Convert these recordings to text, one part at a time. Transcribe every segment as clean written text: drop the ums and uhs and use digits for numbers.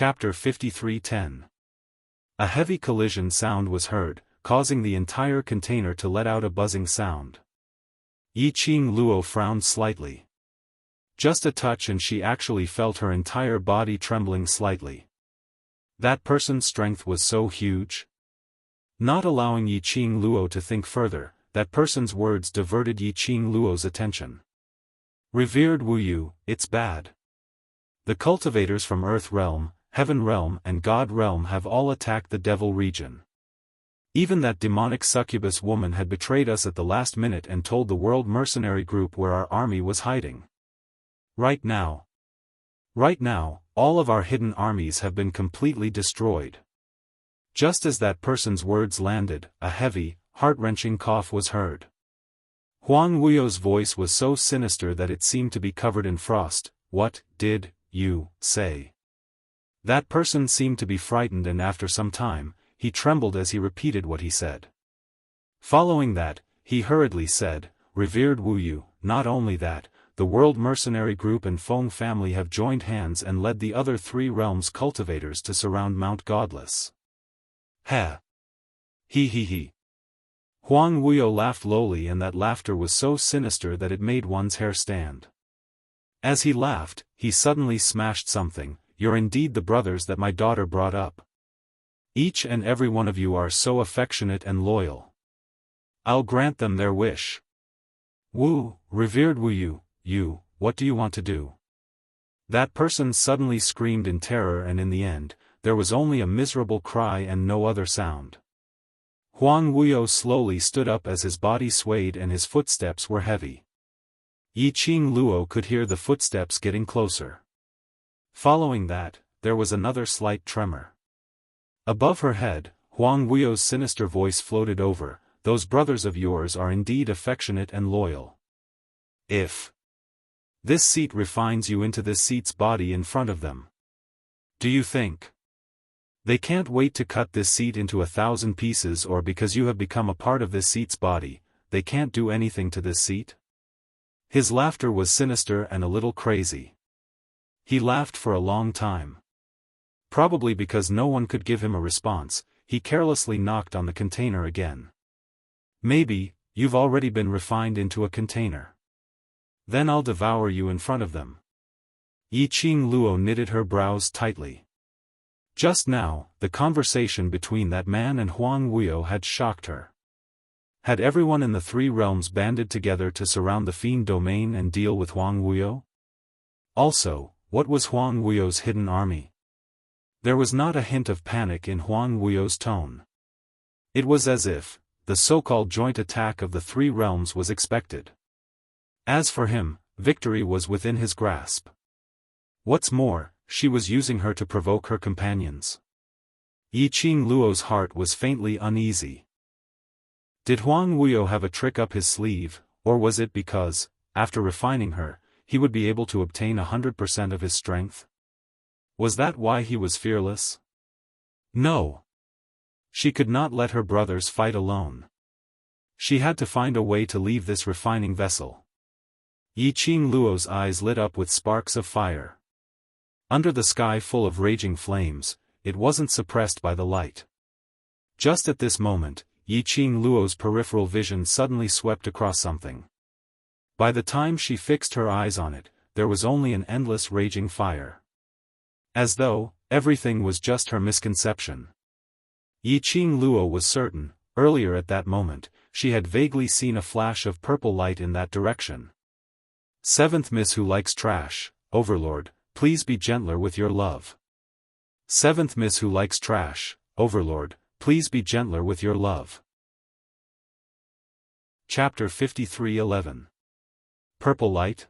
Chapter 53:10. A heavy collision sound was heard, causing the entire container to let out a buzzing sound. Yi Qing Luo frowned slightly. Just a touch and she actually felt her entire body trembling slightly. That person's strength was so huge. Not allowing Yi Qing Luo to think further, that person's words diverted Yi Qing Luo's attention. Revered Wu Yu, it's bad. The cultivators from Earth Realm, Heaven Realm and God Realm have all attacked the Devil region. Even that demonic succubus woman had betrayed us at the last minute and told the world mercenary group where our army was hiding. Right now, all of our hidden armies have been completely destroyed. Just as that person's words landed, a heavy, heart-wrenching cough was heard. Huang Wuyo's voice was so sinister that it seemed to be covered in frost. What did you say? That person seemed to be frightened, and after some time, he trembled as he repeated what he said. Following that, he hurriedly said, Revered Wu Yu, not only that, the World Mercenary Group and Feng family have joined hands and led the other three realms cultivators to surround Mount Godless. Ha! He. Huang Wuyo laughed lowly, and that laughter was so sinister that it made one's hair stand. As he laughed, he suddenly smashed something. You're indeed the brothers that my daughter brought up. Each and every one of you are so affectionate and loyal. I'll grant them their wish. Revered Wu Yu, what do you want to do? That person suddenly screamed in terror, and in the end, there was only a miserable cry and no other sound. Huang Wuyo slowly stood up as his body swayed and his footsteps were heavy. Yi Qing Luo could hear the footsteps getting closer. Following that, there was another slight tremor. Above her head, Huang Wuyo's sinister voice floated over, those brothers of yours are indeed affectionate and loyal. If this seat refines you into this seat's body in front of them, do you think they can't wait to cut this seat into 1,000 pieces, or because you have become a part of this seat's body, they can't do anything to this seat? His laughter was sinister and a little crazy. He laughed for a long time. Probably because no one could give him a response, he carelessly knocked on the container again. Maybe, you've already been refined into a container. Then I'll devour you in front of them. Yi Qing Luo knitted her brows tightly. Just now, the conversation between that man and Huang Wuyo had shocked her. Had everyone in the three realms banded together to surround the Fiend domain and deal with Huang Wuyo? Also, what was Huang Wuyo's hidden army? There was not a hint of panic in Huang Wuyo's tone. It was as if the so-called joint attack of the three realms was expected. As for him, victory was within his grasp. What's more, she was using her to provoke her companions. Yi Qing Luo's heart was faintly uneasy. Did Huang Wuyo have a trick up his sleeve, or was it because, after refining her, he would be able to obtain 100% of his strength? Was that why he was fearless? No. She could not let her brothers fight alone. She had to find a way to leave this refining vessel. Yi Qing Luo's eyes lit up with sparks of fire. Under the sky full of raging flames, it wasn't suppressed by the light. Just at this moment, Yi Qing Luo's peripheral vision suddenly swept across something. By the time she fixed her eyes on it, there was only an endless raging fire. As though everything was just her misconception. Yi Qing Luo was certain, earlier at that moment, she had vaguely seen a flash of purple light in that direction. Seventh Miss Who Likes Trash, Overlord, please be gentler with your love. Seventh Miss Who Likes Trash, Overlord, please be gentler with your love. Chapter 53:11. Purple light?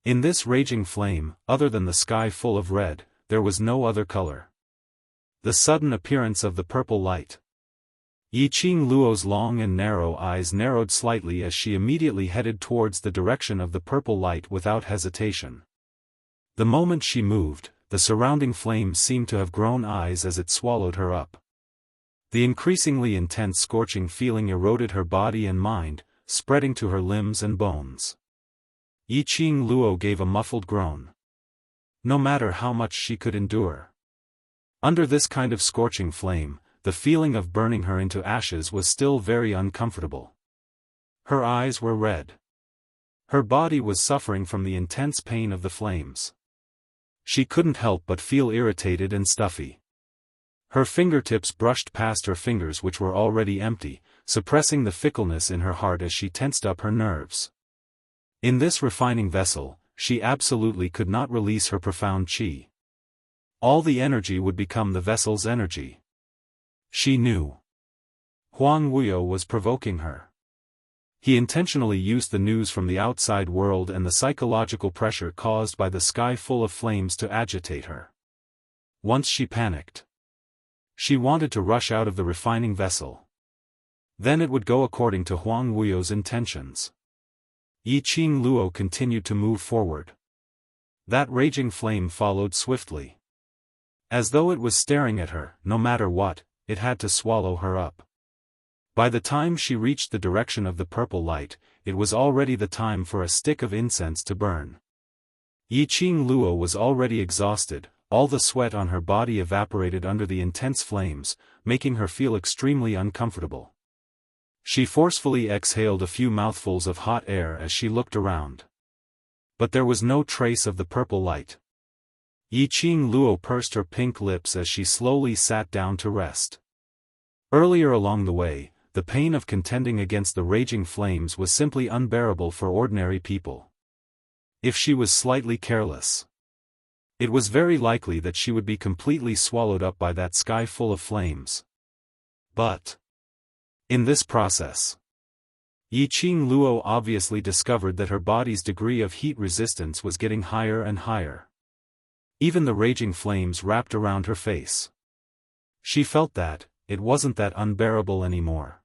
In this raging flame, other than the sky full of red, there was no other color. The sudden appearance of the purple light. Yi Qing Luo's long and narrow eyes narrowed slightly as she immediately headed towards the direction of the purple light without hesitation. The moment she moved, the surrounding flame seemed to have grown eyes as it swallowed her up. The increasingly intense scorching feeling eroded her body and mind, spreading to her limbs and bones. Yi Qing Luo gave a muffled groan. No matter how much she could endure, Under this kind of scorching flame, the feeling of burning her into ashes was still very uncomfortable. Her eyes were red. Her body was suffering from the intense pain of the flames. She couldn't help but feel irritated and stuffy. Her fingertips brushed past her fingers, which were already empty, suppressing the fickleness in her heart as she tensed up her nerves. In this refining vessel, she absolutely could not release her profound qi. All the energy would become the vessel's energy. She knew. Huang Wuyo was provoking her. He intentionally used the news from the outside world and the psychological pressure caused by the sky full of flames to agitate her. Once she panicked. She wanted to rush out of the refining vessel. Then it would go according to Huang Wuyo's intentions. Yi Qing Luo continued to move forward. That raging flame followed swiftly. As though it was staring at her, no matter what, it had to swallow her up. By the time she reached the direction of the purple light, it was already the time for a stick of incense to burn. Yi Qing Luo was already exhausted, all the sweat on her body evaporated under the intense flames, making her feel extremely uncomfortable. She forcefully exhaled a few mouthfuls of hot air as she looked around. But there was no trace of the purple light. Yi Qing Luo pursed her pink lips as she slowly sat down to rest. Earlier along the way, the pain of contending against the raging flames was simply unbearable for ordinary people. If she was slightly careless, it was very likely that she would be completely swallowed up by that sky full of flames. But in this process, Yi Qing Luo obviously discovered that her body's degree of heat resistance was getting higher and higher. Even the raging flames wrapped around her face. She felt that it wasn't that unbearable anymore.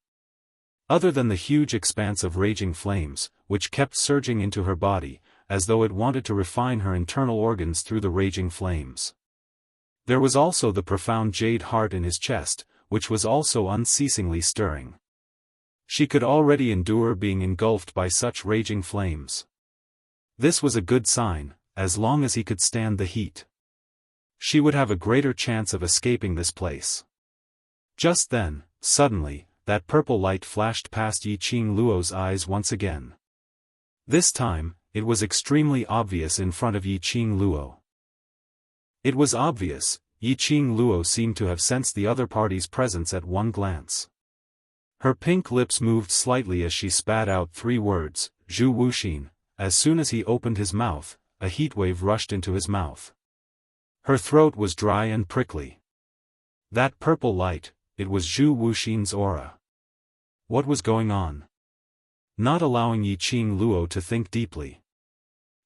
Other than the huge expanse of raging flames, which kept surging into her body, as though it wanted to refine her internal organs through the raging flames. There was also the profound jade heart in his chest, which was also unceasingly stirring. She could already endure being engulfed by such raging flames. This was a good sign, as long as he could stand the heat. She would have a greater chance of escaping this place. Just then, suddenly, that purple light flashed past Yi Qing Luo's eyes once again. This time, it was extremely obvious in front of Yi Qing Luo. It was obvious, Yi Qing Luo seemed to have sensed the other party's presence at one glance. Her pink lips moved slightly as she spat out 3 words, Zhu Wuxin. As soon as he opened his mouth, a heatwave rushed into his mouth. Her throat was dry and prickly. That purple light, it was Zhu Wuxin's aura. What was going on? Not allowing Yi Qing Luo to think deeply.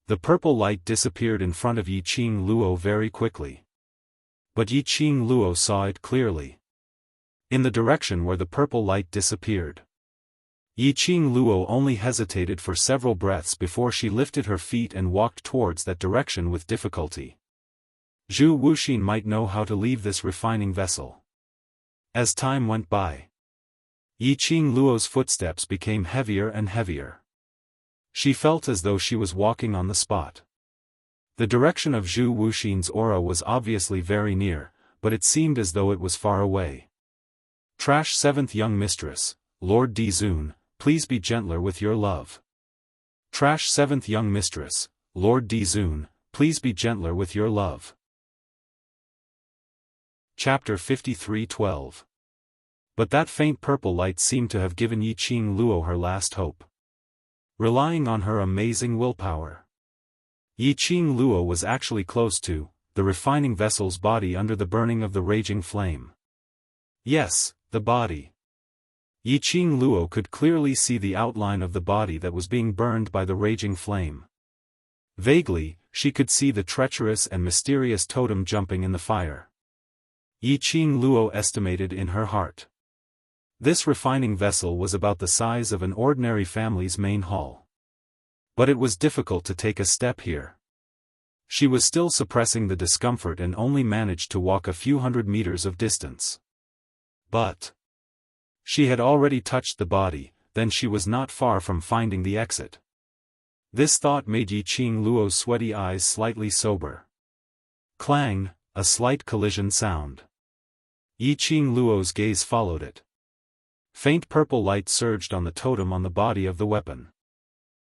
The purple light disappeared in front of Yi Qing Luo very quickly. But Yi Qing Luo saw it clearly. In the direction where the purple light disappeared. Yi Qing Luo only hesitated for several breaths before she lifted her feet and walked towards that direction with difficulty. Zhu Wuxin might know how to leave this refining vessel. As time went by, Yi Qing Luo's footsteps became heavier and heavier. She felt as though she was walking on the spot. The direction of Zhu Wuxin's aura was obviously very near, but it seemed as though it was far away. Trash 7th Young Mistress, Lord Dizun, please be gentler with your love. Trash 7th Young Mistress, Lord Dizun, please be gentler with your love. Chapter 53:12. But that faint purple light seemed to have given Yi Qing Luo her last hope. Relying on her amazing willpower, Yi Qing Luo was actually close to the refining vessel's body under the burning of the raging flame. Yes, the body. Yi Qing Luo could clearly see the outline of the body that was being burned by the raging flame. Vaguely, she could see the treacherous and mysterious totem jumping in the fire. Yi Qing Luo estimated in her heart. This refining vessel was about the size of an ordinary family's main hall. But it was difficult to take a step here. She was still suppressing the discomfort and only managed to walk a few hundred meters of distance. But she had already touched the body, then she was not far from finding the exit. This thought made Yi Qing Luo's sweaty eyes slightly sober. Clang, a slight collision sound. Yi Qing Luo's gaze followed it. Faint purple light surged on the totem on the body of the weapon.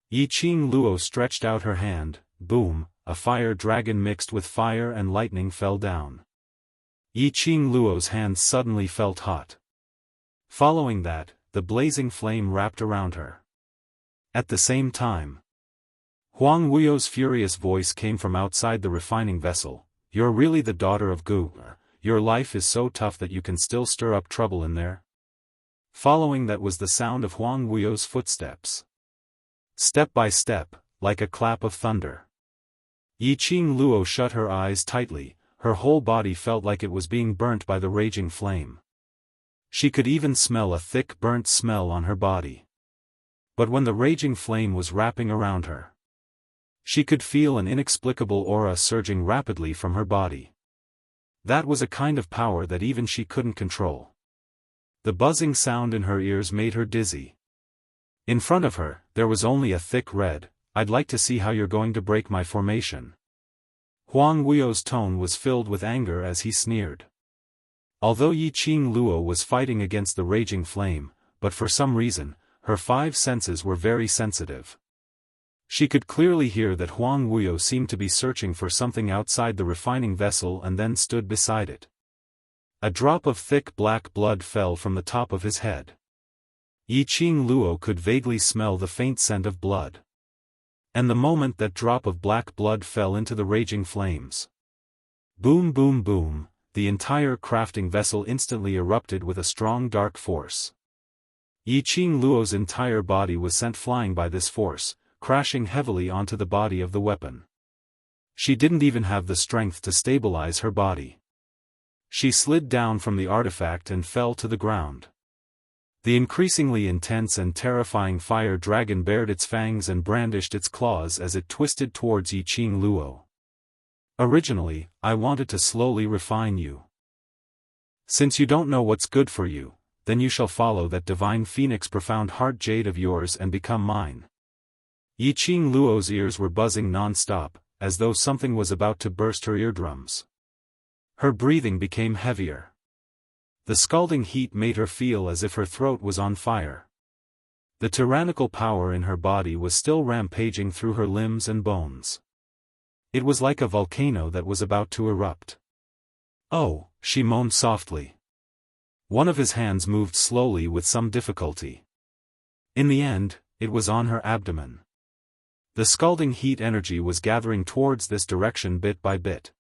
Yi Qing Luo stretched out her hand, boom, a fire dragon mixed with fire and lightning fell down. Yi Qing Luo's hands suddenly felt hot. Following that, the blazing flame wrapped around her. At the same time, Huang Wuyo's furious voice came from outside the refining vessel. "You're really the daughter of Gu. Your life is so tough that you can still stir up trouble in there?" Following that was the sound of Huang Wuyo's footsteps. Step by step, like a clap of thunder. Yi Qing Luo shut her eyes tightly, her whole body felt like it was being burnt by the raging flame. She could even smell a thick burnt smell on her body. But when the raging flame was wrapping around her, she could feel an inexplicable aura surging rapidly from her body. That was a kind of power that even she couldn't control. The buzzing sound in her ears made her dizzy. In front of her, there was only a thick red, "I'd like to see how you're going to break my formation." Huang Wuyo's tone was filled with anger as he sneered. Although Yi Qing Luo was fighting against the raging flame, but for some reason, her 5 senses were very sensitive. She could clearly hear that Huang Wuyo seemed to be searching for something outside the refining vessel and then stood beside it. A drop of thick black blood fell from the top of his head. Yi Qing Luo could vaguely smell the faint scent of blood. And the moment that drop of black blood fell into the raging flames, boom boom boom, the entire crafting vessel instantly erupted with a strong dark force. Yi Qing Luo's entire body was sent flying by this force, crashing heavily onto the body of the weapon. She didn't even have the strength to stabilize her body. She slid down from the artifact and fell to the ground. The increasingly intense and terrifying fire dragon bared its fangs and brandished its claws as it twisted towards Yi Qing Luo. "Originally, I wanted to slowly refine you. Since you don't know what's good for you, then you shall follow that divine phoenix profound heart jade of yours and become mine." Yi Qing Luo's ears were buzzing non-stop, as though something was about to burst her eardrums. Her breathing became heavier. The scalding heat made her feel as if her throat was on fire. The tyrannical power in her body was still rampaging through her limbs and bones. It was like a volcano that was about to erupt. "Oh," she moaned softly. One of his hands moved slowly with some difficulty. In the end, it was on her abdomen. The scalding heat energy was gathering towards this direction bit by bit.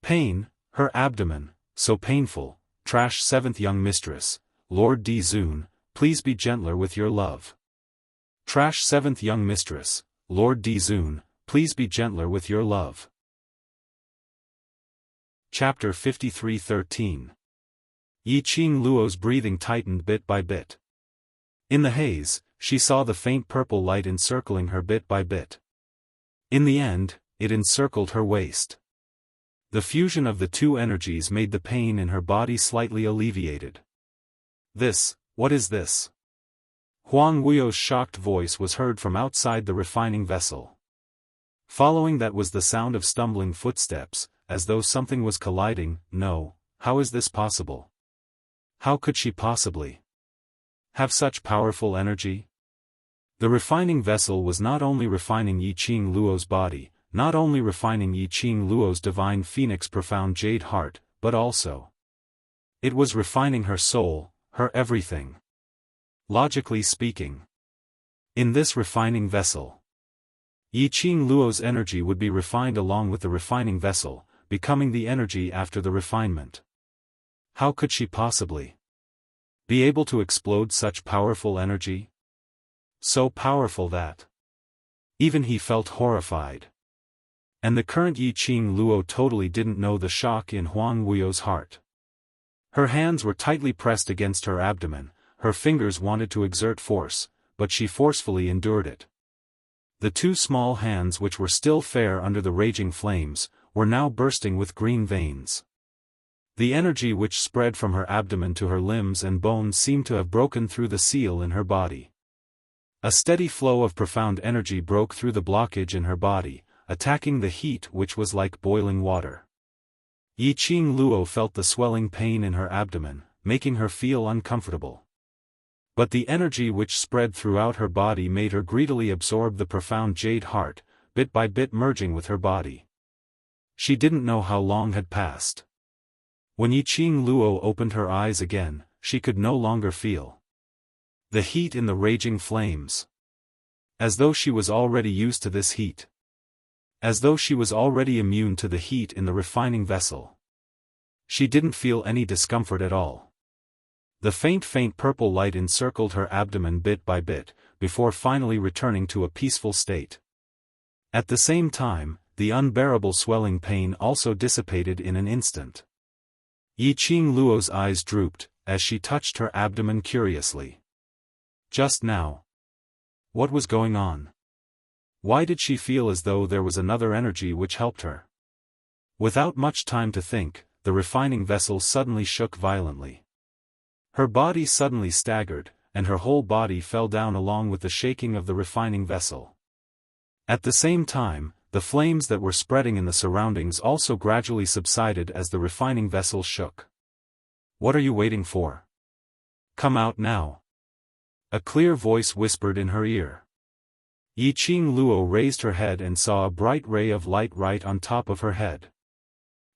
Pain, her abdomen, so painful. Trash 7th young mistress, Lord Di Zun, please be gentler with your love. Trash 7th young mistress, Lord Di Zun, please be gentler with your love. Chapter 53:13. Yi Qing Luo's breathing tightened bit by bit. In the haze, she saw the faint purple light encircling her bit by bit. In the end, it encircled her waist. The fusion of the two energies made the pain in her body slightly alleviated. What is this? Huang Wuyo's shocked voice was heard from outside the refining vessel. Following that was the sound of stumbling footsteps, as though something was colliding. "No, how is this possible? How could she possibly have such powerful energy?" The refining vessel was not only refining Yi Qing Luo's body, not only refining Yi Qing Luo's divine phoenix profound jade heart, but also it was refining her soul, her everything. Logically speaking, in this refining vessel, Yi Qing Luo's energy would be refined along with the refining vessel, becoming the energy after the refinement. How could she possibly be able to explode such powerful energy? So powerful that even he felt horrified. And the current Yi Qing Luo totally didn't know the shock in Huang Wuyo's heart. Her hands were tightly pressed against her abdomen, her fingers wanted to exert force, but she forcefully endured it. The two small hands which were still fair under the raging flames, were now bursting with green veins. The energy which spread from her abdomen to her limbs and bones seemed to have broken through the seal in her body. A steady flow of profound energy broke through the blockage in her body, attacking the heat which was like boiling water. Yi Qing Luo felt the swelling pain in her abdomen, making her feel uncomfortable. But the energy which spread throughout her body made her greedily absorb the profound jade heart, bit by bit merging with her body. She didn't know how long had passed. When Yi Qing Luo opened her eyes again, she could no longer feel the heat in the raging flames. As though she was already used to this heat. As though she was already immune to the heat in the refining vessel. She didn't feel any discomfort at all. The faint purple light encircled her abdomen bit by bit, before finally returning to a peaceful state. At the same time, the unbearable swelling pain also dissipated in an instant. Yi Qing Luo's eyes drooped, as she touched her abdomen curiously. Just now. What was going on? Why did she feel as though there was another energy which helped her? Without much time to think, the refining vessel suddenly shook violently. Her body suddenly staggered, and her whole body fell down along with the shaking of the refining vessel. At the same time, the flames that were spreading in the surroundings also gradually subsided as the refining vessel shook. What are you waiting for? Come out now. A clear voice whispered in her ear. Yi Qing Luo raised her head and saw a bright ray of light right on top of her head.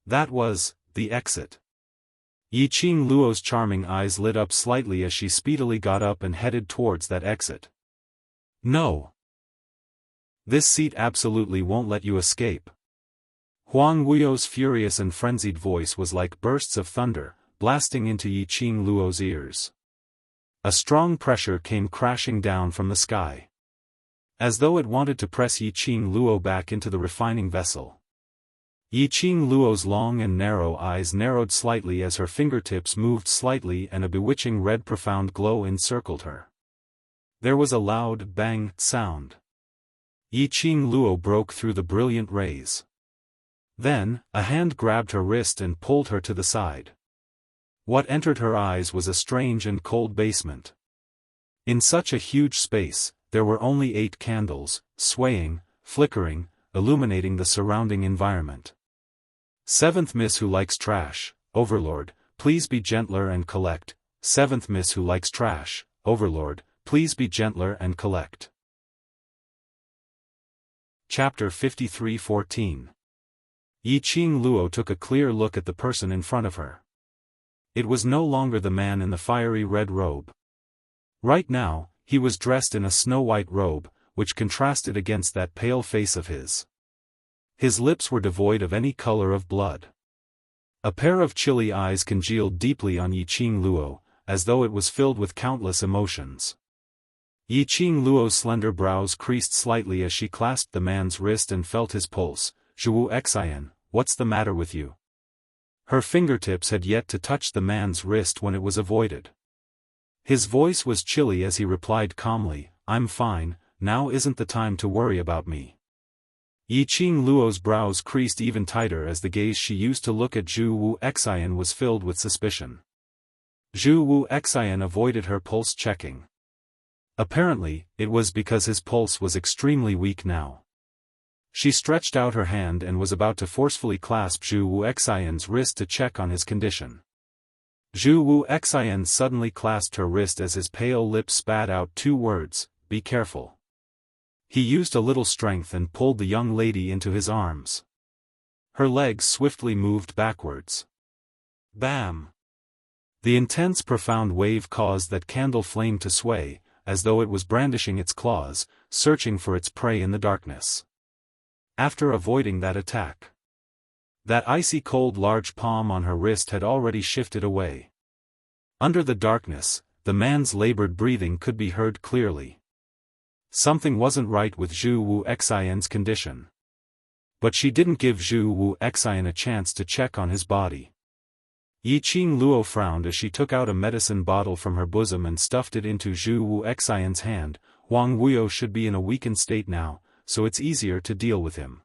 That was the exit. Yi Qing Luo's charming eyes lit up slightly as she speedily got up and headed towards that exit. No. This seat absolutely won't let you escape. Huang Wuyo's furious and frenzied voice was like bursts of thunder, blasting into Yi Qing Luo's ears. A strong pressure came crashing down from the sky. As though it wanted to press Yi Qing Luo back into the refining vessel. Yi Qing Luo's long and narrow eyes narrowed slightly as her fingertips moved slightly and a bewitching red profound glow encircled her. There was a loud bang sound. Yi Qing Luo broke through the brilliant rays. Then, a hand grabbed her wrist and pulled her to the side. What entered her eyes was a strange and cold basement. In such a huge space, there were only 8 candles, swaying, flickering, illuminating the surrounding environment. 7th Miss who likes trash, Overlord, please be gentler and collect. 7th Miss who likes trash, Overlord, please be gentler and collect. Chapter 53:14. Yi Qing Luo took a clear look at the person in front of her. It was no longer the man in the fiery red robe. Right now, he was dressed in a snow-white robe, which contrasted against that pale face of his. His lips were devoid of any color of blood. A pair of chilly eyes congealed deeply on Yi Qing Luo, as though it was filled with countless emotions. Yi Qing Luo's slender brows creased slightly as she clasped the man's wrist and felt his pulse. Zhu Xian, what's the matter with you? Her fingertips had yet to touch the man's wrist when it was avoided. His voice was chilly as he replied calmly, I'm fine, now isn't the time to worry about me. Yi Qing Luo's brows creased even tighter as the gaze she used to look at Zhu Xian was filled with suspicion. Zhu Xian avoided her pulse checking. Apparently, it was because his pulse was extremely weak now. She stretched out her hand and was about to forcefully clasp Zhu Xian's wrist to check on his condition. Zhu Xian suddenly clasped her wrist as his pale lips spat out 2 words, be careful. He used a little strength and pulled the young lady into his arms. Her legs swiftly moved backwards. Bam! The intense profound wave caused that candle flame to sway, as though it was brandishing its claws, searching for its prey in the darkness. After avoiding that attack, that icy cold large palm on her wrist had already shifted away. Under the darkness, the man's labored breathing could be heard clearly. Something wasn't right with Zhu Xian's condition. But she didn't give Zhu Xian a chance to check on his body. Yi Qing Luo frowned as she took out a medicine bottle from her bosom and stuffed it into Zhu Xian's hand. Huang Wuyo should be in a weakened state now, so it's easier to deal with him.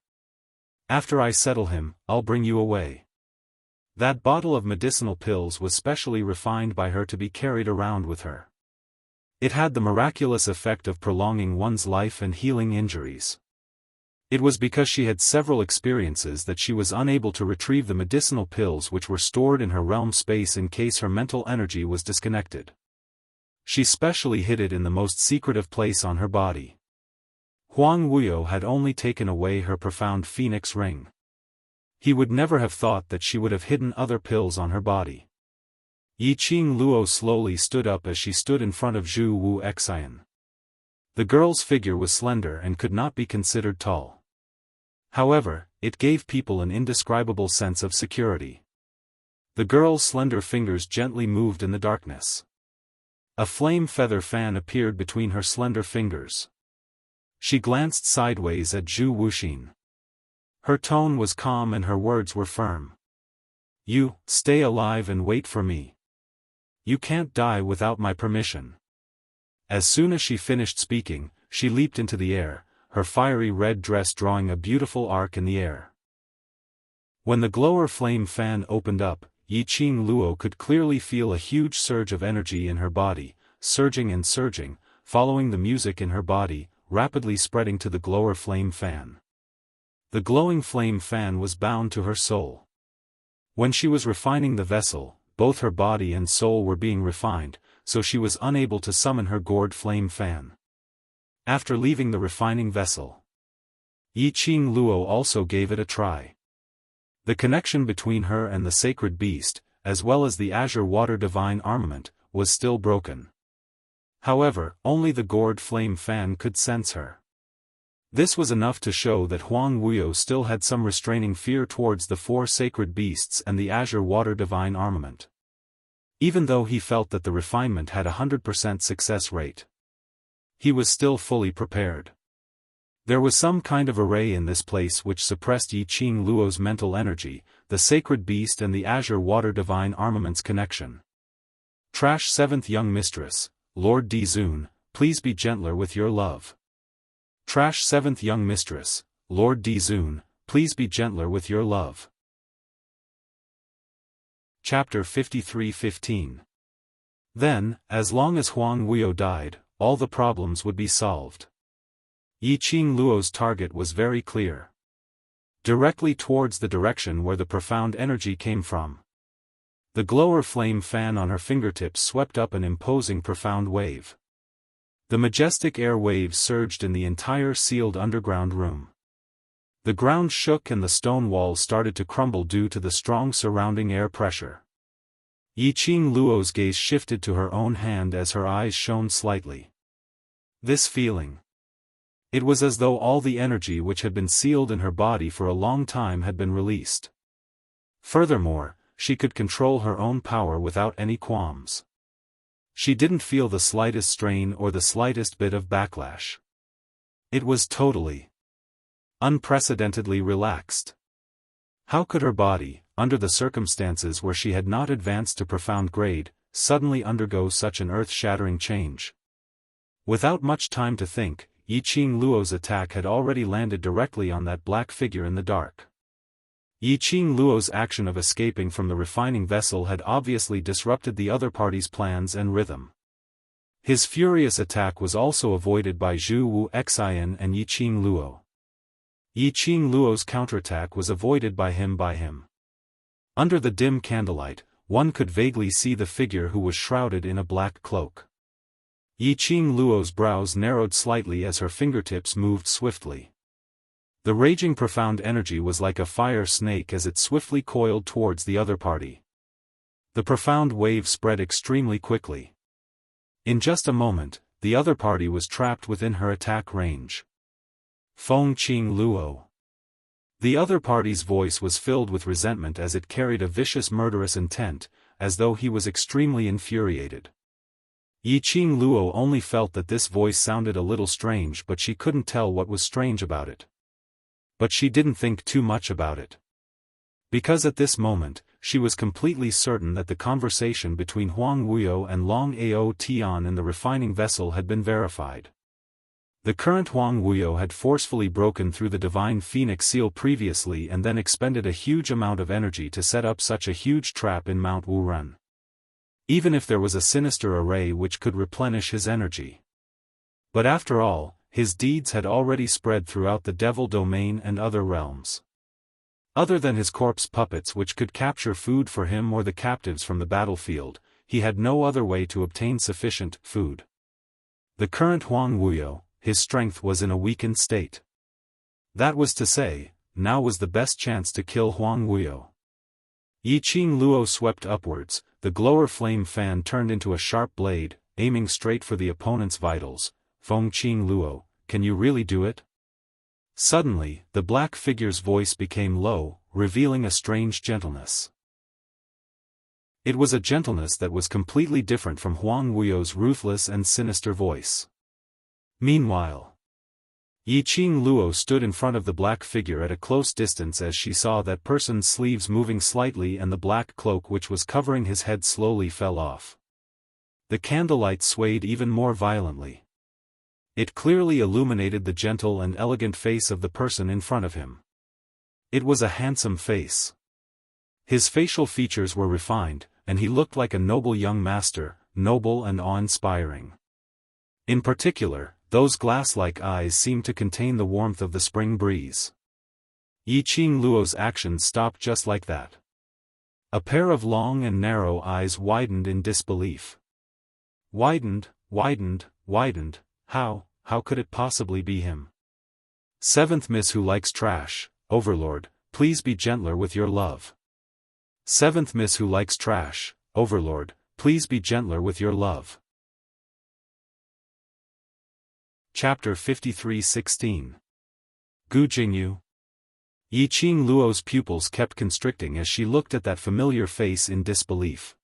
After I settle him, I'll bring you away. That bottle of medicinal pills was specially refined by her to be carried around with her. It had the miraculous effect of prolonging one's life and healing injuries. It was because she had several experiences that she was unable to retrieve the medicinal pills which were stored in her realm space in case her mental energy was disconnected. She specially hid it in the most secretive place on her body. Huang Wuyo had only taken away her profound phoenix ring. He would never have thought that she would have hidden other pills on her body. Yiqing Luo slowly stood up as she stood in front of Zhu Wu Xian. The girl's figure was slender and could not be considered tall. However, it gave people an indescribable sense of security. The girl's slender fingers gently moved in the darkness. A flame feather fan appeared between her slender fingers. She glanced sideways at Zhu Wuxin. Her tone was calm and her words were firm. "You, stay alive and wait for me. You can't die without my permission." As soon as she finished speaking, she leaped into the air, her fiery red dress drawing a beautiful arc in the air. When the glower flame fan opened up, Yiqing Luo could clearly feel a huge surge of energy in her body, surging and surging, following the music in her body, rapidly spreading to the glower flame fan. The glowing flame fan was bound to her soul. When she was refining the vessel, both her body and soul were being refined, so she was unable to summon her gourd flame fan. After leaving the refining vessel, Yiqing Luo also gave it a try. The connection between her and the sacred beast, as well as the azure water divine armament, was still broken. However, only the gourd flame fan could sense her. This was enough to show that Huang Wuyo still had some restraining fear towards the four sacred beasts and the azure water divine armament. Even though he felt that the refinement had a 100% success rate, he was still fully prepared. There was some kind of array in this place which suppressed Yiqing Luo's mental energy, the sacred beast and the azure water divine armament's connection. Trash 7th Young Mistress, Lord Dizun, please be gentler with your love. Trash 7th Young Mistress, Lord Dizun, please be gentler with your love. Chapter 53:15. Then, as long as Huang Wuyo died, all the problems would be solved. Yiqing Luo's target was very clear. Directly towards the direction where the profound energy came from. The glower flame fan on her fingertips swept up an imposing profound wave. The majestic air waves surged in the entire sealed underground room. The ground shook and the stone walls started to crumble due to the strong surrounding air pressure. Yiqing Luo's gaze shifted to her own hand as her eyes shone slightly. This feeling. It was as though all the energy which had been sealed in her body for a long time had been released. Furthermore, she could control her own power without any qualms. She didn't feel the slightest strain or the slightest bit of backlash. It was totally, unprecedentedly relaxed. How could her body, under the circumstances where she had not advanced to profound grade, suddenly undergo such an earth-shattering change? Without much time to think, Yiqing Luo's attack had already landed directly on that black figure in the dark. Yiqing Luo's action of escaping from the refining vessel had obviously disrupted the other party's plans and rhythm. His furious attack was also avoided by Zhu Wu Xian and Yiqing Luo. Yiqing Luo's counterattack was avoided by him. Under the dim candlelight, one could vaguely see the figure who was shrouded in a black cloak. Yiqing Luo's brows narrowed slightly as her fingertips moved swiftly. The raging profound energy was like a fire snake as it swiftly coiled towards the other party. The profound wave spread extremely quickly. In just a moment, the other party was trapped within her attack range. Fengqing Luo. The other party's voice was filled with resentment as it carried a vicious murderous intent, as though he was extremely infuriated. Yiqing Luo only felt that this voice sounded a little strange, but she couldn't tell what was strange about it. But she didn't think too much about it. Because at this moment, she was completely certain that the conversation between Huang Wuyo and Long Ao Tian in the refining vessel had been verified. The current Huang Wuyo had forcefully broken through the divine phoenix seal previously and then expended a huge amount of energy to set up such a huge trap in Mount Wuren. Even if there was a sinister array which could replenish his energy. But after all, his deeds had already spread throughout the devil domain and other realms. Other than his corpse puppets which could capture food for him or the captives from the battlefield, he had no other way to obtain sufficient food. The current Huang Wuyo, his strength was in a weakened state. That was to say, now was the best chance to kill Huang Wuyo. Yi Qing Luo swept upwards, the glower flame fan turned into a sharp blade, aiming straight for the opponent's vitals. Feng Qing Luo, can you really do it? Suddenly, the black figure's voice became low, revealing a strange gentleness. It was a gentleness that was completely different from Huang Wuyo's ruthless and sinister voice. Meanwhile, Yi Qing Luo stood in front of the black figure at a close distance as she saw that person's sleeves moving slightly and the black cloak which was covering his head slowly fell off. The candlelight swayed even more violently. It clearly illuminated the gentle and elegant face of the person in front of him. It was a handsome face. His facial features were refined, and he looked like a noble young master, noble and awe-inspiring. In particular, those glass-like eyes seemed to contain the warmth of the spring breeze. Yi Qing Luo's actions stopped just like that. A pair of long and narrow eyes widened in disbelief. Widened, how could it possibly be him? Seventh Miss who likes trash, Overlord, please be gentler with your love. Seventh Miss who likes trash, Overlord, please be gentler with your love. Chapter 53:16. Gu Jingyu. Yi Qing Luo's pupils kept constricting as she looked at that familiar face in disbelief.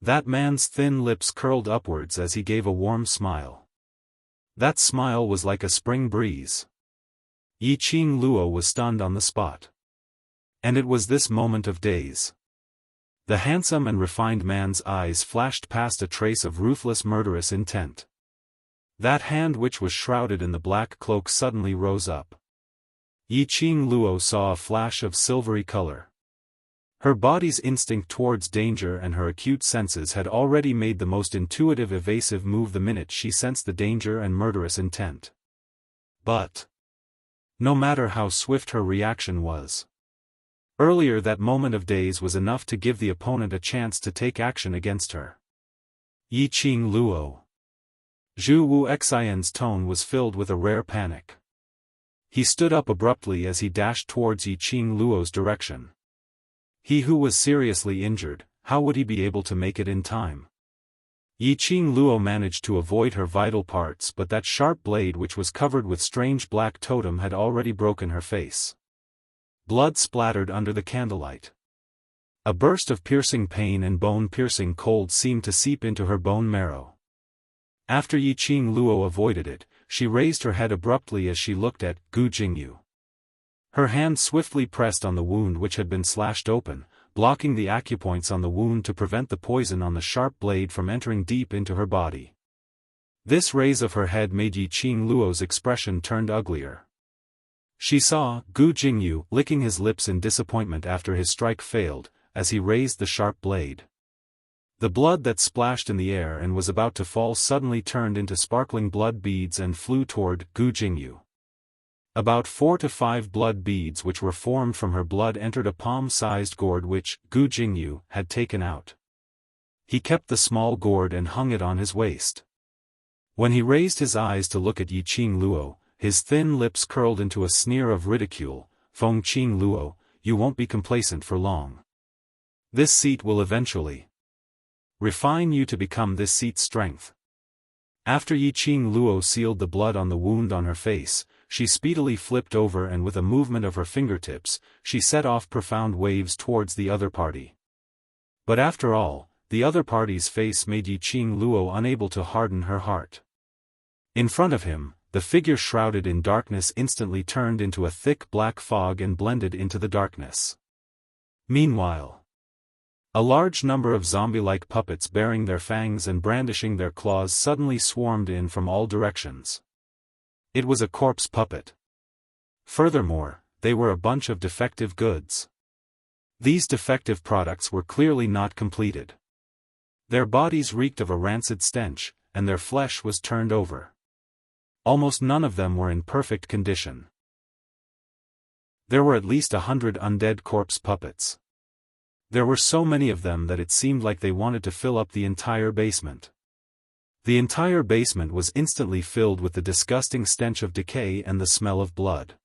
That man's thin lips curled upwards as he gave a warm smile. That smile was like a spring breeze. Yi Qing Luo was stunned on the spot. And it was this moment of daze. The handsome and refined man's eyes flashed past a trace of ruthless murderous intent. That hand which was shrouded in the black cloak suddenly rose up. Yi Qing Luo saw a flash of silvery color. Her body's instinct towards danger and her acute senses had already made the most intuitive evasive move the minute she sensed the danger and murderous intent. But no matter how swift her reaction was, earlier that moment of daze was enough to give the opponent a chance to take action against her. Yi Qing Luo. Zhu Wu Xian's tone was filled with a rare panic. He stood up abruptly as he dashed towards Yi Qing Luo's direction. He who was seriously injured, how would he be able to make it in time? Yi Qing Luo managed to avoid her vital parts, but that sharp blade which was covered with strange black totem had already broken her face. Blood splattered under the candlelight. A burst of piercing pain and bone-piercing cold seemed to seep into her bone marrow. After Yi Qing Luo avoided it, she raised her head abruptly as she looked at Gu Jingyu. Her hand swiftly pressed on the wound which had been slashed open, blocking the acupoints on the wound to prevent the poison on the sharp blade from entering deep into her body. This raise of her head made Yi Qing Luo's expression turned uglier. She saw Gu Jingyu licking his lips in disappointment after his strike failed, as he raised the sharp blade. The blood that splashed in the air and was about to fall suddenly turned into sparkling blood beads and flew toward Gu Jingyu. About 4 to 5 blood beads which were formed from her blood entered a palm-sized gourd which Gu Jingyu had taken out. He kept the small gourd and hung it on his waist. When he raised his eyes to look at Yi Qing Luo, his thin lips curled into a sneer of ridicule. Feng Qing Luo, you won't be complacent for long. This seat will eventually refine you to become this seat's strength. After Yi Qing Luo sealed the blood on the wound on her face, she speedily flipped over and with a movement of her fingertips, she set off profound waves towards the other party. But after all, the other party's face made Yi Qing Luo unable to harden her heart. In front of him, the figure shrouded in darkness instantly turned into a thick black fog and blended into the darkness. Meanwhile, a large number of zombie-like puppets bearing their fangs and brandishing their claws suddenly swarmed in from all directions. It was a corpse puppet. Furthermore, they were a bunch of defective goods. These defective products were clearly not completed. Their bodies reeked of a rancid stench, and their flesh was turned over. Almost none of them were in perfect condition. There were at least 100 undead corpse puppets. There were so many of them that it seemed like they wanted to fill up the entire basement. The entire basement was instantly filled with the disgusting stench of decay and the smell of blood.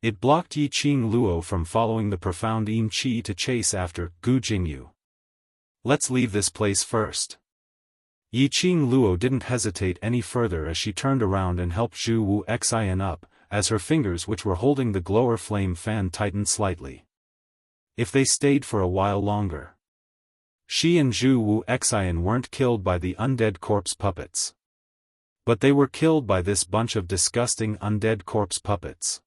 It blocked Yi Qing Luo from following the profound Yin Qi to chase after Gu Jingyu. Let's leave this place first. Yi Qing Luo didn't hesitate any further as she turned around and helped Zhu Wu Xian up, as her fingers which were holding the glower flame fan tightened slightly. If they stayed for a while longer, she and Zhu Wu Xian weren't killed by the undead corpse puppets. But they were killed by this bunch of disgusting undead corpse puppets.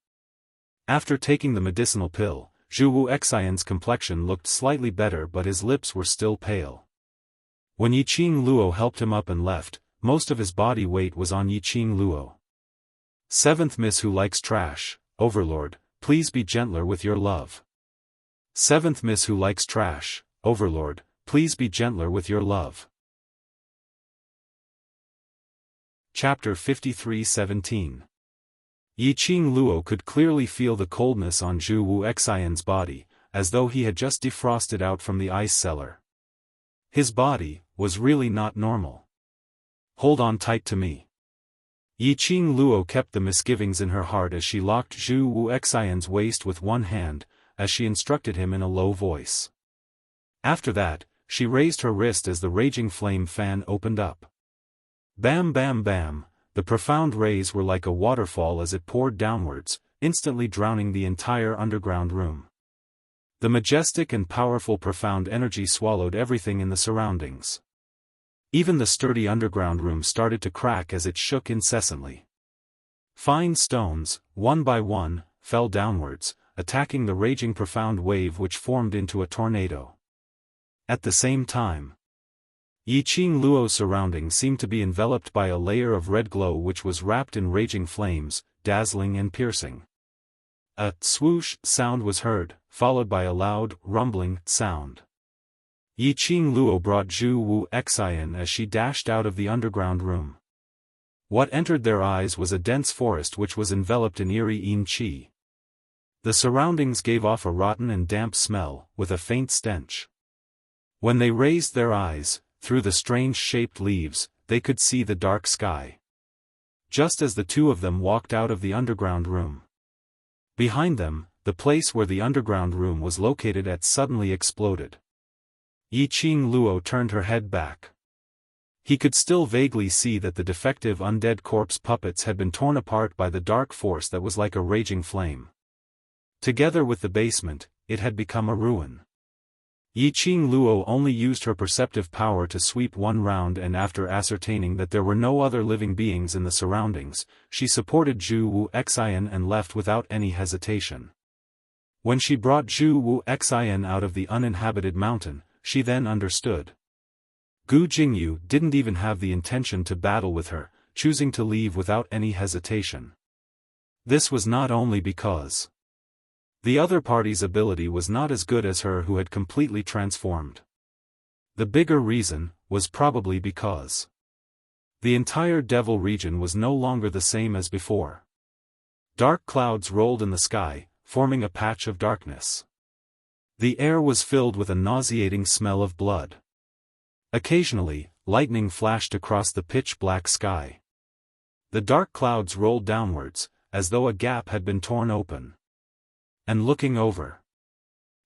After taking the medicinal pill, Zhu Wu Xian's complexion looked slightly better but his lips were still pale. When Yi Qing Luo helped him up and left, most of his body weight was on Yi Qing Luo. Seventh Miss Who Likes Trash, Overlord, please be gentler with your love. Seventh Miss Who Likes Trash, Overlord, please be gentler with your love. Chapter 53:17. Yi Qing Luo could clearly feel the coldness on Zhu Wu Xian's body, as though he had just defrosted out from the ice cellar. His body was really not normal. Hold on tight to me. Yi Qing Luo kept the misgivings in her heart as she locked Zhu Wu Xian's waist with one hand, as she instructed him in a low voice. After that, she raised her wrist as the raging flame fan opened up. Bam bam bam, the profound rays were like a waterfall as it poured downwards, instantly drowning the entire underground room. The majestic and powerful profound energy swallowed everything in the surroundings. Even the sturdy underground room started to crack as it shook incessantly. Fine stones, one by one, fell downwards, attacking the raging profound wave which formed into a tornado. At the same time, Yi Qing Luo's surroundings seemed to be enveloped by a layer of red glow which was wrapped in raging flames, dazzling and piercing. A swoosh sound was heard, followed by a loud, rumbling sound. Yi Qing Luo brought Zhu Wu Xian as she dashed out of the underground room. What entered their eyes was a dense forest which was enveloped in eerie yin qi. The surroundings gave off a rotten and damp smell, with a faint stench. When they raised their eyes, through the strange-shaped leaves, they could see the dark sky. Just as the two of them walked out of the underground room. Behind them, the place where the underground room was located had suddenly exploded. Yi Qing Luo turned her head back. He could still vaguely see that the defective undead corpse puppets had been torn apart by the dark force that was like a raging flame. Together with the basement, it had become a ruin. Yi Qing Luo only used her perceptive power to sweep one round, and after ascertaining that there were no other living beings in the surroundings, she supported Zhu Wu Xian and left without any hesitation. When she brought Zhu Wu Xian out of the uninhabited mountain, she then understood. Gu Jingyu didn't even have the intention to battle with her, choosing to leave without any hesitation. This was not only because the other party's ability was not as good as her who had completely transformed. The bigger reason was probably because the entire devil region was no longer the same as before. Dark clouds rolled in the sky, forming a patch of darkness. The air was filled with a nauseating smell of blood. Occasionally, lightning flashed across the pitch-black sky. The dark clouds rolled downwards, as though a gap had been torn open. And looking over,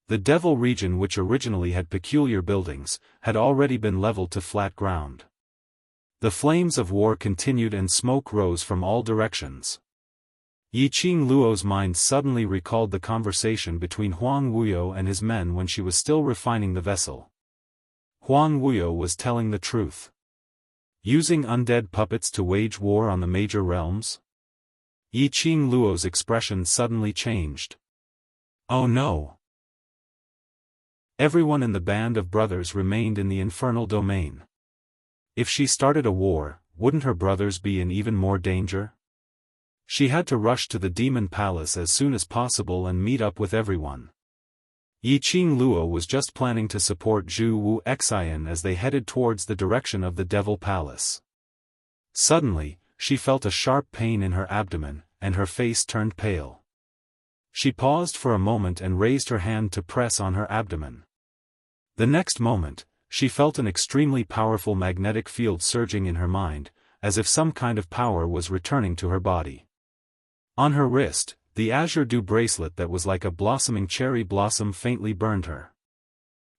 the devil region, which originally had peculiar buildings, had already been leveled to flat ground. The flames of war continued and smoke rose from all directions. Yi Qing Luo's mind suddenly recalled the conversation between Huang Wuyo and his men when she was still refining the vessel. Huang Wuyo was telling the truth. Using undead puppets to wage war on the major realms? Yi Qing Luo's expression suddenly changed. Oh no! Everyone in the band of brothers remained in the infernal domain. If she started a war, wouldn't her brothers be in even more danger? She had to rush to the demon palace as soon as possible and meet up with everyone. Yi Qing Luo was just planning to support Zhu Wu Xian as they headed towards the direction of the devil palace. Suddenly, she felt a sharp pain in her abdomen, and her face turned pale. She paused for a moment and raised her hand to press on her abdomen. The next moment, she felt an extremely powerful magnetic field surging in her mind, as if some kind of power was returning to her body. On her wrist, the azure dew bracelet that was like a blossoming cherry blossom faintly burned her.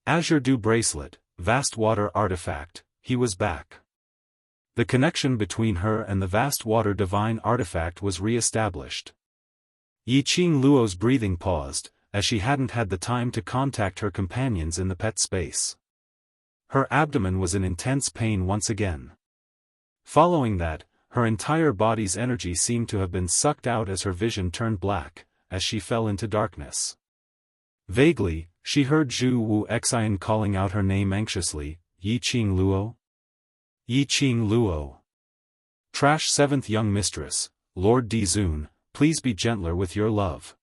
Azure dew bracelet, vast water artifact, he was back. The connection between her and the vast water divine artifact was re-established. Yiqing Luo's breathing paused, as she hadn't had the time to contact her companions in the pet space. Her abdomen was in intense pain once again. Following that, her entire body's energy seemed to have been sucked out as her vision turned black, as she fell into darkness. Vaguely, she heard Zhu Wu Xian calling out her name anxiously, Yiqing Luo? Yiqing Luo. Trash 7th young mistress, Lord Dizun, please be gentler with your love.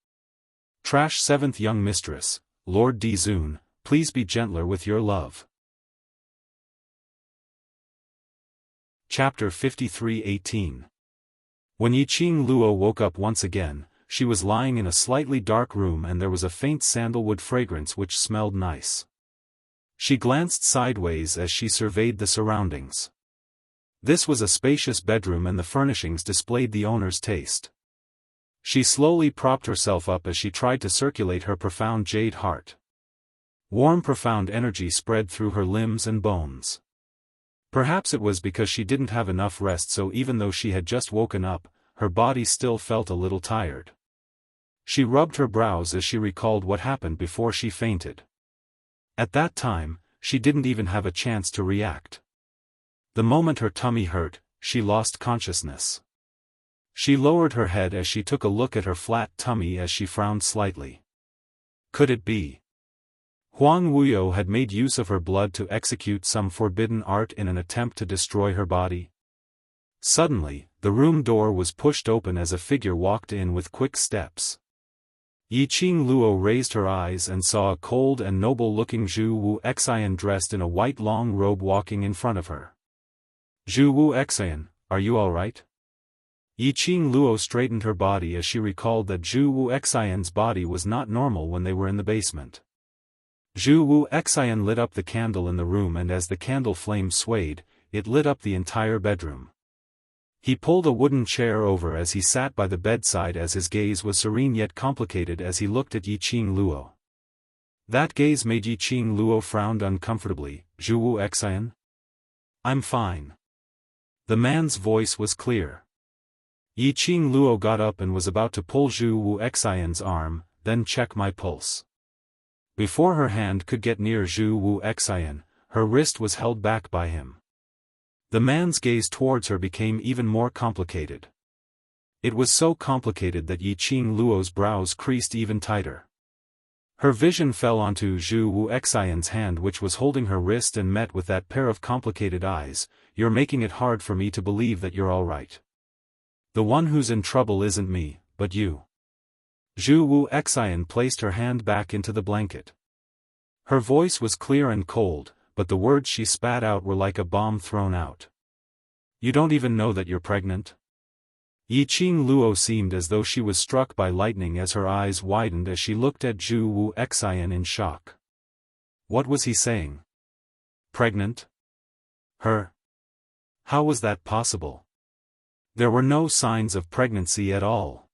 Trash 7th young mistress, Lord Dizun, please be gentler with your love. Chapter 53:18. When Yiqing Luo woke up once again, she was lying in a slightly dark room and there was a faint sandalwood fragrance which smelled nice. She glanced sideways as she surveyed the surroundings. This was a spacious bedroom and the furnishings displayed the owner's taste. She slowly propped herself up as she tried to circulate her profound jade heart. Warm profound energy spread through her limbs and bones. Perhaps it was because she didn't have enough rest, so even though she had just woken up, her body still felt a little tired. She rubbed her brows as she recalled what happened before she fainted. At that time, she didn't even have a chance to react. The moment her tummy hurt, she lost consciousness. She lowered her head as she took a look at her flat tummy as she frowned slightly. Could it be? Huang Wuyo had made use of her blood to execute some forbidden art in an attempt to destroy her body? Suddenly, the room door was pushed open as a figure walked in with quick steps. Yiqing Luo raised her eyes and saw a cold and noble-looking Zhu Wu Xian dressed in a white long robe walking in front of her. Zhu Wu Xian, are you all right? Yiqing Luo straightened her body as she recalled that Zhu Wu Xian's body was not normal when they were in the basement. Zhu Wu Xian lit up the candle in the room and as the candle flame swayed, it lit up the entire bedroom. He pulled a wooden chair over as he sat by the bedside as his gaze was serene yet complicated as he looked at Yiqing Luo. That gaze made Yiqing Luo frown uncomfortably. Zhu Wu Xian? I'm fine. The man's voice was clear. Yiqing Luo got up and was about to pull Zhu Wu Xian's arm, then check my pulse. Before her hand could get near Zhu Wu Xian, her wrist was held back by him. The man's gaze towards her became even more complicated. It was so complicated that Yiqing Luo's brows creased even tighter. Her vision fell onto Zhu Wu Xian's hand which was holding her wrist and met with that pair of complicated eyes. You're making it hard for me to believe that you're all right. The one who's in trouble isn't me, but you. Zhu Wu Xian placed her hand back into the blanket. Her voice was clear and cold, but the words she spat out were like a bomb thrown out. You don't even know that you're pregnant? Yiqing Luo seemed as though she was struck by lightning as her eyes widened as she looked at Zhu Wu Xian in shock. What was he saying? Pregnant? Her? How was that possible? There were no signs of pregnancy at all.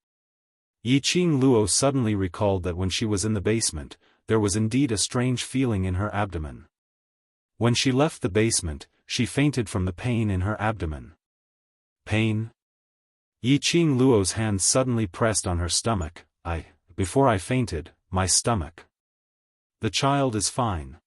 Yiqing Luo suddenly recalled that when she was in the basement, there was indeed a strange feeling in her abdomen. When she left the basement, she fainted from the pain in her abdomen. Pain? Yiqing Luo's hand suddenly pressed on her stomach. Before I fainted, my stomach. The child is fine.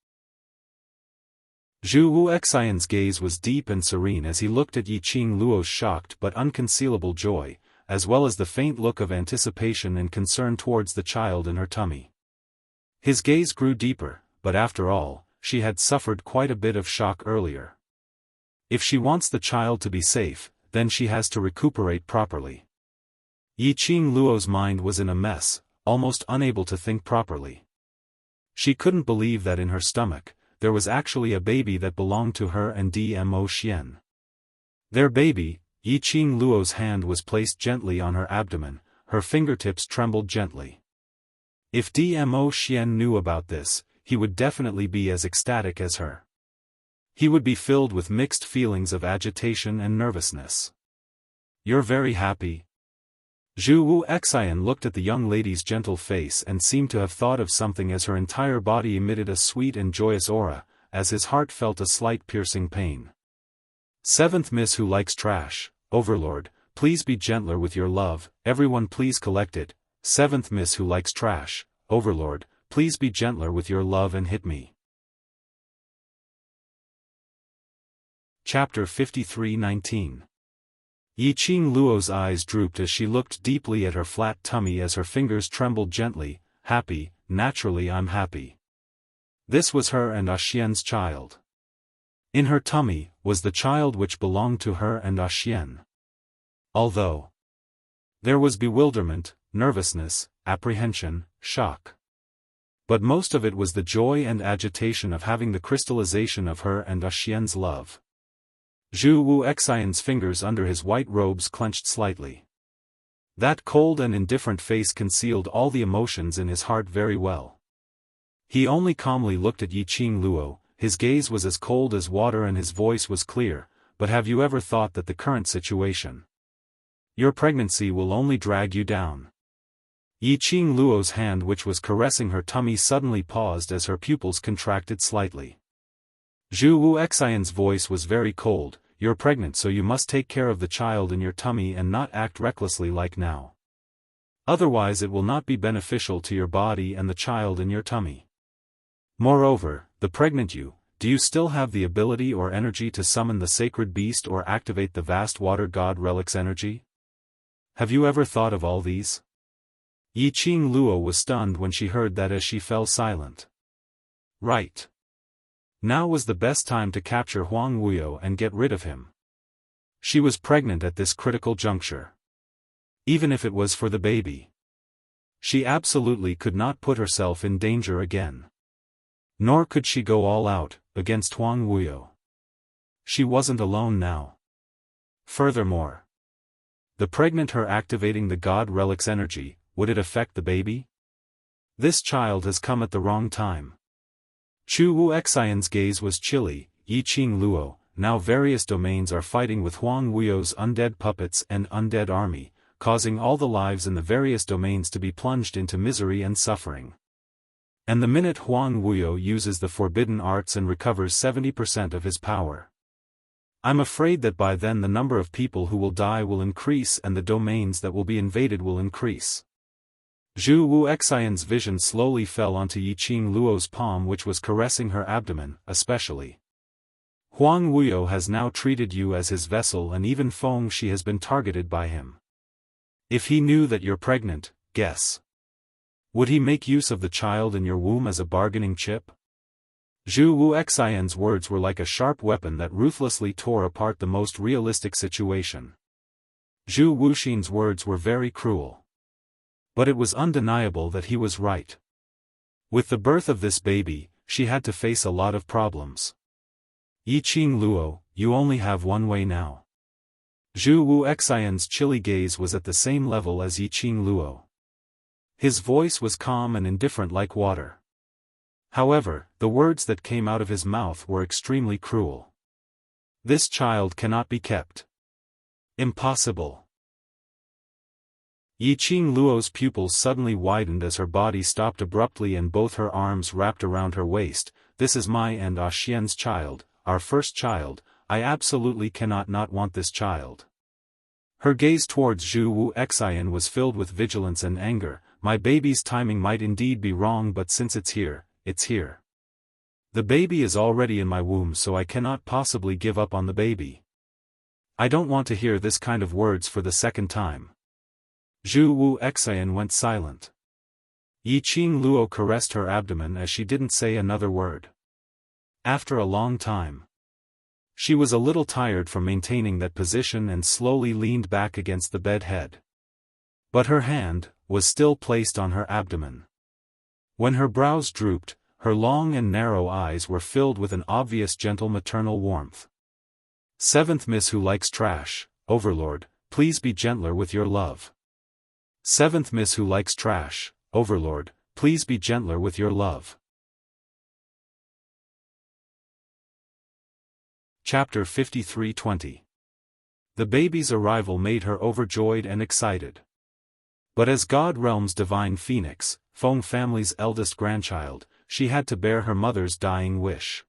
Zhu Wu Xian's gaze was deep and serene as he looked at Yiqing Luo's shocked but unconcealable joy, as well as the faint look of anticipation and concern towards the child in her tummy. His gaze grew deeper, but after all, she had suffered quite a bit of shock earlier. If she wants the child to be safe, then she has to recuperate properly. Yiqing Luo's mind was in a mess, almost unable to think properly. She couldn't believe that in her stomach, there was actually a baby that belonged to her and Dmo Xian. Their baby, Yiqing Luo's hand was placed gently on her abdomen, her fingertips trembled gently. If Dmo Xian knew about this, he would definitely be as ecstatic as her. He would be filled with mixed feelings of agitation and nervousness. "You're very happy?" Zhu Wu Xian looked at the young lady's gentle face and seemed to have thought of something as her entire body emitted a sweet and joyous aura, as his heart felt a slight piercing pain. "Seventh Miss who likes trash, Overlord, please be gentler with your love, everyone please collect it. Seventh Miss who likes trash, Overlord, please be gentler with your love and hit me." Chapter 53:19. Yiqing Luo's eyes drooped as she looked deeply at her flat tummy as her fingers trembled gently. "Happy, naturally I'm happy." This was her and Xian's child. In her tummy was the child which belonged to her and Xian. Although there was bewilderment, nervousness, apprehension, shock. But most of it was the joy and agitation of having the crystallization of her and Xian's love. Zhu Wu Xian's fingers under his white robes clenched slightly. That cold and indifferent face concealed all the emotions in his heart very well. He only calmly looked at Yiqing Luo, his gaze was as cold as water and his voice was clear. "But have you ever thought that the current situation, your pregnancy, will only drag you down?" Yiqing Luo's hand which was caressing her tummy suddenly paused as her pupils contracted slightly. Zhu Wu Xian's voice was very cold. "You're pregnant, so you must take care of the child in your tummy and not act recklessly like now. Otherwise it will not be beneficial to your body and the child in your tummy. Moreover, the pregnant you, do you still have the ability or energy to summon the sacred beast or activate the vast water god relic's energy? Have you ever thought of all these?" Yiqing Luo was stunned when she heard that as she fell silent. Right. Now was the best time to capture Huang Wuyo and get rid of him. She was pregnant at this critical juncture. Even if it was for the baby. She absolutely could not put herself in danger again. Nor could she go all out, against Huang Wuyo. She wasn't alone now. Furthermore, the pregnant her activating the god relic's energy, would it affect the baby? This child has come at the wrong time. Zhu Wu Xian's gaze was chilly. "Yiqing Luo, now various domains are fighting with Huang Wuyo's undead puppets and undead army, causing all the lives in the various domains to be plunged into misery and suffering. And the minute Huang Wuyo uses the forbidden arts and recovers 70% of his power, I'm afraid that by then the number of people who will die will increase and the domains that will be invaded will increase." Zhu Wu Xian's vision slowly fell onto Yiqing Luo's palm which was caressing her abdomen, especially. "Huang Wuyo has now treated you as his vessel and even Feng Shi has been targeted by him. If he knew that you're pregnant, guess. Would he make use of the child in your womb as a bargaining chip?" Zhu Wu Xian's words were like a sharp weapon that ruthlessly tore apart the most realistic situation. Zhu Wuxin's words were very cruel. But it was undeniable that he was right. With the birth of this baby, she had to face a lot of problems. "Yiqing Luo, you only have one way now." Zhu Wu Xian's chilly gaze was at the same level as Yiqing Luo. His voice was calm and indifferent like water. However, the words that came out of his mouth were extremely cruel. "This child cannot be kept. Impossible." Yiqing Luo's pupils suddenly widened as her body stopped abruptly and both her arms wrapped around her waist. "This is my and Xian's child, our first child, I absolutely cannot not want this child." Her gaze towards Zhu Wu Xian was filled with vigilance and anger. "My baby's timing might indeed be wrong, but since it's here, it's here. The baby is already in my womb, so I cannot possibly give up on the baby. I don't want to hear this kind of words for the second time." Zhu Wu Xian went silent. Yiqing Luo caressed her abdomen as she didn't say another word. After a long time, she was a little tired from maintaining that position and slowly leaned back against the bed head. But her hand was still placed on her abdomen. When her brows drooped, her long and narrow eyes were filled with an obvious gentle maternal warmth. "Seventh Miss who likes trash, Overlord, please be gentler with your love. 7th Miss Who Likes Trash, Overlord, please be gentler with your love. Chapter 53:20. The baby's arrival made her overjoyed and excited. But as God Realm's divine phoenix, Feng family's eldest grandchild, she had to bear her mother's dying wish.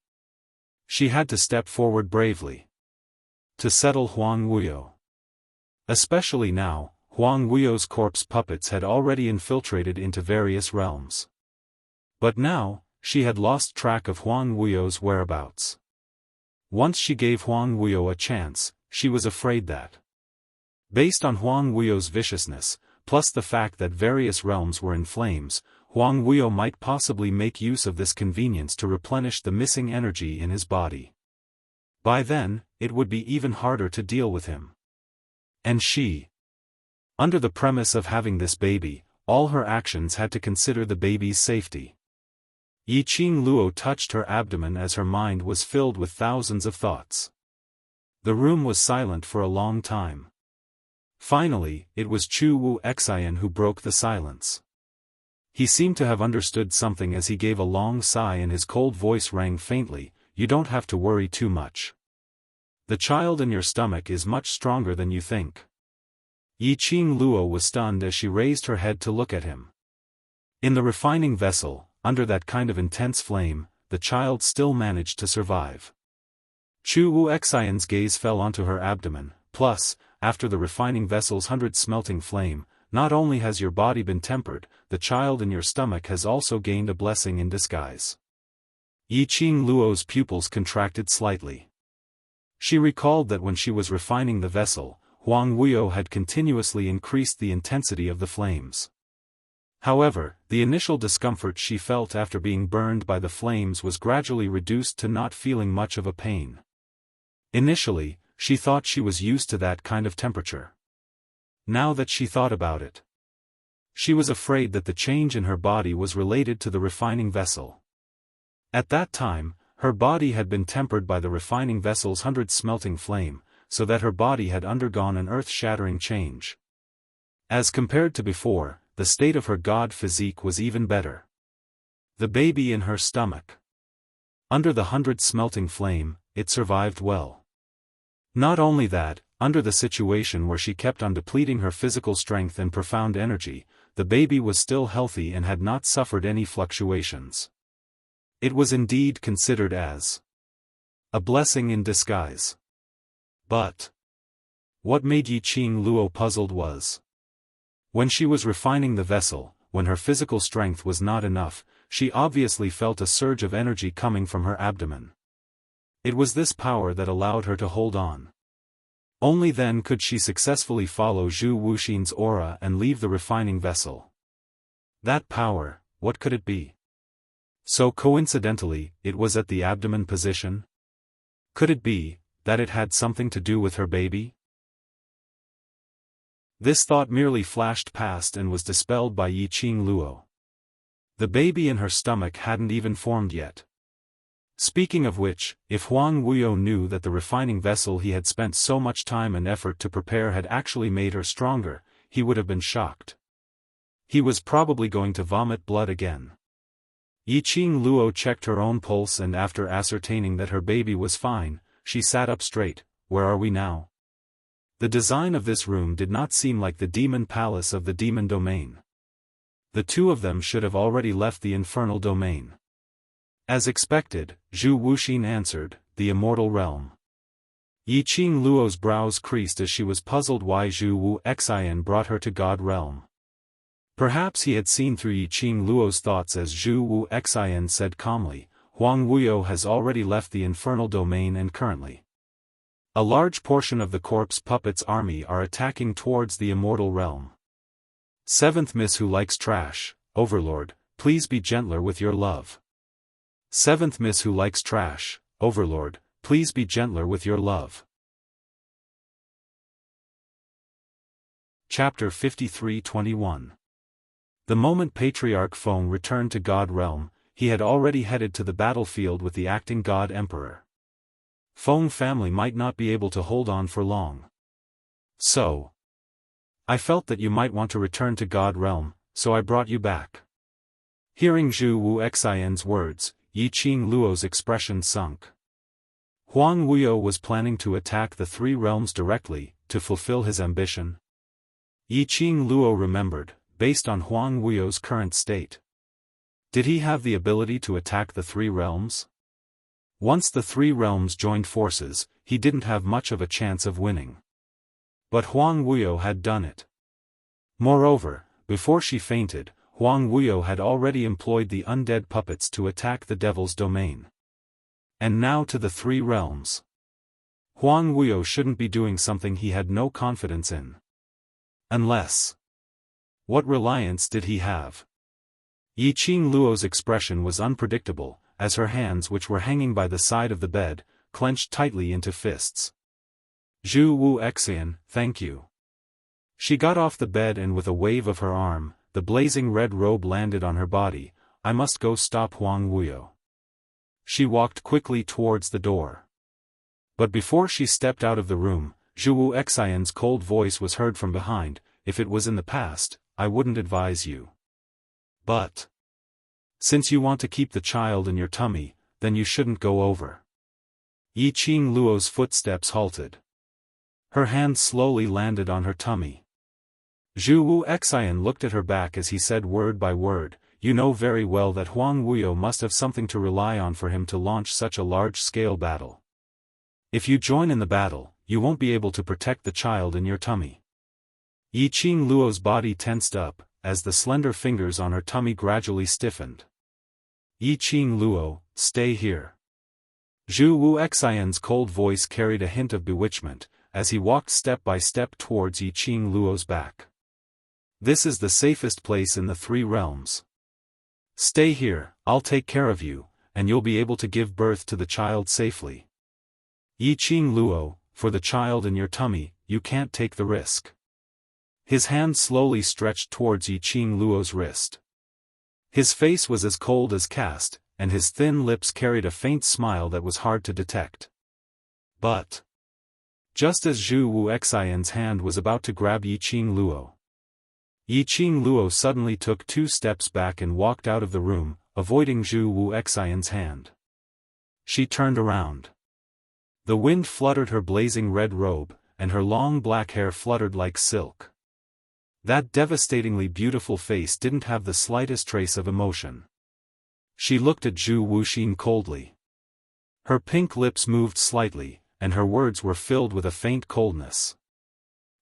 She had to step forward bravely to settle Huang Wuyo. Especially now, Huang Wuyo's corpse puppets had already infiltrated into various realms. But now, she had lost track of Huang Wuyo's whereabouts. Once she gave Huang Wuyo a chance, she was afraid that, based on Huang Wuyo's viciousness, plus the fact that various realms were in flames, Huang Wuyo might possibly make use of this convenience to replenish the missing energy in his body. By then, it would be even harder to deal with him. And she, under the premise of having this baby, all her actions had to consider the baby's safety. Yiqing Luo touched her abdomen as her mind was filled with thousands of thoughts. The room was silent for a long time. Finally, it was Chu Wu Xian who broke the silence. He seemed to have understood something as he gave a long sigh and his cold voice rang faintly, "You don't have to worry too much. The child in your stomach is much stronger than you think." Yiqing Luo was stunned as she raised her head to look at him. In the refining vessel, under that kind of intense flame, the child still managed to survive. Chu Wu Xian's gaze fell onto her abdomen, plus, after the refining vessel's 100 smelting flame, not only has your body been tempered, the child in your stomach has also gained a blessing in disguise. Yiqing Luo's pupils contracted slightly. She recalled that when she was refining the vessel, Huang Wuyo had continuously increased the intensity of the flames. However, the initial discomfort she felt after being burned by the flames was gradually reduced to not feeling much of a pain. Initially, she thought she was used to that kind of temperature. Now that she thought about it, she was afraid that the change in her body was related to the refining vessel. At that time, her body had been tempered by the refining vessel's 100 smelting flame, so that her body had undergone an earth-shattering change. As compared to before, the state of her god physique was even better. The baby in her stomach. Under the 100 smelting flame, it survived well. Not only that, under the situation where she kept on depleting her physical strength and profound energy, the baby was still healthy and had not suffered any fluctuations. It was indeed considered as a blessing in disguise. But what made Yiqing Luo puzzled was, when she was refining the vessel, when her physical strength was not enough, she obviously felt a surge of energy coming from her abdomen. It was this power that allowed her to hold on. Only then could she successfully follow Zhu Wuxin's aura and leave the refining vessel. That power, what could it be? So coincidentally, it was at the abdomen position? Could it be that it had something to do with her baby? This thought merely flashed past and was dispelled by Yiqing Luo. The baby in her stomach hadn't even formed yet. Speaking of which, if Huang Wuyo knew that the refining vessel he had spent so much time and effort to prepare had actually made her stronger, he would have been shocked. He was probably going to vomit blood again. Yiqing Luo checked her own pulse and after ascertaining that her baby was fine, she sat up straight. Where are we now? The design of this room did not seem like the demon palace of the demon domain. The two of them should have already left the infernal domain. As expected, Zhu Wuxin answered, the immortal realm. Yiqing Luo's brows creased as she was puzzled why Zhu Wu Xian brought her to God realm. Perhaps he had seen through Yiqing Luo's thoughts as Zhu Wu Xian said calmly, Huang Wuyo has already left the infernal domain and currently, a large portion of the corpse puppets' army are attacking towards the immortal realm. 7th Miss Who Likes Trash, Overlord, please be gentler with your love. 7th Miss Who Likes Trash, Overlord, please be gentler with your love. Chapter 53:21. The moment Patriarch Feng returned to God Realm, he had already headed to the battlefield with the acting God Emperor. Feng family might not be able to hold on for long. So. I felt that you might want to return to God Realm, so I brought you back. Hearing Zhu Wu Xian's words, Yi Qing Luo's expression sunk. Huang Wuyo was planning to attack the three realms directly, to fulfill his ambition. Yi Qing Luo remembered, based on Huang Wuyo's current state. Did he have the ability to attack the three realms? Once the three realms joined forces, he didn't have much of a chance of winning. But Huang Wuyo had done it. Moreover, before she fainted, Huang Wuyo had already employed the undead puppets to attack the devil's domain. And now to the three realms. Huang Wuyo shouldn't be doing something he had no confidence in. Unless. What reliance did he have? Yi Qing Luo's expression was unpredictable, as her hands, which were hanging by the side of the bed, clenched tightly into fists. Zhu Wu Xian, thank you. She got off the bed and with a wave of her arm, the blazing red robe landed on her body. I must go stop Huang Wuyo. She walked quickly towards the door. But before she stepped out of the room, Zhu Wu Xian's cold voice was heard from behind. If it was in the past, I wouldn't advise you. But. Since you want to keep the child in your tummy, then you shouldn't go over. Yi Qing Luo's footsteps halted. Her hand slowly landed on her tummy. Zhu Wu Xian looked at her back as he said word by word, you know very well that Huang Wuyo must have something to rely on for him to launch such a large-scale battle. If you join in the battle, you won't be able to protect the child in your tummy. Yi Qing Luo's body tensed up, as the slender fingers on her tummy gradually stiffened. Yi Qing Luo, stay here. Zhu Wu Xian's cold voice carried a hint of bewitchment, as he walked step by step towards Yi Qing Luo's back. This is the safest place in the three realms. Stay here, I'll take care of you, and you'll be able to give birth to the child safely. Yi Qing Luo, for the child in your tummy, you can't take the risk. His hand slowly stretched towards Yi Qing Luo's wrist. His face was as cold as cast, and his thin lips carried a faint smile that was hard to detect. But. Just as Zhu Wu Xian's hand was about to grab Yi Qing Luo, Yi Qing Luo suddenly took 2 steps back and walked out of the room, avoiding Zhu Wu Xian's hand. She turned around. The wind fluttered her blazing red robe, and her long black hair fluttered like silk. That devastatingly beautiful face didn't have the slightest trace of emotion. She looked at Zhu Wuxin coldly. Her pink lips moved slightly, and her words were filled with a faint coldness.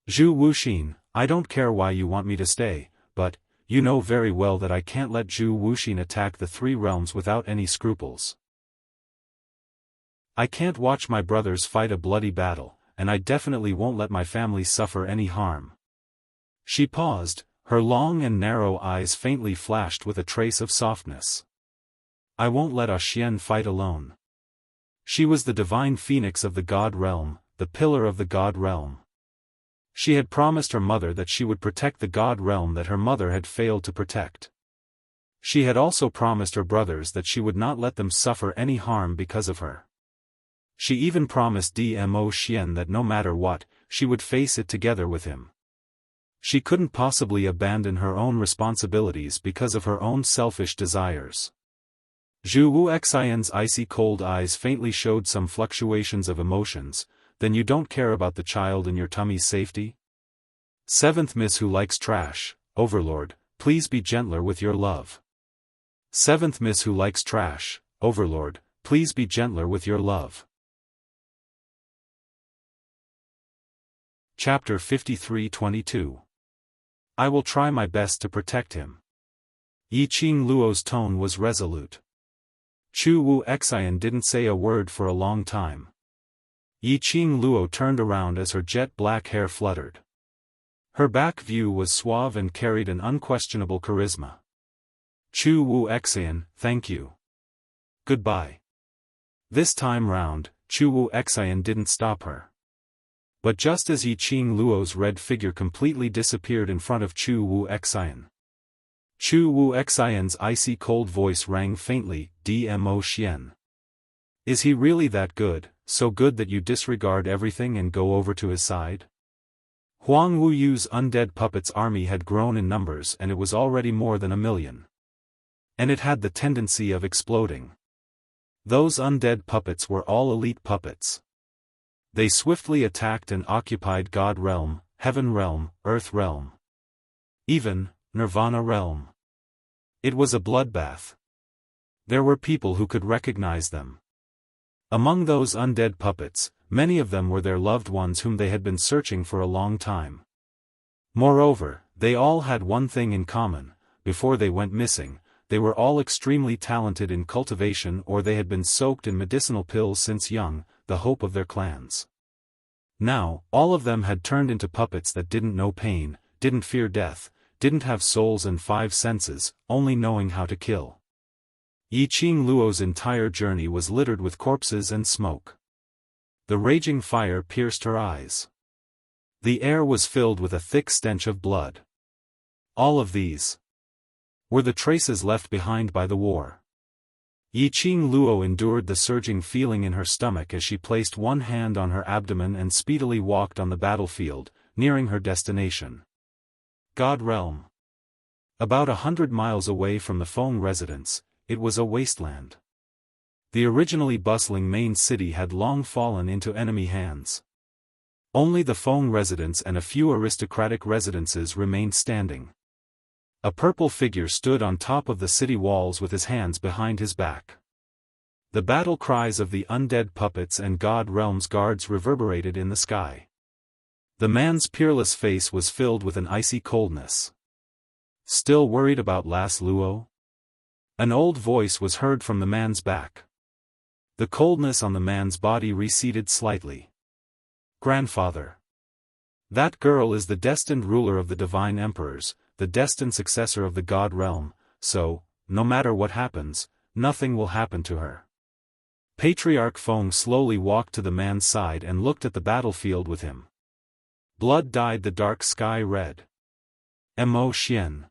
Zhu Wuxin, I don't care why you want me to stay, but, you know very well that I can't let Zhu Wuxin attack the three realms without any scruples. I can't watch my brothers fight a bloody battle, and I definitely won't let my family suffer any harm. She paused, her long and narrow eyes faintly flashed with a trace of softness. I won't let a Xian fight alone. She was the divine phoenix of the God Realm, the pillar of the God Realm. She had promised her mother that she would protect the God Realm that her mother had failed to protect. She had also promised her brothers that she would not let them suffer any harm because of her. She even promised Dmo Xian that no matter what, she would face it together with him. She couldn't possibly abandon her own responsibilities because of her own selfish desires. Zhu Wu Xian's icy cold eyes faintly showed some fluctuations of emotions. Then you don't care about the child in your tummy's safety? 7th Miss Who Likes Trash, Overlord, please be gentler with your love. 7th Miss Who Likes Trash, Overlord, please be gentler with your love. Chapter 53-22. I will try my best to protect him. Yi Qing Luo's tone was resolute. Zhu Wu Xian didn't say a word for a long time. Yi Qing Luo turned around as her jet black hair fluttered. Her back view was suave and carried an unquestionable charisma. Zhu Wu Xian, thank you. Goodbye. This time round, Zhu Wu Xian didn't stop her. But just as Yi Qing Luo's red figure completely disappeared in front of Zhu Wu Xian, Zhu Wu Xian's icy cold voice rang faintly, Dmo Xian. Is he really that good, so good that you disregard everything and go over to his side? Huang Wuyu's undead puppets' army had grown in numbers, and it was already more than 1,000,000. And it had the tendency of exploding. Those undead puppets were all elite puppets. They swiftly attacked and occupied God Realm, Heaven Realm, Earth Realm. Even, Nirvana Realm. It was a bloodbath. There were people who could recognize them. Among those undead puppets, many of them were their loved ones whom they had been searching for a long time. Moreover, they all had one thing in common: before they went missing, they were all extremely talented in cultivation, or they had been soaked in medicinal pills since young, the hope of their clans. Now, all of them had turned into puppets that didn't know pain, didn't fear death, didn't have souls and 5 senses, only knowing how to kill. Yiqing Luo's entire journey was littered with corpses and smoke. The raging fire pierced her eyes. The air was filled with a thick stench of blood. All of these were the traces left behind by the war. Yiqing Luo endured the surging feeling in her stomach as she placed one hand on her abdomen and speedily walked on the battlefield, nearing her destination. God Realm. About 100 miles away from the Feng residence, it was a wasteland. The originally bustling main city had long fallen into enemy hands. Only the Feng residence and a few aristocratic residences remained standing. A purple figure stood on top of the city walls with his hands behind his back. The battle cries of the undead puppets and God Realm's guards reverberated in the sky. The man's peerless face was filled with an icy coldness. "Still worried about Las Luo?" An old voice was heard from the man's back. The coldness on the man's body receded slightly. "Grandfather. That girl is the destined ruler of the divine emperors, the destined successor of the God Realm, so, no matter what happens, nothing will happen to her." Patriarch Feng slowly walked to the man's side and looked at the battlefield with him. Blood dyed the dark sky red. "Mo Xian."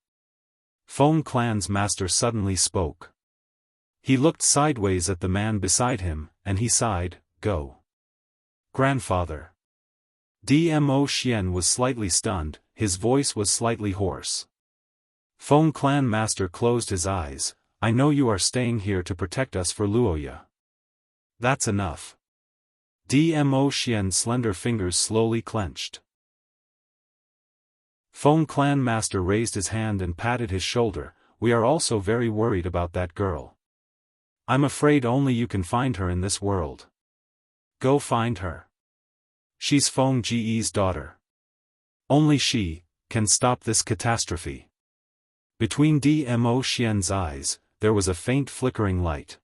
Feng clan's master suddenly spoke. He looked sideways at the man beside him, and he sighed, "Go." "Grandfather." Mo Xian was slightly stunned, his voice was slightly hoarse. Feng clan master closed his eyes. "I know you are staying here to protect us for Luoya." "That's enough." Mo Xian's slender fingers slowly clenched. Feng clan master raised his hand and patted his shoulder. "We are also very worried about that girl. I'm afraid only you can find her in this world. Go find her. She's Feng Ge's daughter. Only she can stop this catastrophe." Between Mo Xian's eyes, there was a faint flickering light.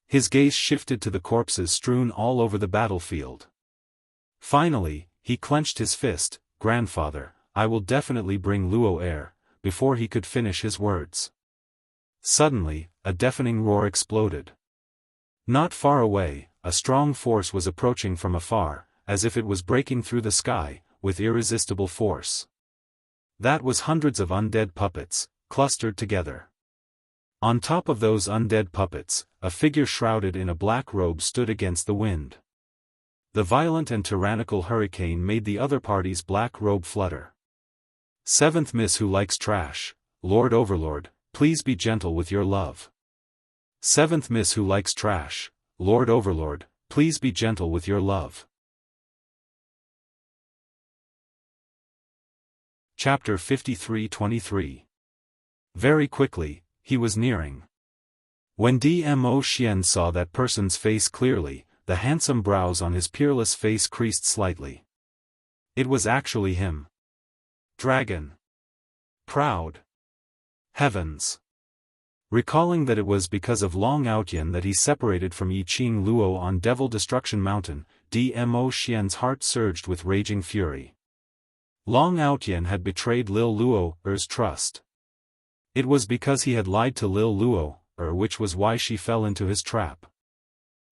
His gaze shifted to the corpses strewn all over the battlefield. Finally, he clenched his fist. "Grandfather, I will definitely bring Luo heir," before he could finish his words. Suddenly, a deafening roar exploded. Not far away, a strong force was approaching from afar, as if it was breaking through the sky, with irresistible force. That was hundreds of undead puppets, clustered together. On top of those undead puppets, a figure shrouded in a black robe stood against the wind. The violent and tyrannical hurricane made the other party's black robe flutter. "Seventh Miss who likes trash, Lord Overlord, please be gentle with your love." "Seventh Miss who likes trash, Lord Overlord, please be gentle with your love." Chapter 53-23. Very quickly, he was nearing. When Mo Xian saw that person's face clearly, the handsome brows on his peerless face creased slightly. It was actually him. Dragon. Proud. Heavens. Recalling that it was because of Long Outyan that he separated from Yiqing Luo on Devil Destruction Mountain, Mo Xian's heart surged with raging fury. Long Outyan had betrayed Lil Luo's trust. It was because he had lied to Lil Luo, which was why she fell into his trap.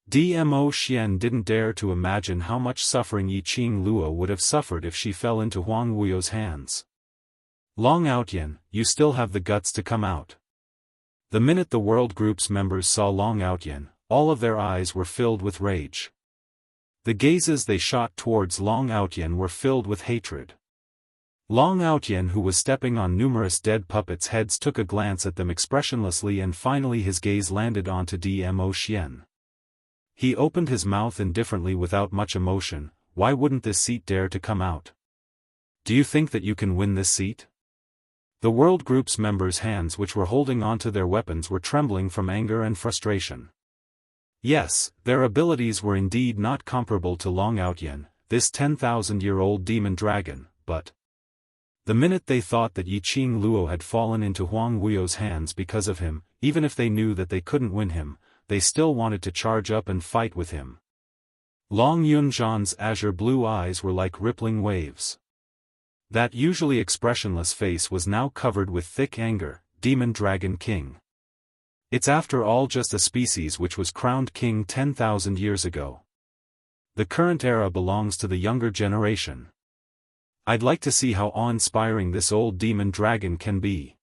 Mo Xian didn't dare to imagine how much suffering Yiqing Luo would have suffered if she fell into Huang Wuyo's hands. "Long Outyan, you still have the guts to come out." The minute the World Group's members saw Long Outyan, all of their eyes were filled with rage. The gazes they shot towards Long Outyan were filled with hatred. Long Outyen, who was stepping on numerous dead puppets' heads, took a glance at them expressionlessly, and finally his gaze landed onto Dmo Xian. He opened his mouth indifferently without much emotion. Why wouldn't this seat dare to come out? Do you think that you can win this seat? The World Group's members' hands, which were holding onto their weapons, were trembling from anger and frustration. Yes, their abilities were indeed not comparable to Long Outyen, this 10,000-year-old demon dragon, but the minute they thought that Yiqing Luo had fallen into Huang Wuyo's hands because of him, even if they knew that they couldn't win him, they still wanted to charge up and fight with him. Long Yunzhan's azure blue eyes were like rippling waves. That usually expressionless face was now covered with thick anger. Demon Dragon King. It's after all just a species which was crowned king 10,000 years ago. The current era belongs to the younger generation. I'd like to see how awe-inspiring this old demon dragon can be.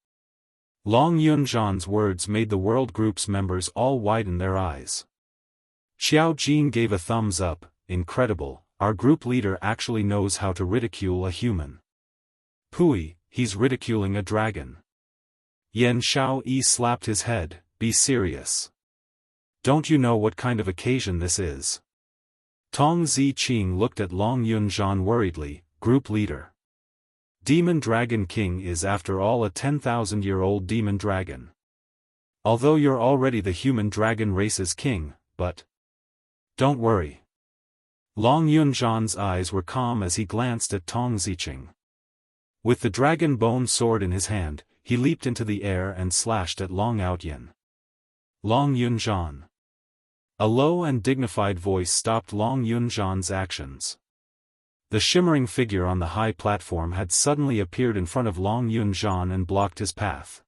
Long Yunzhan's words made the World Group's members all widen their eyes. Xiao Jin gave a thumbs up. Incredible, our group leader actually knows how to ridicule a human. Pui, he's ridiculing a dragon. Yan Xiao Yi slapped his head. Be serious. Don't you know what kind of occasion this is? Tong Ziqing looked at Long Yunzhan worriedly. Group leader. Demon Dragon King is after all a 10,000-year-old demon dragon. Although you're already the human dragon race's king, but don't worry. Long Yunzhan's eyes were calm as he glanced at Tong Ziqing. With the dragon bone sword in his hand, he leaped into the air and slashed at Long Outyen. Long Yunzhan. A low and dignified voice stopped Long Yunzhan's actions. The shimmering figure on the high platform had suddenly appeared in front of Long Yunzhan and blocked his path.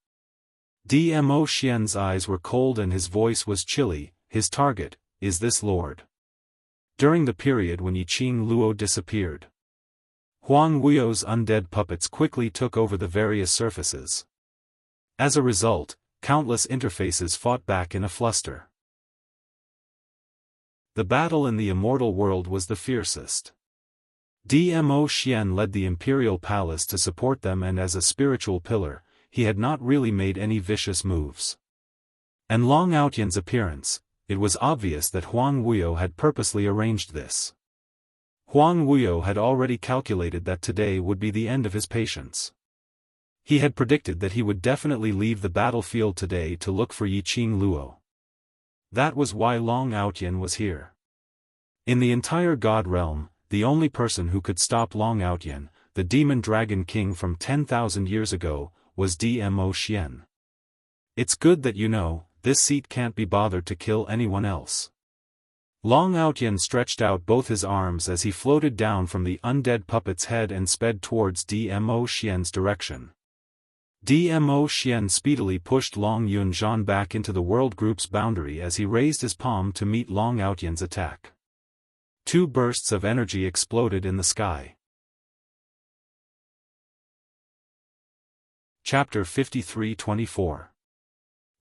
Dmo Xian's eyes were cold and his voice was chilly. His target is this lord. During the period when Yiqing Luo disappeared, Huang Wuyo's undead puppets quickly took over the various surfaces. As a result, countless interfaces fought back in a fluster. The battle in the immortal world was the fiercest. Dmo Xian led the imperial palace to support them, and as a spiritual pillar, he had not really made any vicious moves. And Long Outyen's appearance, it was obvious that Huang Wuyo had purposely arranged this. Huang Wuyo had already calculated that today would be the end of his patience. He had predicted that he would definitely leave the battlefield today to look for Yiqing Luo. That was why Long Outyen was here. In the entire God realm, the only person who could stop Long Outyen, the Demon Dragon King from 10,000 years ago, was Dmo Xian. It's good that you know, this seat can't be bothered to kill anyone else. Long Outyen stretched out both his arms as he floated down from the undead puppet's head and sped towards Dmo Xian's direction. Dmo Xian speedily pushed Long Yunzhan back into the World Group's boundary as he raised his palm to meet Long Outyen's attack. Two bursts of energy exploded in the sky. Chapter 53-24.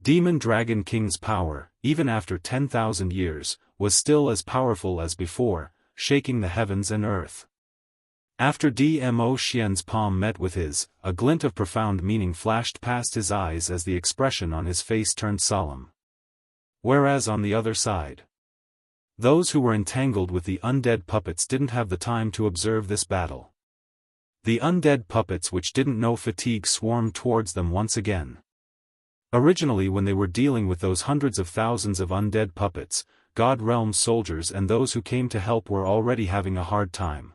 Demon Dragon King's power, even after 10,000 years, was still as powerful as before, shaking the heavens and earth. After Dmo Xian's palm met with his, a glint of profound meaning flashed past his eyes as the expression on his face turned solemn. Whereas on the other side, those who were entangled with the undead puppets didn't have the time to observe this battle. The undead puppets, which didn't know fatigue, swarmed towards them once again. Originally, when they were dealing with those hundreds of thousands of undead puppets, God Realm soldiers and those who came to help were already having a hard time.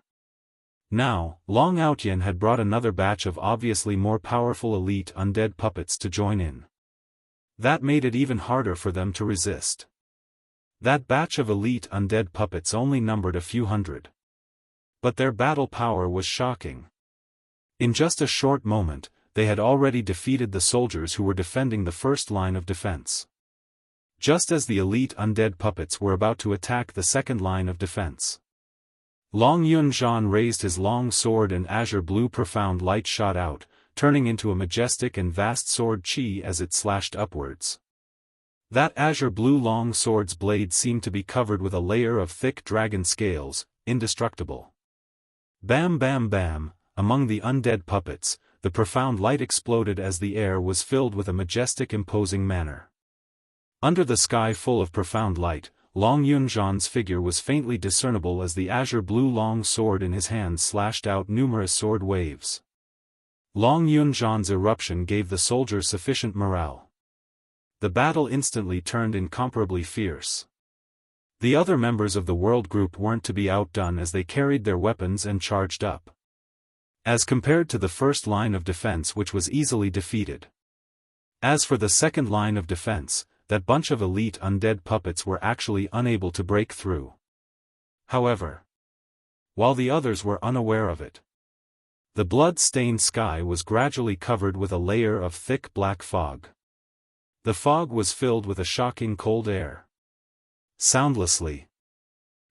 Now, Long Outyen had brought another batch of obviously more powerful elite undead puppets to join in. That made it even harder for them to resist. That batch of elite undead puppets only numbered a few hundred. But their battle power was shocking. In just a short moment, they had already defeated the soldiers who were defending the first line of defense. Just as the elite undead puppets were about to attack the second line of defense, Long Yunzhan raised his long sword and azure blue profound light shot out, turning into a majestic and vast sword chi as it slashed upwards. That azure blue long sword's blade seemed to be covered with a layer of thick dragon scales, indestructible. Bam bam bam, among the undead puppets, the profound light exploded as the air was filled with a majestic imposing manner. Under the sky full of profound light, Long Yunzhan's figure was faintly discernible as the azure blue long sword in his hand slashed out numerous sword waves. Long Yunzhan's eruption gave the soldiers sufficient morale. The battle instantly turned incomparably fierce. The other members of the world group weren't to be outdone as they carried their weapons and charged up. As compared to the first line of defense, which was easily defeated. As for the second line of defense, that bunch of elite undead puppets were actually unable to break through. However, while the others were unaware of it, the blood-stained sky was gradually covered with a layer of thick black fog. The fog was filled with a shocking cold air. Soundlessly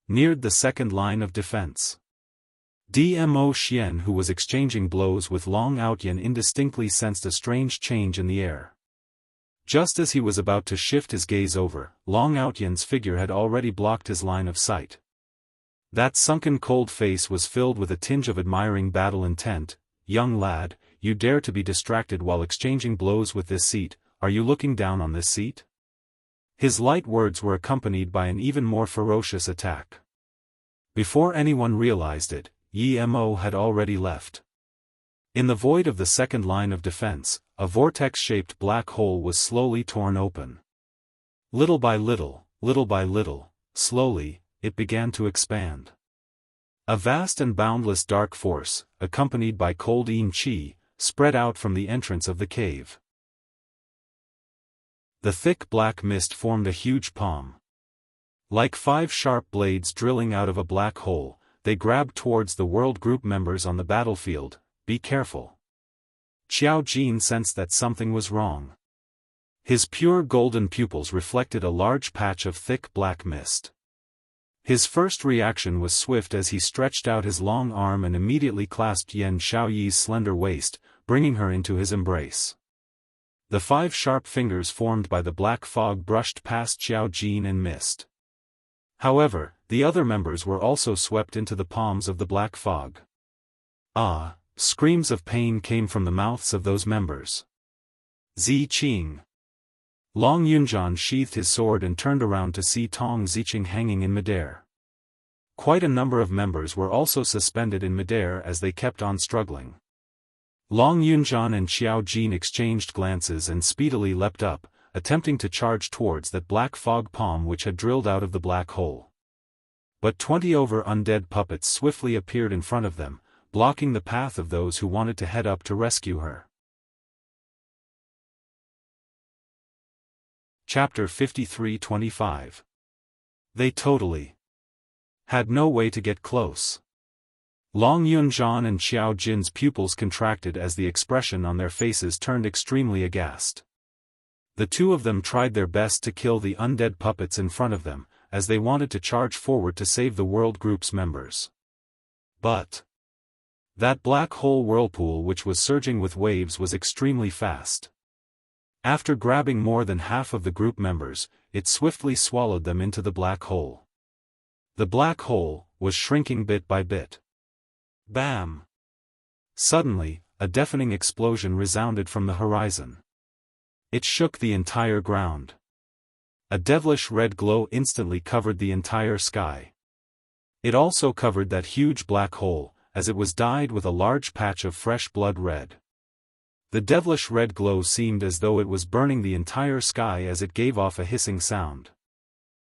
neared the second line of defense. Dmo Xian, who was exchanging blows with Long Outyan, indistinctly sensed a strange change in the air. Just as he was about to shift his gaze over, Long Outyan's figure had already blocked his line of sight. That sunken cold face was filled with a tinge of admiring battle intent. "Young lad, you dare to be distracted while exchanging blows with this seat, are you looking down on this seat?" His light words were accompanied by an even more ferocious attack. Before anyone realized it, Yimo had already left. In the void of the second line of defense, a vortex-shaped black hole was slowly torn open. Little by little, slowly, it began to expand. A vast and boundless dark force, accompanied by cold yin qi, spread out from the entrance of the cave. The thick black mist formed a huge palm. Like 5 sharp blades drilling out of a black hole, they grabbed towards the world group members on the battlefield. "Be careful." Xiao Jin sensed that something was wrong. His pure golden pupils reflected a large patch of thick black mist. His first reaction was swift as he stretched out his long arm and immediately clasped Yan Xiaoyi's slender waist, bringing her into his embrace. The 5 sharp fingers formed by the black fog brushed past Xiao Jin and mist. However, the other members were also swept into the palms of the black fog. Ah! Screams of pain came from the mouths of those members. Zi Qing. Long Yunzhan sheathed his sword and turned around to see Tong Ziqing hanging in midair. Quite a number of members were also suspended in midair as they kept on struggling. Long Yunzhan and Xiao Jin exchanged glances and speedily leapt up, attempting to charge towards that black fog palm which had drilled out of the black hole. But 20 over undead puppets swiftly appeared in front of them, blocking the path of those who wanted to head up to rescue her. Chapter 53-25. They totally had no way to get close. Long Yunzhan and Xiao Jin's pupils contracted as the expression on their faces turned extremely aghast. The two of them tried their best to kill the undead puppets in front of them, as they wanted to charge forward to save the world group's members. But that black hole whirlpool which was surging with waves was extremely fast. After grabbing more than half of the group members, it swiftly swallowed them into the black hole. The black hole was shrinking bit by bit. Bam! Suddenly, a deafening explosion resounded from the horizon. It shook the entire ground. A devilish red glow instantly covered the entire sky. It also covered that huge black hole, as it was dyed with a large patch of fresh blood red. The devilish red glow seemed as though it was burning the entire sky as it gave off a hissing sound.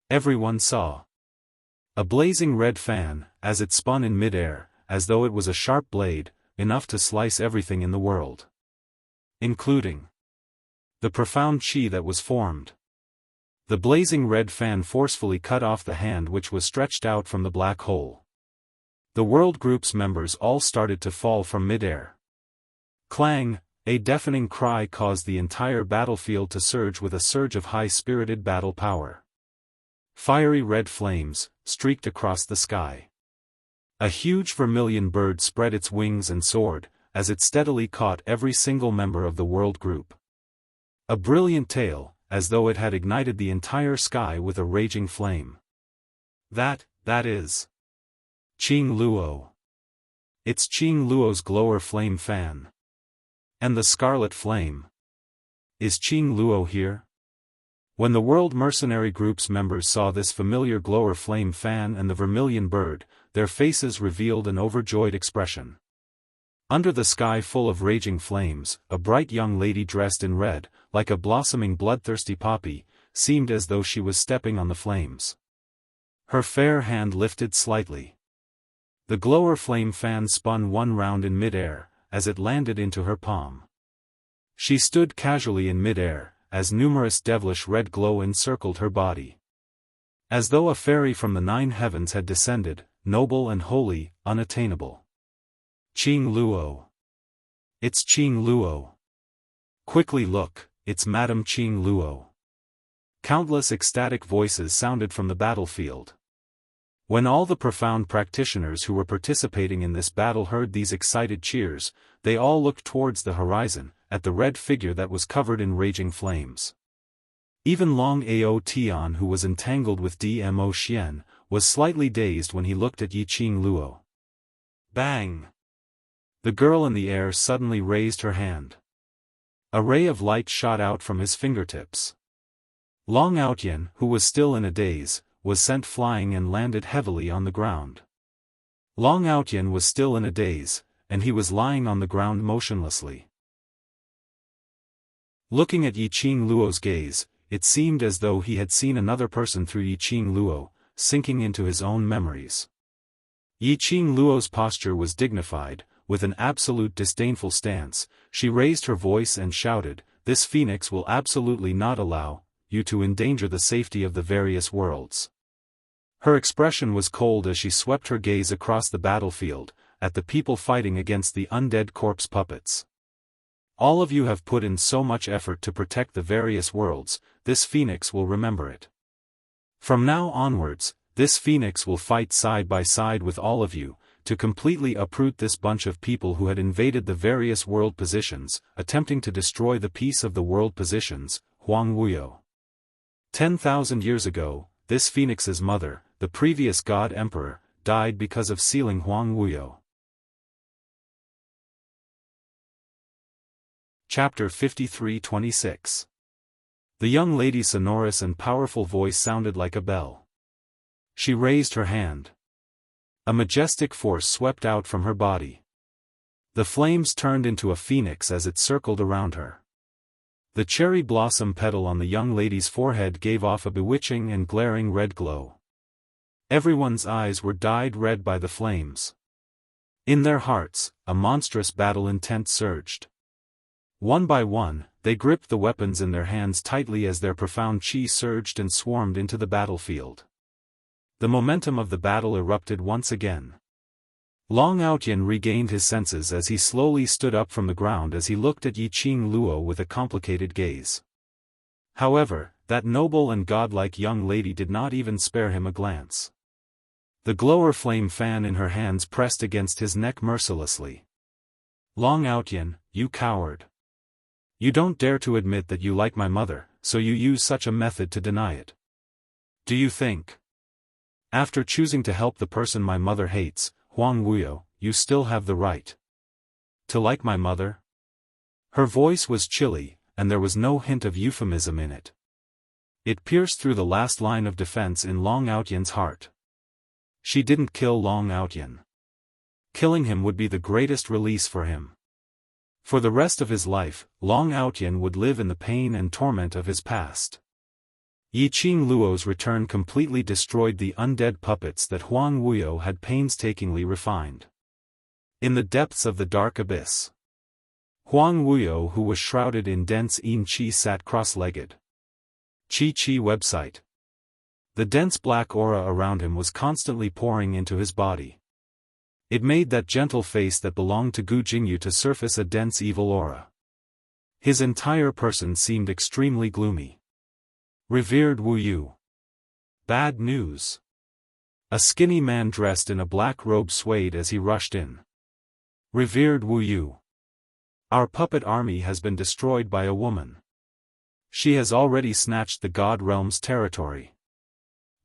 Everyone saw a blazing red fan, as it spun in midair, as though it was a sharp blade, enough to slice everything in the world, including the profound chi that was formed. The blazing red fan forcefully cut off the hand which was stretched out from the black hole. The world group's members all started to fall from midair. Clang! A deafening cry caused the entire battlefield to surge with a surge of high-spirited battle power. Fiery red flames streaked across the sky. A huge vermilion bird spread its wings and soared, as it steadily caught every single member of the world group. A brilliant tail, as though it had ignited the entire sky with a raging flame. That is Qing Luo. It's Qing Luo's glower flame fan. And the scarlet flame. Is Qing Luo here? When the World Mercenary Group's members saw this familiar glower flame fan and the vermilion bird, their faces revealed an overjoyed expression. Under the sky full of raging flames, a bright young lady dressed in red, like a blossoming bloodthirsty poppy, seemed as though she was stepping on the flames. Her fair hand lifted slightly. The glower flame fan spun one round in mid-air, as it landed into her palm. She stood casually in mid-air, as numerous devilish red glow encircled her body. As though a fairy from the 9 heavens had descended, noble and holy, unattainable. Qing Luo. It's Qing Luo. Quickly look, it's Madame Qing Luo. Countless ecstatic voices sounded from the battlefield. When all the profound practitioners who were participating in this battle heard these excited cheers, they all looked towards the horizon, at the red figure that was covered in raging flames. Even Long Ao Tian, who was entangled with Dmo Xian, was slightly dazed when he looked at Yi Qing Luo. Bang! The girl in the air suddenly raised her hand. A ray of light shot out from his fingertips. Long Outyen, who was still in a daze, was sent flying and landed heavily on the ground. Long Outyen was still in a daze, and he was lying on the ground motionlessly. Looking at Yi Qing Luo's gaze, it seemed as though he had seen another person through Yi Qing Luo, sinking into his own memories. Yi Qing Luo's posture was dignified, with an absolute disdainful stance. She raised her voice and shouted, "This phoenix will absolutely not allow you to endanger the safety of the various worlds." Her expression was cold as she swept her gaze across the battlefield, at the people fighting against the undead corpse puppets. All of you have put in so much effort to protect the various worlds, this phoenix will remember it. From now onwards, this phoenix will fight side by side with all of you, to completely uproot this bunch of people who had invaded the various world positions, attempting to destroy the peace of the world positions, Huang Wuyo. 10,000 years ago, this phoenix's mother, the previous god emperor, died because of sealing Huang Wuyo. Chapter 53-26. The young lady's sonorous and powerful voice sounded like a bell. She raised her hand. A majestic force swept out from her body. The flames turned into a phoenix as it circled around her. The cherry blossom petal on the young lady's forehead gave off a bewitching and glaring red glow. Everyone's eyes were dyed red by the flames. In their hearts, a monstrous battle intent surged. One by one, they gripped the weapons in their hands tightly as their profound chi surged and swarmed into the battlefield. The momentum of the battle erupted once again. Long Outyen regained his senses as he slowly stood up from the ground as he looked at Yi Qing Luo with a complicated gaze. However, that noble and godlike young lady did not even spare him a glance. The glower flame fan in her hands pressed against his neck mercilessly. Long Outyen, you coward. You don't dare to admit that you like my mother, so you use such a method to deny it. Do you think, after choosing to help the person my mother hates, Huang Wuyo, you still have the right to like my mother? Her voice was chilly, and there was no hint of euphemism in it. It pierced through the last line of defense in Long Outyen's heart. She didn't kill Long Outyen. Killing him would be the greatest release for him. For the rest of his life, Long Outyen would live in the pain and torment of his past. Yi Qing Luo's return completely destroyed the undead puppets that Huang Wuyo had painstakingly refined. In the depths of the dark abyss, Huang Wuyo, who was shrouded in dense yin qi, sat cross-legged. Qi website. The dense black aura around him was constantly pouring into his body. It made that gentle face that belonged to Gu Jingyu to surface a dense evil aura. His entire person seemed extremely gloomy. Revered Wu Yu. Bad news. A skinny man dressed in a black robe swayed as he rushed in. Revered Wu Yu. Our puppet army has been destroyed by a woman. She has already snatched the God Realm's territory.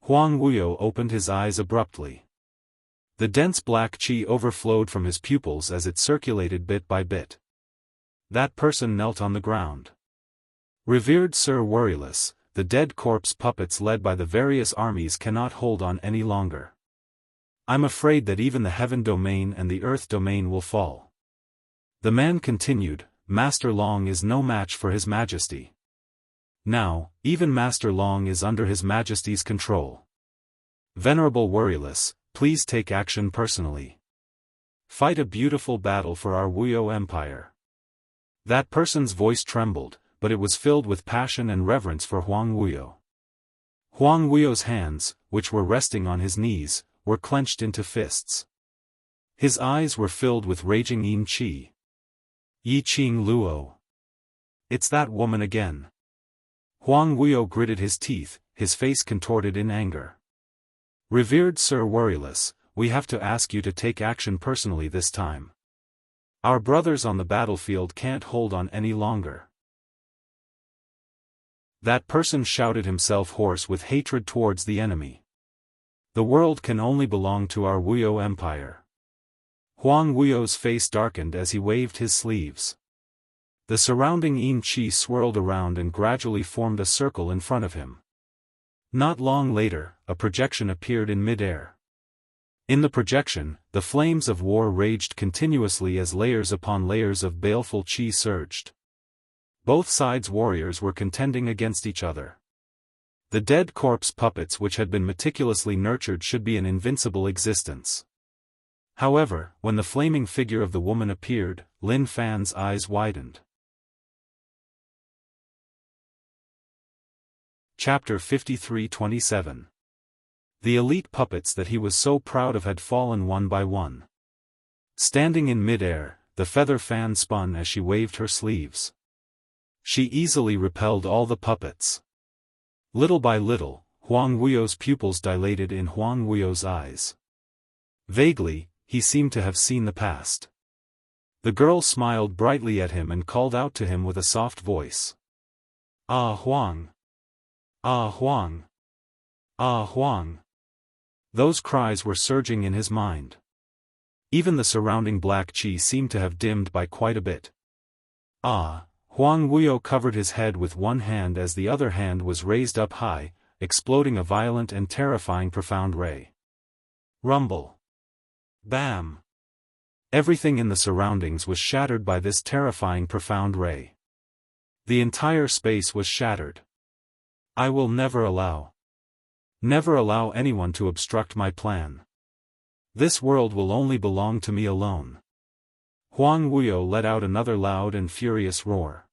Huang Wuyo opened his eyes abruptly. The dense black chi overflowed from his pupils as it circulated bit by bit. That person knelt on the ground. Revered Sir Worryless, the dead corpse puppets led by the various armies cannot hold on any longer. I'm afraid that even the heaven domain and the earth domain will fall. The man continued, Master Long is no match for His Majesty. Now, even Master Long is under His Majesty's control. Venerable Worryless, please take action personally. Fight a beautiful battle for our Wuyo Empire. That person's voice trembled, but it was filled with passion and reverence for Huang Wuyo. Huang Wuyo's hands, which were resting on his knees, were clenched into fists. His eyes were filled with raging yin qi. Yi Qing Luo. It's that woman again. Huang Wuyo gritted his teeth, his face contorted in anger. Revered Sir Worryless, we have to ask you to take action personally this time. Our brothers on the battlefield can't hold on any longer. That person shouted himself hoarse with hatred towards the enemy. The world can only belong to our Wuyo Empire. Huang Wuyo's face darkened as he waved his sleeves. The surrounding yin qi swirled around and gradually formed a circle in front of him. Not long later, a projection appeared in mid-air. In the projection, the flames of war raged continuously as layers upon layers of baleful qi surged. Both sides' warriors were contending against each other. The dead corpse puppets which had been meticulously nurtured should be an invincible existence. However, when the flaming figure of the woman appeared, Lin Fan's eyes widened. Chapter 53-27. The elite puppets that he was so proud of had fallen one by one. Standing in mid-air, the feather fan spun as she waved her sleeves. She easily repelled all the puppets. Little by little, Huang Wuyo's pupils dilated in Huang Wuyo's eyes. Vaguely, he seemed to have seen the past. The girl smiled brightly at him and called out to him with a soft voice. Ah Huang! Ah Huang! Ah Huang! Those cries were surging in his mind. Even the surrounding black qi seemed to have dimmed by quite a bit. Ah! Huang Wuyo covered his head with one hand as the other hand was raised up high, exploding a violent and terrifying profound ray. Rumble! Bam! Everything in the surroundings was shattered by this terrifying profound ray. The entire space was shattered. I will never allow anyone to obstruct my plan. This world will only belong to me alone. Huang Wuyo let out another loud and furious roar.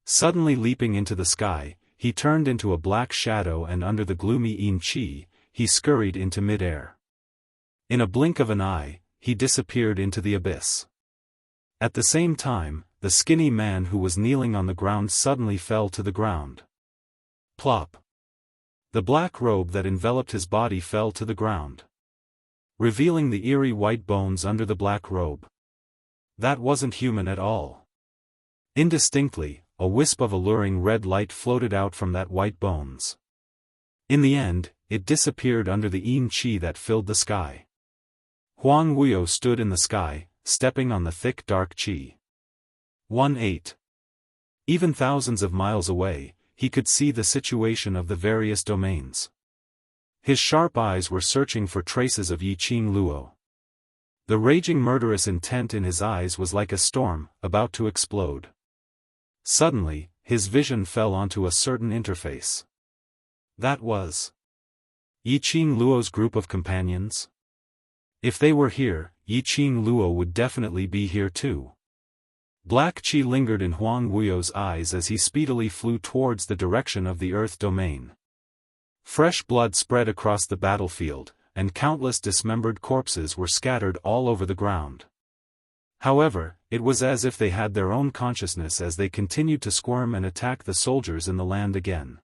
Suddenly leaping into the sky, he turned into a black shadow and under the gloomy yin qi, he scurried into mid-air. In a blink of an eye, he disappeared into the abyss. At the same time, the skinny man who was kneeling on the ground suddenly fell to the ground. Plop! The black robe that enveloped his body fell to the ground, revealing the eerie white bones under the black robe. That wasn't human at all. Indistinctly, a wisp of alluring red light floated out from that white bones. In the end, it disappeared under the yin qi that filled the sky. Huang Wuyo stood in the sky, stepping on the thick dark qi. 1-8. Even thousands of miles away, he could see the situation of the various domains. His sharp eyes were searching for traces of Yi Qing Luo. The raging murderous intent in his eyes was like a storm, about to explode. Suddenly, his vision fell onto a certain interface. That was Yi Qing Luo's group of companions? If they were here, Yi Qing Luo would definitely be here too. Black qi lingered in Huang Wuyo's eyes as he speedily flew towards the direction of the earth domain. Fresh blood spread across the battlefield, and countless dismembered corpses were scattered all over the ground. However, it was as if they had their own consciousness as they continued to squirm and attack the soldiers in the land again.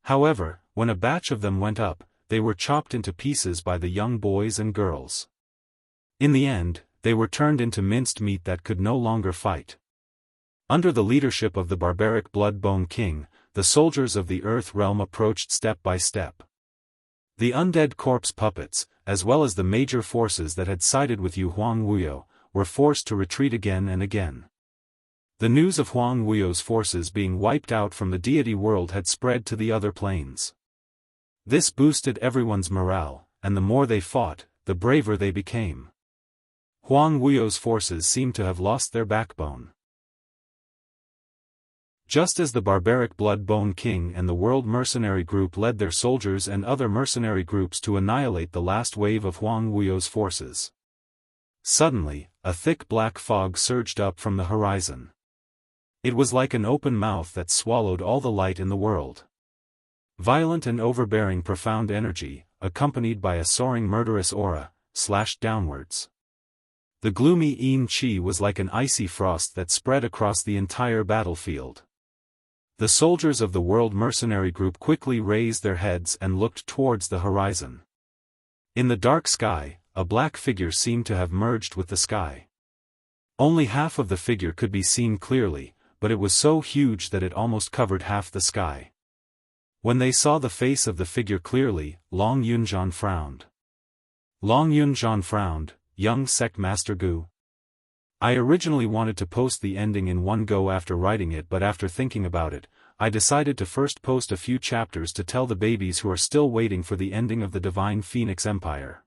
However, when a batch of them went up, they were chopped into pieces by the young boys and girls. In the end, they were turned into minced meat that could no longer fight. Under the leadership of the barbaric Blood-Bone King, the soldiers of the Earth realm approached step by step. The undead corpse puppets, as well as the major forces that had sided with Yu Huang Wuyo, were forced to retreat again and again. The news of Huang Wuyo's forces being wiped out from the deity world had spread to the other planes. This boosted everyone's morale, and the more they fought, the braver they became. Huang Wuyo's forces seemed to have lost their backbone. Just as the barbaric Blood Bone King and the World Mercenary Group led their soldiers and other mercenary groups to annihilate the last wave of Huang Wuyo's forces. Suddenly, a thick black fog surged up from the horizon. It was like an open mouth that swallowed all the light in the world. Violent and overbearing profound energy, accompanied by a soaring murderous aura, slashed downwards. The gloomy Yin Qi was like an icy frost that spread across the entire battlefield. The soldiers of the World Mercenary Group quickly raised their heads and looked towards the horizon. In the dark sky, a black figure seemed to have merged with the sky. Only half of the figure could be seen clearly, but it was so huge that it almost covered half the sky. When they saw the face of the figure clearly, Long Yunzhan frowned. Long Yunzhan frowned, young sect master Gu. I originally wanted to post the ending in one go after writing it, but after thinking about it, I decided to first post a few chapters to tell the babies who are still waiting for the ending of the Divine Phoenix Empire.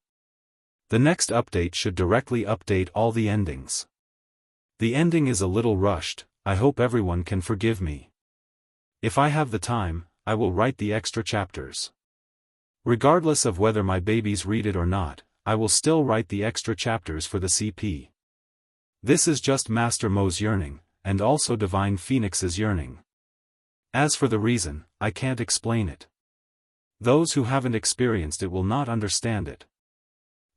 The next update should directly update all the endings. The ending is a little rushed, I hope everyone can forgive me. If I have the time, I will write the extra chapters. Regardless of whether my babies read it or not, I will still write the extra chapters for the CP. This is just Master Mo's yearning, and also Divine Phoenix's yearning. As for the reason, I can't explain it. Those who haven't experienced it will not understand it.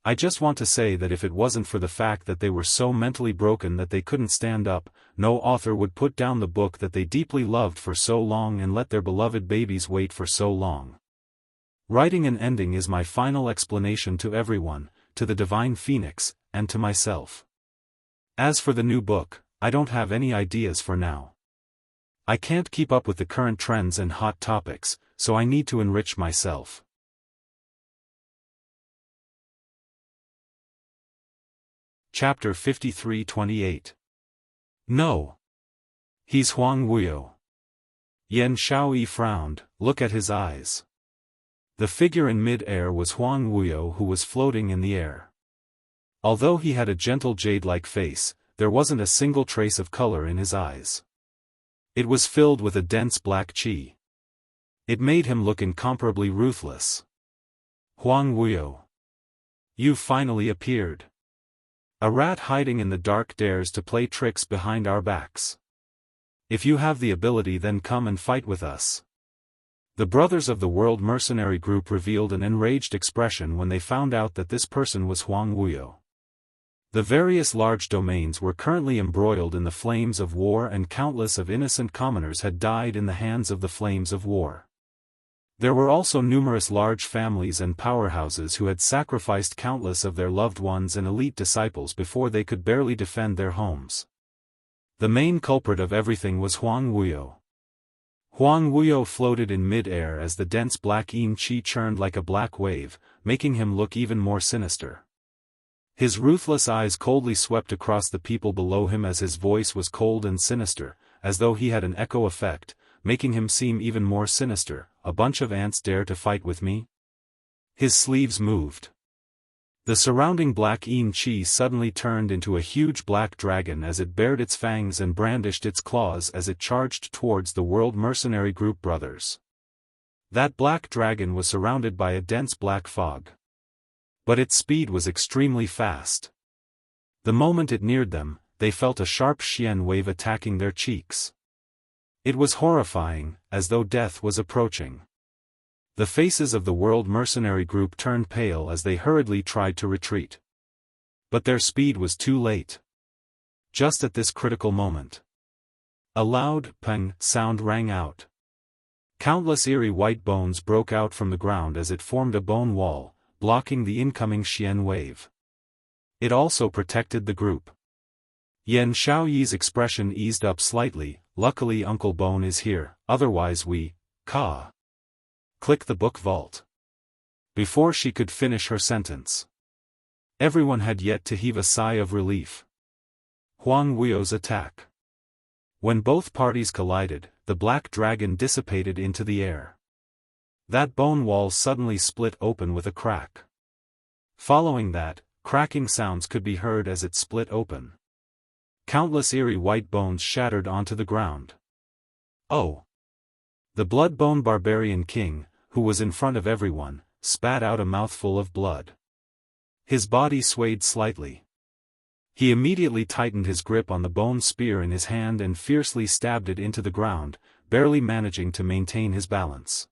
I just want to say that if it wasn't for the fact that they were so mentally broken that they couldn't stand up, no author would put down the book that they deeply loved for so long and let their beloved babies wait for so long. Writing an ending is my final explanation to everyone, to the Divine Phoenix, and to myself. As for the new book, I don't have any ideas for now. I can't keep up with the current trends and hot topics, so I need to enrich myself. Chapter 53-28. No. He's Huang Wuyo. Yan Shaoyi frowned, look at his eyes. The figure in mid-air was Huang Wuyo, who was floating in the air. Although he had a gentle jade-like face, there wasn't a single trace of color in his eyes. It was filled with a dense black qi. It made him look incomparably ruthless. Huang Wuyo. You finally appeared. A rat hiding in the dark dares to play tricks behind our backs. If you have the ability, then come and fight with us. The brothers of the World Mercenary Group revealed an enraged expression when they found out that this person was Huang Wuyo. The various large domains were currently embroiled in the flames of war, and countless of innocent commoners had died in the hands of the flames of war. There were also numerous large families and powerhouses who had sacrificed countless of their loved ones and elite disciples before they could barely defend their homes. The main culprit of everything was Huang Wuyo. Huang Wuyo floated in mid-air as the dense black Yin Qi churned like a black wave, making him look even more sinister. His ruthless eyes coldly swept across the people below him as his voice was cold and sinister, as though he had an echo effect, making him seem even more sinister. A bunch of ants dare to fight with me? His sleeves moved. The surrounding black Yin Qi suddenly turned into a huge black dragon as it bared its fangs and brandished its claws as it charged towards the World Mercenary Group brothers. That black dragon was surrounded by a dense black fog. But its speed was extremely fast. The moment it neared them, they felt a sharp xian wave attacking their cheeks. It was horrifying, as though death was approaching. The faces of the World Mercenary Group turned pale as they hurriedly tried to retreat. But their speed was too late. Just at this critical moment, a loud peng sound rang out. Countless eerie white bones broke out from the ground as it formed a bone wall, blocking the incoming xian wave. It also protected the group. Yan Shaoyi's expression eased up slightly. Luckily Uncle Bone is here, otherwise we, Click the book vault. Before she could finish her sentence, everyone had yet to heave a sigh of relief. Huang Wuyo's attack. When both parties collided, the black dragon dissipated into the air. That bone wall suddenly split open with a crack. Following that, cracking sounds could be heard as it split open. Countless eerie white bones shattered onto the ground. Oh! The Bloodbone Barbarian King, who was in front of everyone, spat out a mouthful of blood. His body swayed slightly. He immediately tightened his grip on the bone spear in his hand and fiercely stabbed it into the ground, barely managing to maintain his balance.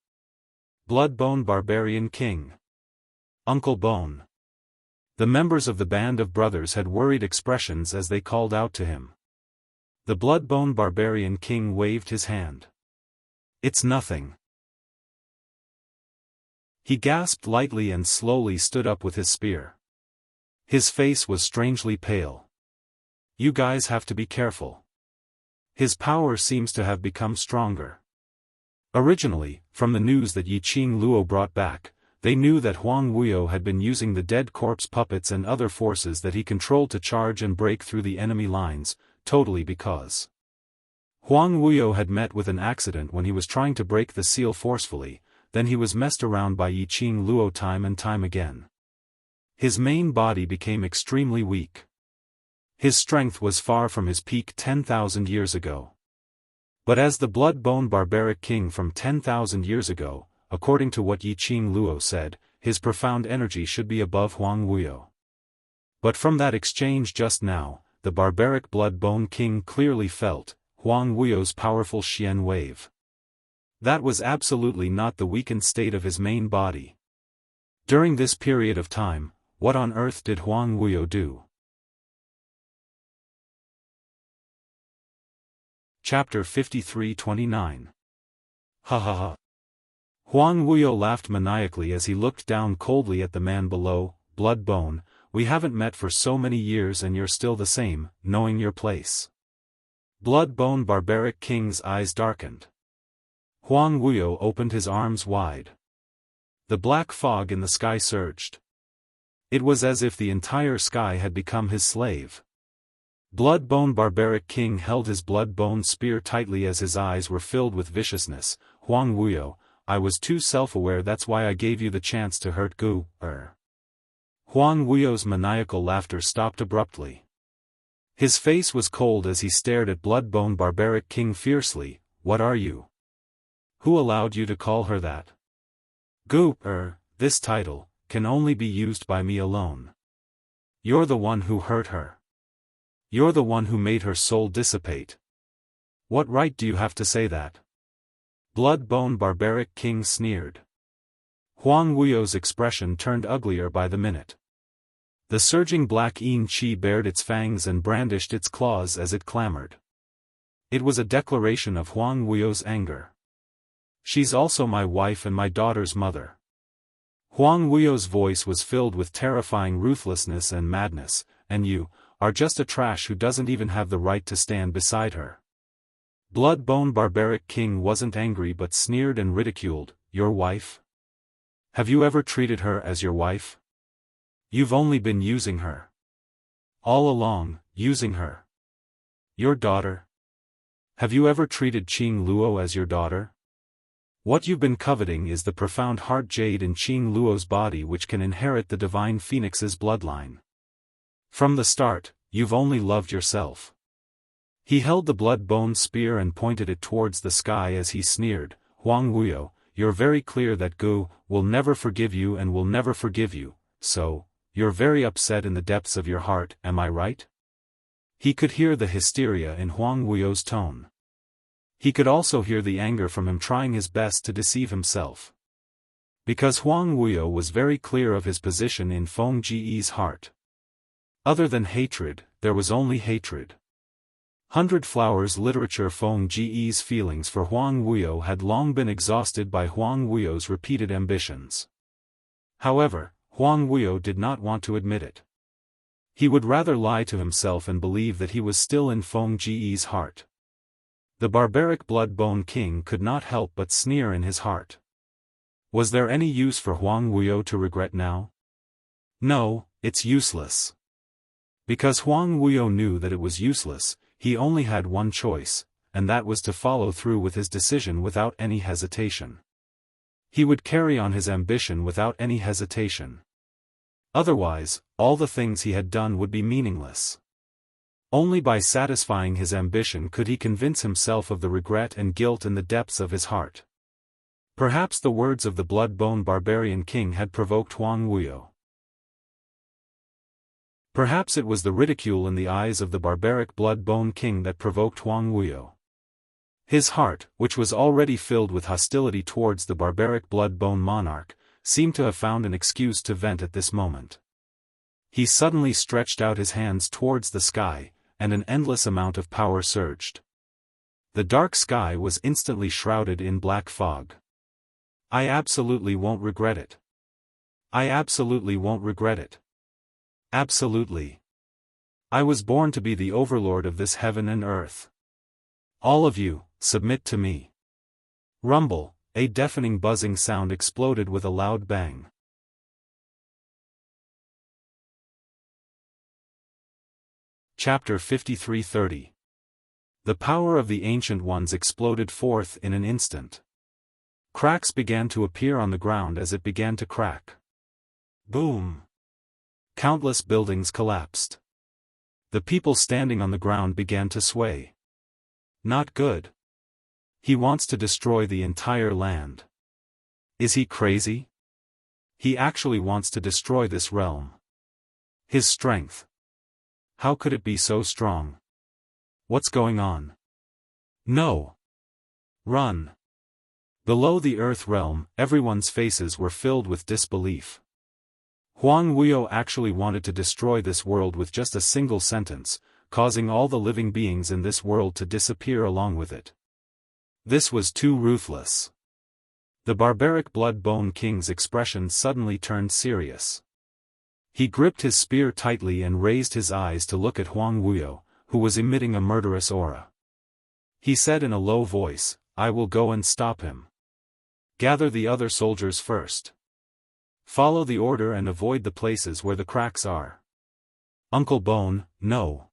Bloodbone Barbarian King. Uncle Bone. The members of the band of brothers had worried expressions as they called out to him. The Bloodbone Barbarian King waved his hand. It's nothing. He gasped lightly and slowly stood up with his spear. His face was strangely pale. You guys have to be careful. His power seems to have become stronger. Originally, from the news that Yiqing Luo brought back, they knew that Huang Wuyo had been using the dead corpse puppets and other forces that he controlled to charge and break through the enemy lines, totally because Huang Wuyo had met with an accident when he was trying to break the seal forcefully, then he was messed around by Yiqing Luo time and time again. His main body became extremely weak. His strength was far from his peak 10,000 years ago. But as the Bloodbone Barbaric King from 10,000 years ago, according to what Yiqing Luo said, his profound energy should be above Huang Wuyo. But from that exchange just now, the Barbaric Bloodbone King clearly felt Huang Wuyo's powerful Xian wave. That was absolutely not the weakened state of his main body. During this period of time, what on earth did Huang Wuyo do? Chapter 53-29. Ha ha ha. Huang Wuyo laughed maniacally as he looked down coldly at the man below. Bloodbone, we haven't met for so many years and you're still the same, knowing your place. Bloodbone Barbaric King's eyes darkened. Huang Wuyo opened his arms wide. The black fog in the sky surged. It was as if the entire sky had become his slave. Bloodbone Barbaric King held his blood-bone spear tightly as his eyes were filled with viciousness. Huang Wuyo, I was too self-aware, that's why I gave you the chance to hurt Gu. Huang Wuyo's maniacal laughter stopped abruptly. His face was cold as he stared at Bloodbone Barbaric King fiercely. What are you? Who allowed you to call her that? Gu. This title can only be used by me alone. You're the one who hurt her. You're the one who made her soul dissipate. What right do you have to say that? Bloodbone Barbaric King sneered. Huang Wuyo's expression turned uglier by the minute. The surging black Yin Qi bared its fangs and brandished its claws as it clamored. It was a declaration of Huang Wuyo's anger. She's also my wife and my daughter's mother. Huang Wuyo's voice was filled with terrifying ruthlessness and madness, and you are just a trash who doesn't even have the right to stand beside her. Bloodbone Barbaric King wasn't angry but sneered and ridiculed. Your wife? Have you ever treated her as your wife? You've only been using her. All along, using her. Your daughter? Have you ever treated Qing Luo as your daughter? What you've been coveting is the profound heart jade in Qing Luo's body which can inherit the divine phoenix's bloodline. From the start, you've only loved yourself. He held the blood-bone spear and pointed it towards the sky as he sneered. Huang Wuyo, you're very clear that Gu will never forgive you and will never forgive you, so you're very upset in the depths of your heart, am I right? He could hear the hysteria in Huang Wuyo's tone. He could also hear the anger from him trying his best to deceive himself. Because Huang Wuyo was very clear of his position in Feng Ji's heart. Other than hatred, there was only hatred. Hundred Flowers literature. Feng Ji's feelings for Huang Wuyo had long been exhausted by Huang Wuyo's repeated ambitions. However, Huang Wuyo did not want to admit it. He would rather lie to himself and believe that he was still in Feng Ji's heart. The barbaric Bloodbone King could not help but sneer in his heart. Was there any use for Huang Wuyo to regret now? No, it's useless. Because Huang Wuyo knew that it was useless, he only had one choice, and that was to follow through with his decision without any hesitation. He would carry on his ambition without any hesitation. Otherwise, all the things he had done would be meaningless. Only by satisfying his ambition could he convince himself of the regret and guilt in the depths of his heart. Perhaps the words of the blood-bone barbarian king had provoked Huang Wuyo. Perhaps it was the ridicule in the eyes of the barbaric blood-bone king that provoked Huang Wuyo. His heart, which was already filled with hostility towards the barbaric blood-bone monarch, seemed to have found an excuse to vent at this moment. He suddenly stretched out his hands towards the sky, and an endless amount of power surged. The dark sky was instantly shrouded in black fog. I absolutely won't regret it. I absolutely won't regret it. Absolutely. I was born to be the overlord of this heaven and earth. All of you, submit to me. Rumble, a deafening buzzing sound exploded with a loud bang. Chapter 53:30. The power of the Ancient Ones exploded forth in an instant. Cracks began to appear on the ground as it began to crack. Boom! Countless buildings collapsed. The people standing on the ground began to sway. Not good. He wants to destroy the entire land. Is he crazy? He actually wants to destroy this realm. His strength. How could it be so strong? What's going on? No! Run! Below the Earth realm, everyone's faces were filled with disbelief. Huang Wuyo actually wanted to destroy this world with just a single sentence, causing all the living beings in this world to disappear along with it. This was too ruthless. The barbaric blood-bone king's expression suddenly turned serious. He gripped his spear tightly and raised his eyes to look at Huang Wuyo, who was emitting a murderous aura. He said in a low voice, "I will go and stop him. Gather the other soldiers first. Follow the order and avoid the places where the cracks are." Uncle Bone, no.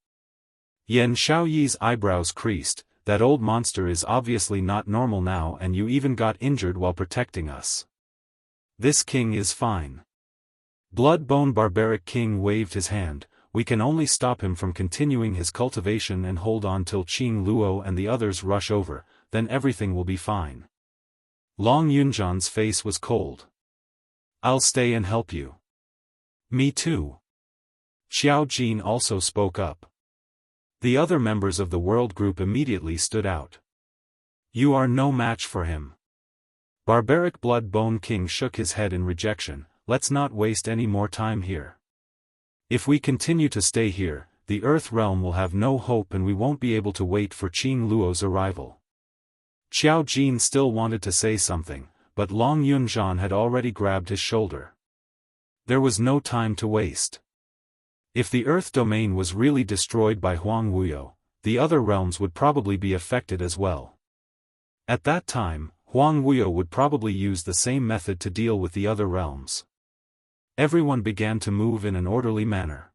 Yan Xiaoyi's eyebrows creased. That old monster is obviously not normal now, and you even got injured while protecting us. This king is fine. Blood-bone barbaric king waved his hand. We can only stop him from continuing his cultivation and hold on till Qing Luo and the others rush over, then everything will be fine. Long Yunjan's face was cold. I'll stay and help you. Me too. Xiao Jin also spoke up. The other members of the world group immediately stood out. You are no match for him. Barbaric blood-bone king shook his head in rejection. Let's not waste any more time here. If we continue to stay here, the Earth realm will have no hope and we won't be able to wait for Qing Luo's arrival. Xiao Jin still wanted to say something, but Long Yunzhan had already grabbed his shoulder. There was no time to waste. If the Earth domain was really destroyed by Huang Wuyo, the other realms would probably be affected as well. At that time, Huang Wuyo would probably use the same method to deal with the other realms. Everyone began to move in an orderly manner.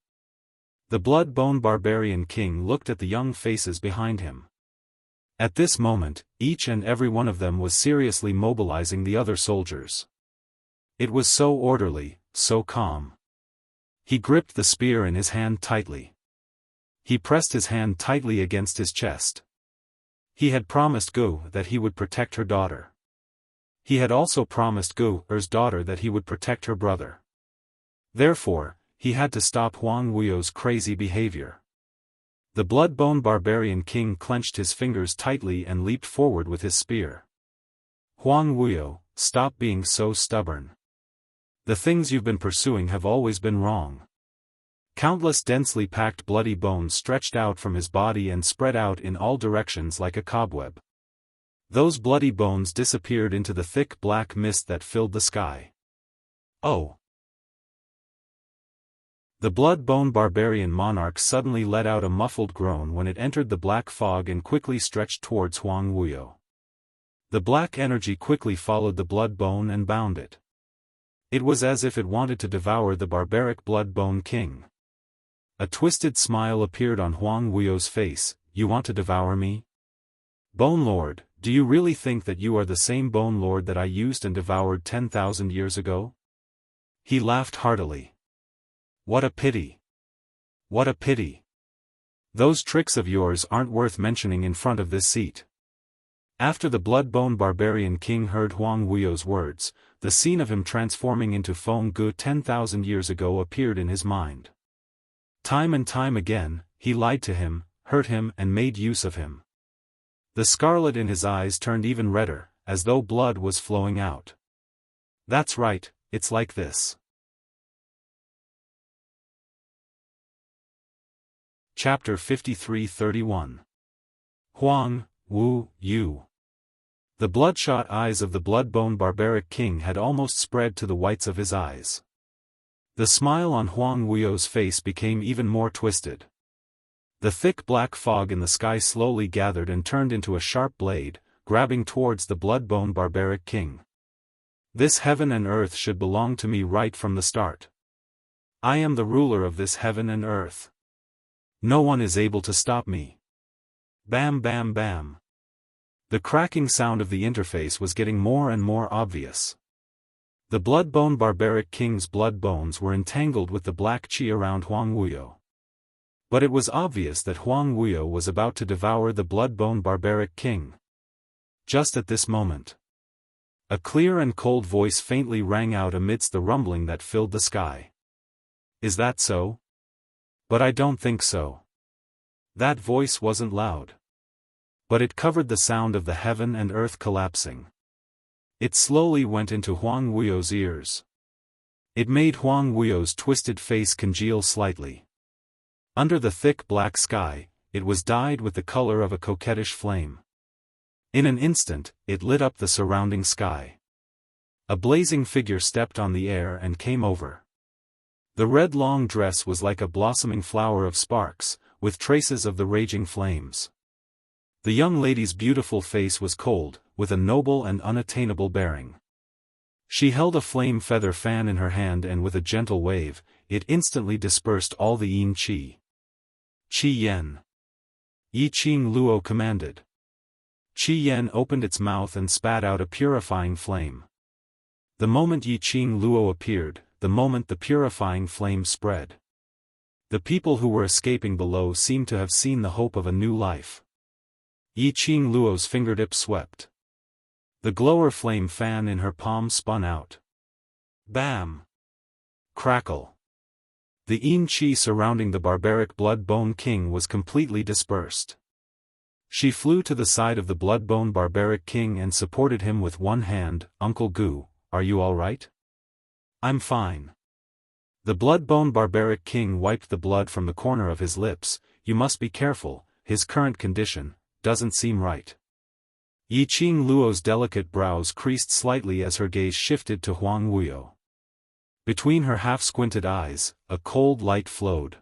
The blood-bone barbarian king looked at the young faces behind him. At this moment, each and every one of them was seriously mobilizing the other soldiers. It was so orderly, so calm. He gripped the spear in his hand tightly. He pressed his hand tightly against his chest. He had promised Gu that he would protect her daughter. He had also promised Gu-er's daughter that he would protect her brother. Therefore, he had to stop Huang Wuyo's crazy behavior. The blood-bone barbarian king clenched his fingers tightly and leaped forward with his spear. Huang Wuyo, stop being so stubborn. The things you've been pursuing have always been wrong. Countless densely packed bloody bones stretched out from his body and spread out in all directions like a cobweb. Those bloody bones disappeared into the thick black mist that filled the sky. Oh! The blood-bone barbarian monarch suddenly let out a muffled groan when it entered the black fog and quickly stretched towards Huang Wuyo. The black energy quickly followed the blood bone and bound it. It was as if it wanted to devour the barbaric blood bone king. A twisted smile appeared on Huang Wuyo's face. You want to devour me? Bone Lord, do you really think that you are the same Bone Lord that I used and devoured 10,000 years ago? He laughed heartily. What a pity. What a pity. Those tricks of yours aren't worth mentioning in front of this seat. After the blood-bone barbarian king heard Huang Wuyo's words, the scene of him transforming into Feng Gu 10,000 years ago appeared in his mind. Time and time again, he lied to him, hurt him and made use of him. The scarlet in his eyes turned even redder, as though blood was flowing out. That's right, it's like this. Chapter 53-31. Huang Wu Yu. The bloodshot eyes of the blood-bone barbaric king had almost spread to the whites of his eyes. The smile on Huang Wuyo's face became even more twisted. The thick black fog in the sky slowly gathered and turned into a sharp blade, grabbing towards the blood-bone barbaric king. This heaven and earth should belong to me right from the start. I am the ruler of this heaven and earth. No one is able to stop me. Bam bam bam. The cracking sound of the interface was getting more and more obvious. The blood-bone barbaric king's blood bones were entangled with the black qi around Huang Wuyo. But it was obvious that Huang Wuyo was about to devour the blood-bone barbaric king. Just at this moment, a clear and cold voice faintly rang out amidst the rumbling that filled the sky. Is that so? But I don't think so. That voice wasn't loud. But it covered the sound of the heaven and earth collapsing. It slowly went into Huang Wuyo's ears. It made Huang Wuyo's twisted face congeal slightly. Under the thick black sky, it was dyed with the color of a coquettish flame. In an instant, it lit up the surrounding sky. A blazing figure stepped on the air and came over. The red long dress was like a blossoming flower of sparks, with traces of the raging flames. The young lady's beautiful face was cold, with a noble and unattainable bearing. She held a flame feather fan in her hand and with a gentle wave, it instantly dispersed all the yin qi. Qi Yen. Yi Qing Luo commanded. Qi Yen opened its mouth and spat out a purifying flame. The moment Yi Qing Luo appeared, the moment the purifying flame spread. The people who were escaping below seemed to have seen the hope of a new life. Yi Qing Luo's fingertip swept. The glower flame fan in her palm spun out. Bam! Crackle! The yin qi surrounding the barbaric blood-bone king was completely dispersed. She flew to the side of the blood-bone barbaric king and supported him with one hand. Uncle Gu, are you all right? I'm fine. The blood-bone barbaric king wiped the blood from the corner of his lips. You must be careful, his current condition doesn't seem right. Yi Qing Luo's delicate brows creased slightly as her gaze shifted to Huang Wuyo. Between her half-squinted eyes, a cold light flowed.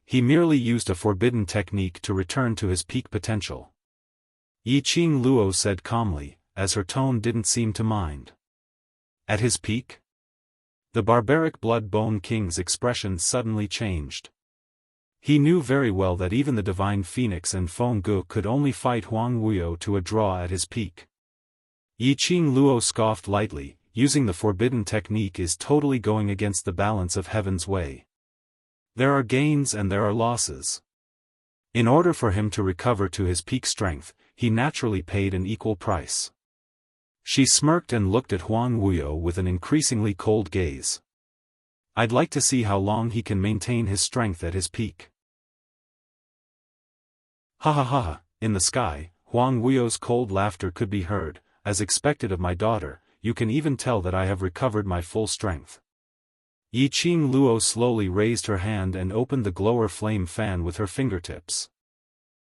He merely used a forbidden technique to return to his peak potential. Yi Qing Luo said calmly, as her tone didn't seem to mind. At his peak? The barbaric blood-bone king's expression suddenly changed. He knew very well that even the divine phoenix and Feng Gu could only fight Huang Wuyo to a draw at his peak. Yi Qing Luo scoffed lightly, using the forbidden technique is totally going against the balance of heaven's way. There are gains and there are losses. In order for him to recover to his peak strength, he naturally paid an equal price. She smirked and looked at Huang Wuyo with an increasingly cold gaze. I'd like to see how long he can maintain his strength at his peak. Ha ha ha, in the sky, Huang Wuyo's cold laughter could be heard. As expected of my daughter, you can even tell that I have recovered my full strength. Yi Qing Luo slowly raised her hand and opened the glower flame fan with her fingertips.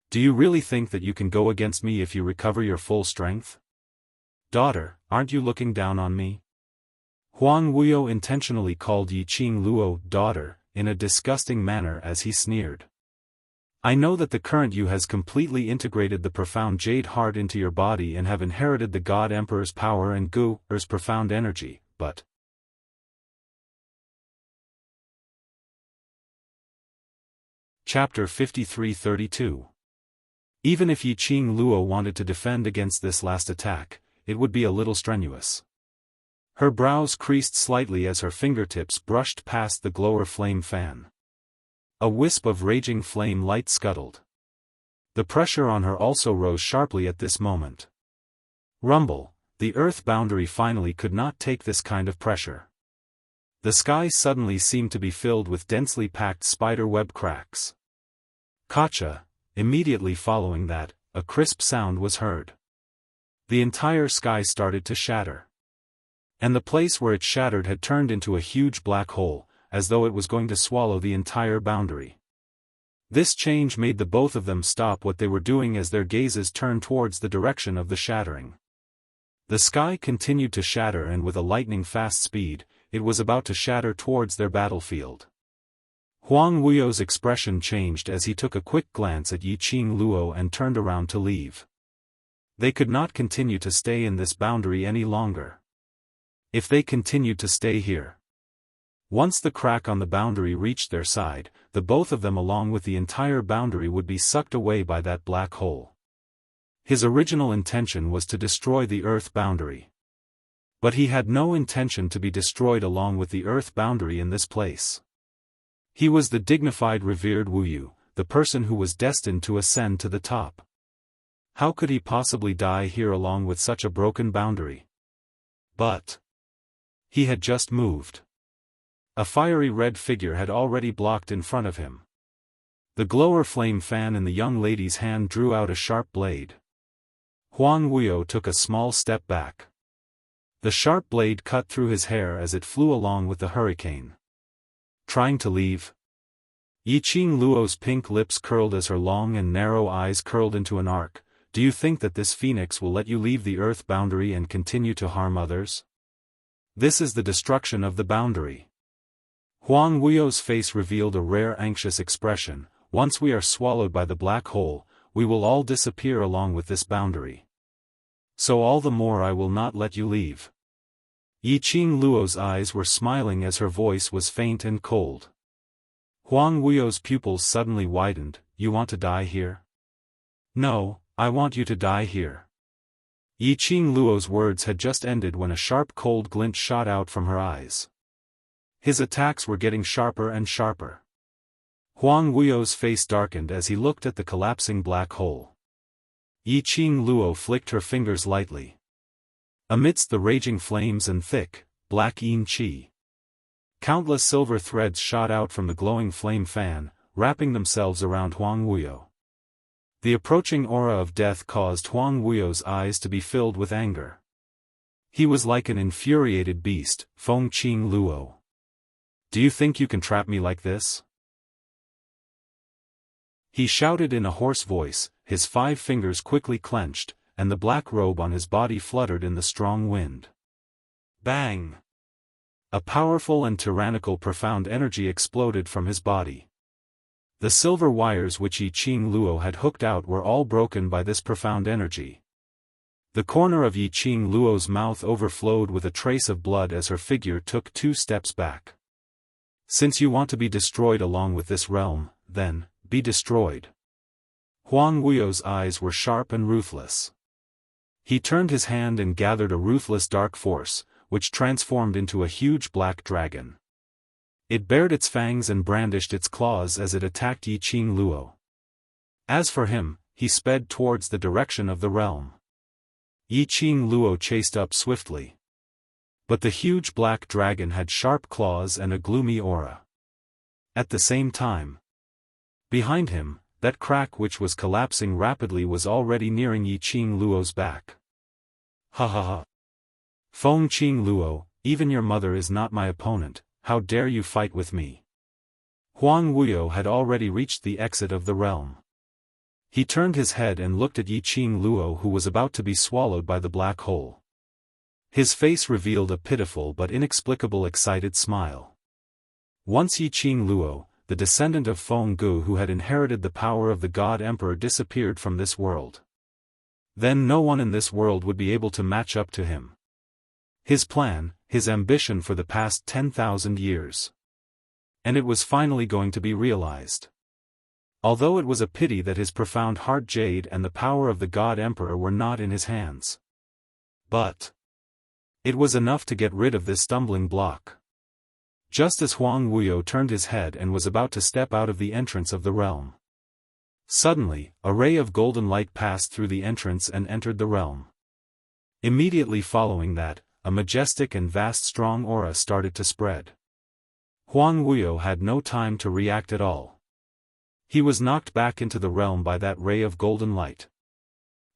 Do you really think that you can go against me if you recover your full strength? Daughter, aren't you looking down on me? Huang Wuyo intentionally called Yi Qing Luo daughter, in a disgusting manner as he sneered. I know that the current you has completely integrated the profound jade heart into your body and have inherited the God Emperor's power and Gu's profound energy, but... Chapter 53-32. Even if Yi Qing Luo wanted to defend against this last attack, it would be a little strenuous. Her brows creased slightly as her fingertips brushed past the glower flame fan. A wisp of raging flame light scuttled. The pressure on her also rose sharply at this moment. Rumble, the earth boundary finally could not take this kind of pressure. The sky suddenly seemed to be filled with densely packed spider web cracks. Gotcha. Immediately following that, a crisp sound was heard. The entire sky started to shatter. And the place where it shattered had turned into a huge black hole, as though it was going to swallow the entire boundary. This change made the both of them stop what they were doing as their gazes turned towards the direction of the shattering. The sky continued to shatter, and with a lightning-fast speed, it was about to shatter towards their battlefield. Huang Wuyo's expression changed as he took a quick glance at Yi Qing Luo and turned around to leave. They could not continue to stay in this boundary any longer. If they continued to stay here, once the crack on the boundary reached their side, the both of them along with the entire boundary would be sucked away by that black hole. His original intention was to destroy the earth boundary. But he had no intention to be destroyed along with the earth boundary in this place. He was the dignified revered Wu Yu, the person who was destined to ascend to the top. How could he possibly die here along with such a broken boundary? But he had just moved. A fiery red figure had already blocked in front of him. The glower flame fan in the young lady's hand drew out a sharp blade. Huang Wuyo took a small step back. The sharp blade cut through his hair as it flew along with the hurricane. Trying to leave? Yi Qing Luo's pink lips curled as her long and narrow eyes curled into an arc. Do you think that this phoenix will let you leave the earth boundary and continue to harm others? This is the destruction of the boundary. Huang Wuyo's face revealed a rare anxious expression. Once we are swallowed by the black hole, we will all disappear along with this boundary. So all the more I will not let you leave. Yi Qing Luo's eyes were smiling as her voice was faint and cold. Huang Wuyo's pupils suddenly widened. You want to die here? No, I want you to die here. Yi Qing Luo's words had just ended when a sharp cold glint shot out from her eyes. His attacks were getting sharper and sharper. Huang Wuyo's face darkened as he looked at the collapsing black hole. Yi Qing Luo flicked her fingers lightly. Amidst the raging flames and thick, black yin qi, countless silver threads shot out from the glowing flame fan, wrapping themselves around Huang Wuyo. The approaching aura of death caused Huang Wuyo's eyes to be filled with anger. He was like an infuriated beast. Feng Qing Luo. Do you think you can trap me like this? He shouted in a hoarse voice, his 5 fingers quickly clenched, and the black robe on his body fluttered in the strong wind. Bang! A powerful and tyrannical profound energy exploded from his body. The silver wires which Yi Qing Luo had hooked out were all broken by this profound energy. The corner of Yi Qing Luo's mouth overflowed with a trace of blood as her figure took 2 steps back. Since you want to be destroyed along with this realm, then, be destroyed. Huang Wuyo's eyes were sharp and ruthless. He turned his hand and gathered a ruthless dark force, which transformed into a huge black dragon. It bared its fangs and brandished its claws as it attacked Yi Qing Luo. As for him, he sped towards the direction of the realm. Yi Qing Luo chased up swiftly. But the huge black dragon had sharp claws and a gloomy aura. At the same time, behind him, that crack which was collapsing rapidly was already nearing Yi Qing Luo's back. Ha ha ha. Feng Qing Luo, even your mother is not my opponent, how dare you fight with me? Huang Wuyo had already reached the exit of the realm. He turned his head and looked at Yi Qing Luo, who was about to be swallowed by the black hole. His face revealed a pitiful but inexplicable excited smile. Once Yi Qing Luo, the descendant of Feng Gu who had inherited the power of the God Emperor, disappeared from this world. Then no one in this world would be able to match up to him. His plan, his ambition for the past 10,000 years. And it was finally going to be realized. Although it was a pity that his profound heart jade and the power of the God Emperor were not in his hands. But it was enough to get rid of this stumbling block. Just as Huang Wuyo turned his head and was about to step out of the entrance of the realm, suddenly, a ray of golden light passed through the entrance and entered the realm. Immediately following that, a majestic and vast strong aura started to spread. Huang Wuyo had no time to react at all. He was knocked back into the realm by that ray of golden light.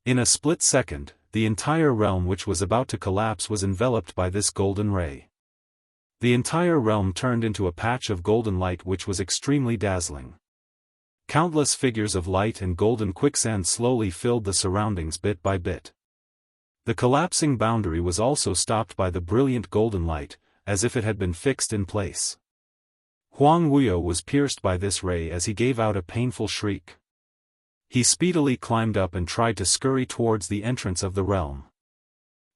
In a split second, the entire realm which was about to collapse was enveloped by this golden ray. The entire realm turned into a patch of golden light which was extremely dazzling. Countless figures of light and golden quicksand slowly filled the surroundings bit by bit. The collapsing boundary was also stopped by the brilliant golden light, as if it had been fixed in place. Huang Wuyo was pierced by this ray as he gave out a painful shriek. He speedily climbed up and tried to scurry towards the entrance of the realm.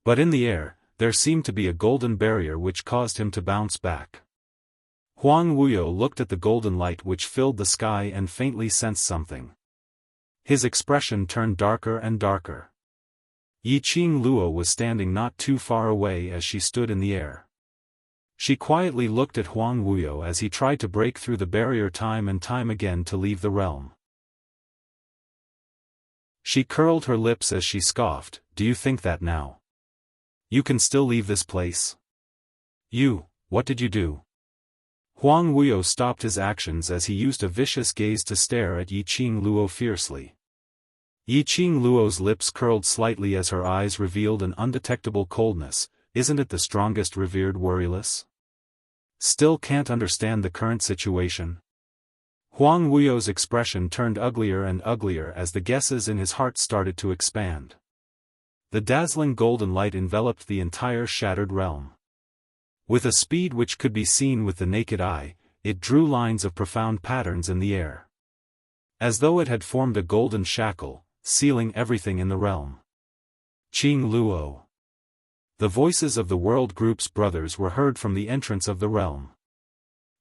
But in the air, there seemed to be a golden barrier which caused him to bounce back. Huang Wuyo looked at the golden light which filled the sky and faintly sensed something. His expression turned darker and darker. Yiqing Luo was standing not too far away as she stood in the air. She quietly looked at Huang Wuyo as he tried to break through the barrier time and time again to leave the realm. She curled her lips as she scoffed, "Do you think that now you can still leave this place? What did you do?" Huang Wuyo stopped his actions as he used a vicious gaze to stare at Yiqing Luo fiercely. Yiqing Luo's lips curled slightly as her eyes revealed an undetectable coldness. "Isn't it the strongest, revered warrioress? Still can't understand the current situation?" Huang Wuyo's expression turned uglier and uglier as the guesses in his heart started to expand. The dazzling golden light enveloped the entire shattered realm. With a speed which could be seen with the naked eye, it drew lines of profound patterns in the air. As though it had formed a golden shackle, sealing everything in the realm. Qing Luo. The voices of the World Group's brothers were heard from the entrance of the realm.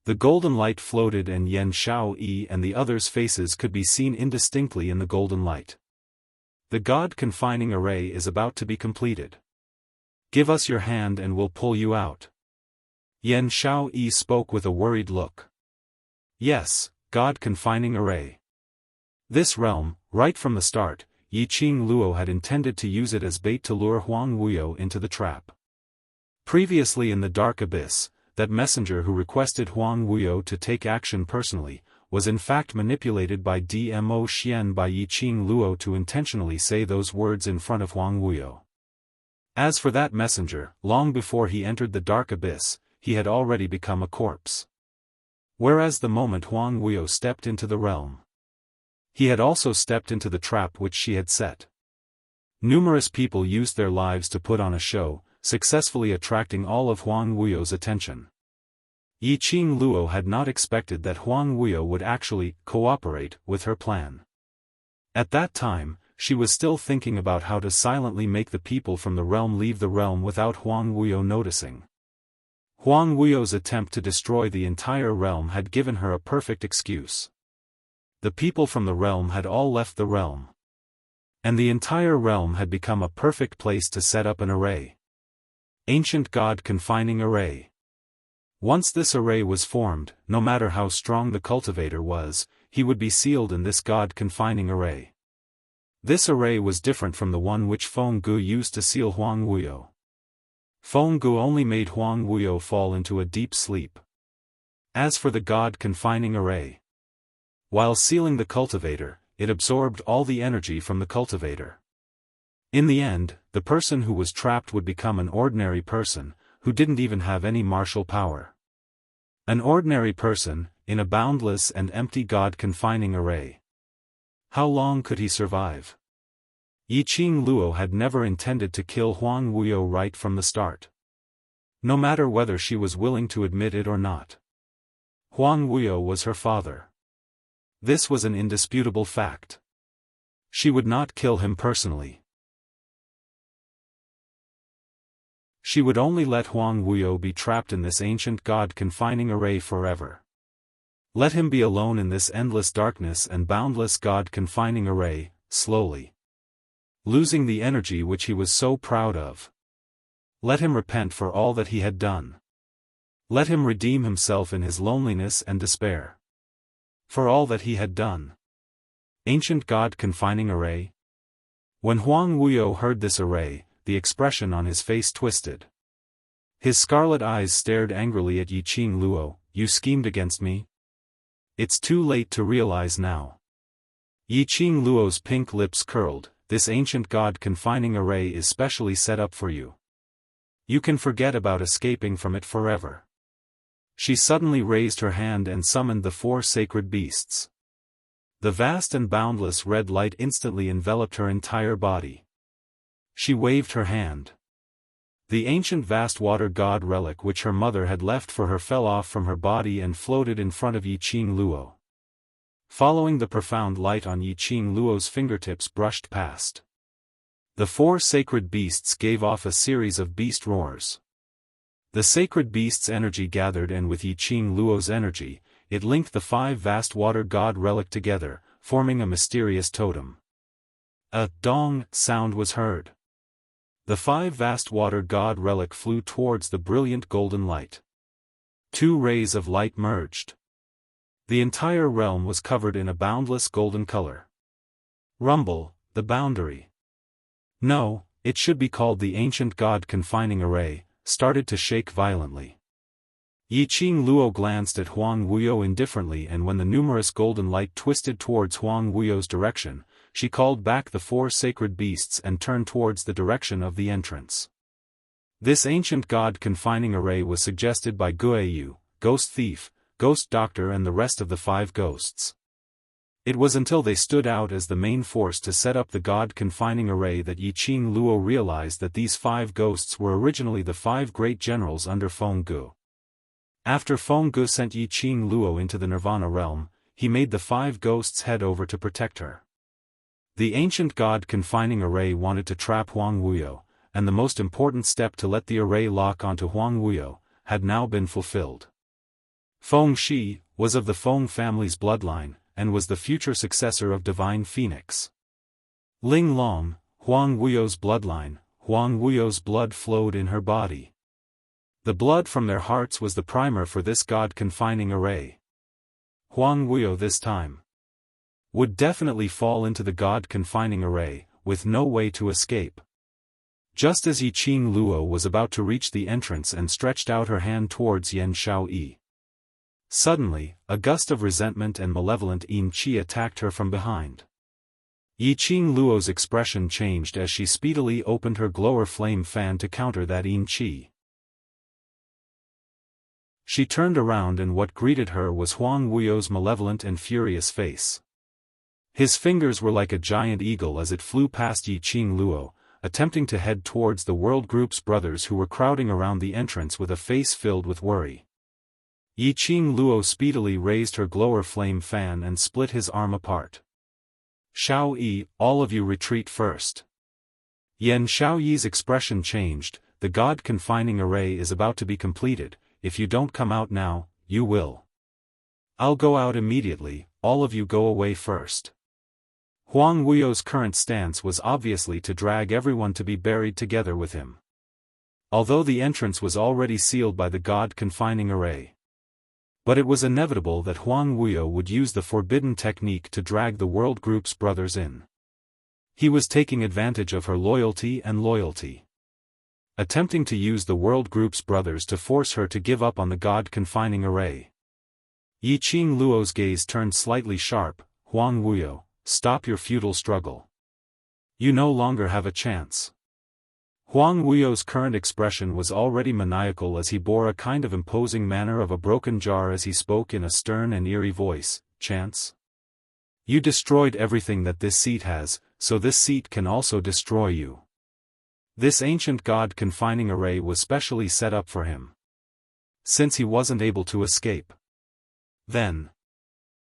The golden light floated and Yan Xiaoyi and the others' faces could be seen indistinctly in the golden light. The God-confining array is about to be completed. Give us your hand and we'll pull you out. Yan Xiaoyi spoke with a worried look. Yes, God-confining array. This realm, right from the start, Yiqing Luo had intended to use it as bait to lure Huang Wuyo into the trap. Previously in the dark abyss, that messenger who requested Huang Wuyo to take action personally, was in fact manipulated by Dmo Xian by Yiqing Luo to intentionally say those words in front of Huang Wuyo. As for that messenger, long before he entered the dark abyss, he had already become a corpse. Whereas the moment Huang Wuyo stepped into the realm, he had also stepped into the trap which she had set. Numerous people used their lives to put on a show, successfully attracting all of Huang Wuyo's attention. Yiqing Luo had not expected that Huang Wuyo would actually cooperate with her plan. At that time, she was still thinking about how to silently make the people from the realm leave the realm without Huang Wuyo noticing. Huang Wuyo's attempt to destroy the entire realm had given her a perfect excuse. The people from the realm had all left the realm. And the entire realm had become a perfect place to set up an array. Ancient God-confining array. Once this array was formed, no matter how strong the cultivator was, he would be sealed in this God-confining array. This array was different from the one which Feng Gu used to seal Huang Wuyo. Feng Gu only made Huang Wuyo fall into a deep sleep. As for the God-confining array, while sealing the cultivator, it absorbed all the energy from the cultivator. In the end, the person who was trapped would become an ordinary person, who didn't even have any martial power. An ordinary person, in a boundless and empty God-confining array. How long could he survive? Yiqing Luo had never intended to kill Huang Wuyo right from the start. No matter whether she was willing to admit it or not. Huang Wuyo was her father. This was an indisputable fact. She would not kill him personally. She would only let Huang Wuyo be trapped in this ancient God-confining array forever. Let him be alone in this endless darkness and boundless God-confining array, slowly losing the energy which he was so proud of. Let him repent for all that he had done. Let him redeem himself in his loneliness and despair. For all that he had done. Ancient God-confining array? When Huang Wuyo heard this array, the expression on his face twisted. His scarlet eyes stared angrily at Yiqing Luo. You schemed against me? It's too late to realize now. Yiqing Luo's pink lips curled. This ancient God-confining array is specially set up for you. You can forget about escaping from it forever. She suddenly raised her hand and summoned the 4 sacred beasts. The vast and boundless red light instantly enveloped her entire body. She waved her hand. The ancient vast water god relic which her mother had left for her fell off from her body and floated in front of Yiqing Luo. Following the profound light on Yiqing Luo's fingertips brushed past. The 4 sacred beasts gave off a series of beast roars. The sacred beasts' energy gathered, and with Yiqing Luo's energy, it linked the 5 vast water god relic together, forming a mysterious totem. A dong sound was heard. The 5 vast water god relic flew towards the brilliant golden light. 2 rays of light merged. The entire realm was covered in a boundless golden color. Rumble, the boundary. No, it should be called the ancient God-confining array, started to shake violently. Yiqing Luo glanced at Huang Wuyo indifferently, and when the numerous golden light twisted towards Huang Wuyo's direction, she called back the 4 sacred beasts and turned towards the direction of the entrance. This ancient God-confining array was suggested by Guiyu, Ghost Thief, Ghost Doctor and the rest of the 5 ghosts. It was until they stood out as the main force to set up the God-confining array that Yiqing Luo realized that these 5 ghosts were originally the 5 great generals under Feng Gu. After Feng Gu sent Yiqing Luo into the Nirvana realm, he made the 5 ghosts head over to protect her. The ancient God-confining array wanted to trap Huang Wuyo, and the most important step to let the array lock onto Huang Wuyo had now been fulfilled. Feng Shi was of the Feng family's bloodline, and was the future successor of Divine Phoenix. Ling Long, Huang Wuyo's bloodline, Huang Wuyo's blood flowed in her body. The blood from their hearts was the primer for this God-confining array. Huang Wuyo this time would definitely fall into the God-confining array, with no way to escape. Just as Yiqing Luo was about to reach the entrance and stretched out her hand towards Yan Xiaoyi. Suddenly, a gust of resentment and malevolent yin qi attacked her from behind. Yiqing Luo's expression changed as she speedily opened her glower flame fan to counter that yin qi. She turned around, and what greeted her was Huang Wuyo's malevolent and furious face. His fingers were like a giant eagle as it flew past Yiqing Luo, attempting to head towards the World Group's brothers who were crowding around the entrance with a face filled with worry. Yiqing Luo speedily raised her glower flame fan and split his arm apart. Xiaoyi, all of you retreat first. Yan Xiaoyi's expression changed. The God-confining array is about to be completed. If you don't come out now, you will. I'll go out immediately, all of you go away first. Huang Wuyo's current stance was obviously to drag everyone to be buried together with him. Although the entrance was already sealed by the God-confining array. But it was inevitable that Huang Wuyo would use the forbidden technique to drag the World Group's brothers in. He was taking advantage of her loyalty, attempting to use the World Group's brothers to force her to give up on the God-confining array. Yiqing Luo's gaze turned slightly sharp. Huang Wuyo, stop your futile struggle. You no longer have a chance. Huang Wuyo's current expression was already maniacal as he bore a kind of imposing manner of a broken jar as he spoke in a stern and eerie voice. Chance? You destroyed everything that this seat has, so this seat can also destroy you. This ancient God-confining array was specially set up for him. Since he wasn't able to escape. Then,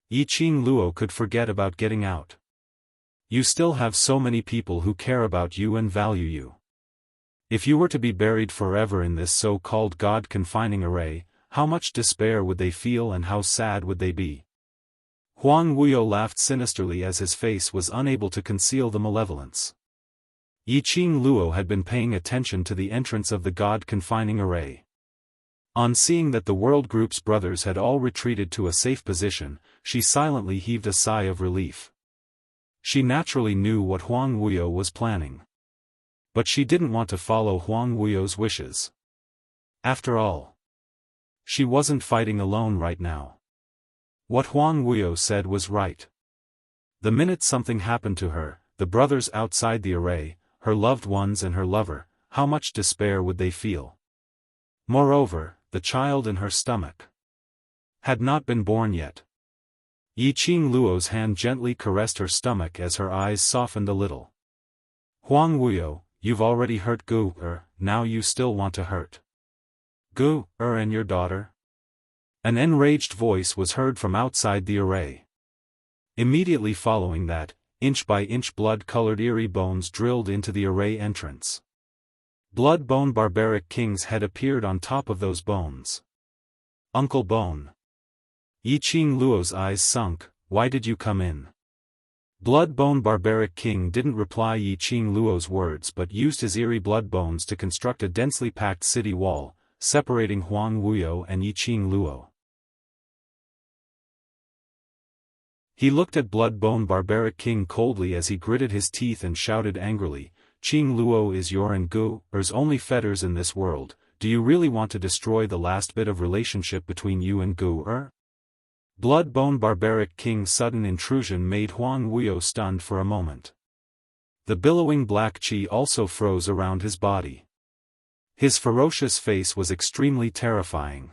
Yi Qing Luo could forget about getting out. You still have so many people who care about you and value you. If you were to be buried forever in this so-called God-confining array, how much despair would they feel and how sad would they be? Huang Wuyo laughed sinisterly as his face was unable to conceal the malevolence. Yi Qing Luo had been paying attention to the entrance of the God-confining array. On seeing that the World Group's brothers had all retreated to a safe position, she silently heaved a sigh of relief. She naturally knew what Huang Wuyo was planning. But she didn't want to follow Huang Wuyo's wishes. After all, she wasn't fighting alone right now. What Huang Wuyo said was right. The minute something happened to her, the brothers outside the array, her loved ones and her lover, how much despair would they feel? Moreover, the child in her stomach had not been born yet. Yi Qing Luo's hand gently caressed her stomach as her eyes softened a little. Huang Wuyo, you've already hurt Gu-er, now you still want to hurt Gu-er and your daughter? An enraged voice was heard from outside the array. Immediately following that, inch by inch blood-colored eerie bones drilled into the array entrance. Blood-bone barbaric king's head appeared on top of those bones. Uncle Bone. Yi Qing Luo's eyes sunk, why did you come in? Blood-bone barbaric king didn't reply Yi Qing Luo's words but used his eerie blood bones to construct a densely packed city wall, separating Huang Wuyo and Yi Qing Luo. He looked at blood-bone barbaric king coldly as he gritted his teeth and shouted angrily, Qing Luo is your and Gu-er's only fetters in this world, do you really want to destroy the last bit of relationship between you and Gu-er? Blood-bone barbaric king's sudden intrusion made Huang Wuyo stunned for a moment. The billowing black qi also froze around his body. His ferocious face was extremely terrifying.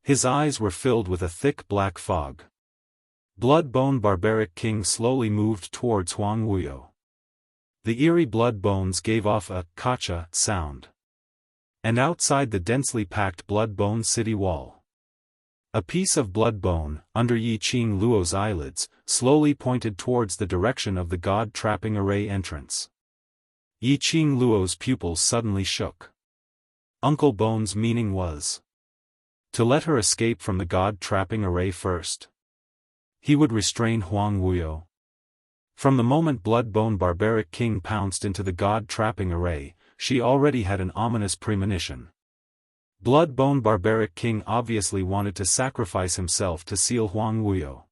His eyes were filled with a thick black fog. Blood-bone barbaric king slowly moved towards Huang Wuyo. The eerie blood bones gave off a kacha sound. And outside the densely packed blood-bone city wall, a piece of blood bone, under Yi Qing Luo's eyelids, slowly pointed towards the direction of the god-trapping array entrance. Yi Qing Luo's pupils suddenly shook. Uncle Bone's meaning was to let her escape from the god-trapping array first. He would restrain Huang Wuyo. From the moment blood-bone barbaric king pounced into the god-trapping array, she already had an ominous premonition. Blood-bone barbaric king obviously wanted to sacrifice himself to seal Huang Wuyo.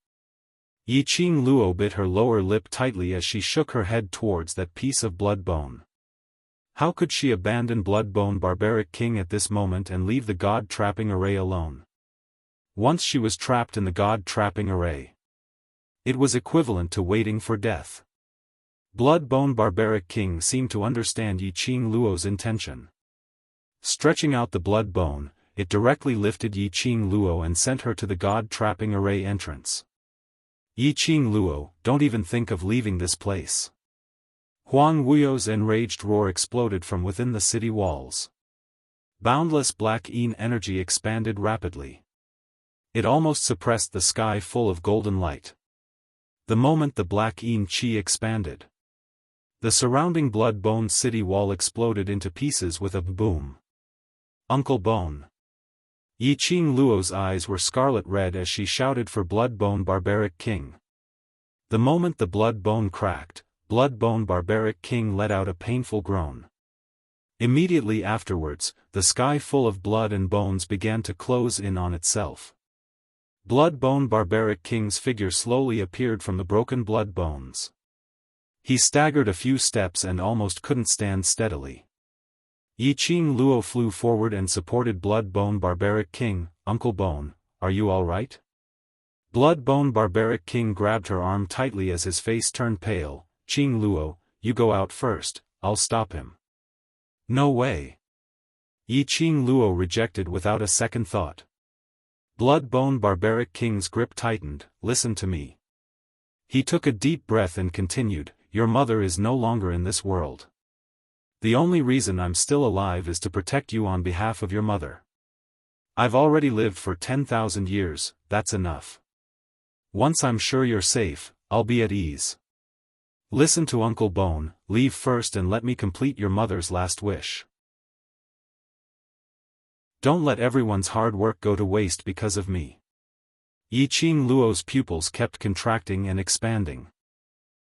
Yi Qing Luo bit her lower lip tightly as she shook her head towards that piece of blood bone. How could she abandon blood-bone barbaric king at this moment and leave the god-trapping array alone? Once she was trapped in the god-trapping array, it was equivalent to waiting for death. Blood-bone barbaric king seemed to understand Yi Qing Luo's intention. Stretching out the blood bone, it directly lifted Yi Qing Luo and sent her to the god-trapping array entrance. Yi Qing Luo, don't even think of leaving this place. Huang Wuyo's enraged roar exploded from within the city walls. Boundless black Yin energy expanded rapidly. It almost suppressed the sky full of golden light. The moment the black Yin Qi expanded, the surrounding blood-bone city wall exploded into pieces with a boom. Uncle Bone. Yi Qing Luo's eyes were scarlet red as she shouted for blood-bone barbaric king. The moment the blood bone cracked, blood-bone barbaric king let out a painful groan. Immediately afterwards, the sky full of blood and bones began to close in on itself. Blood-bone barbaric king's figure slowly appeared from the broken blood bones. He staggered a few steps and almost couldn't stand steadily. Yi Qing Luo flew forward and supported blood-bone barbaric king. Uncle Bone, are you all right? Blood-bone barbaric king grabbed her arm tightly as his face turned pale. Qing Luo, you go out first, I'll stop him. No way. Yi Qing Luo rejected without a second thought. Blood-bone barbaric king's grip tightened. Listen to me. He took a deep breath and continued, your mother is no longer in this world. The only reason I'm still alive is to protect you on behalf of your mother. I've already lived for 10,000 years, that's enough. Once I'm sure you're safe, I'll be at ease. Listen to Uncle Bone, leave first and let me complete your mother's last wish. Don't let everyone's hard work go to waste because of me. Yi Qing Luo's pupils kept contracting and expanding.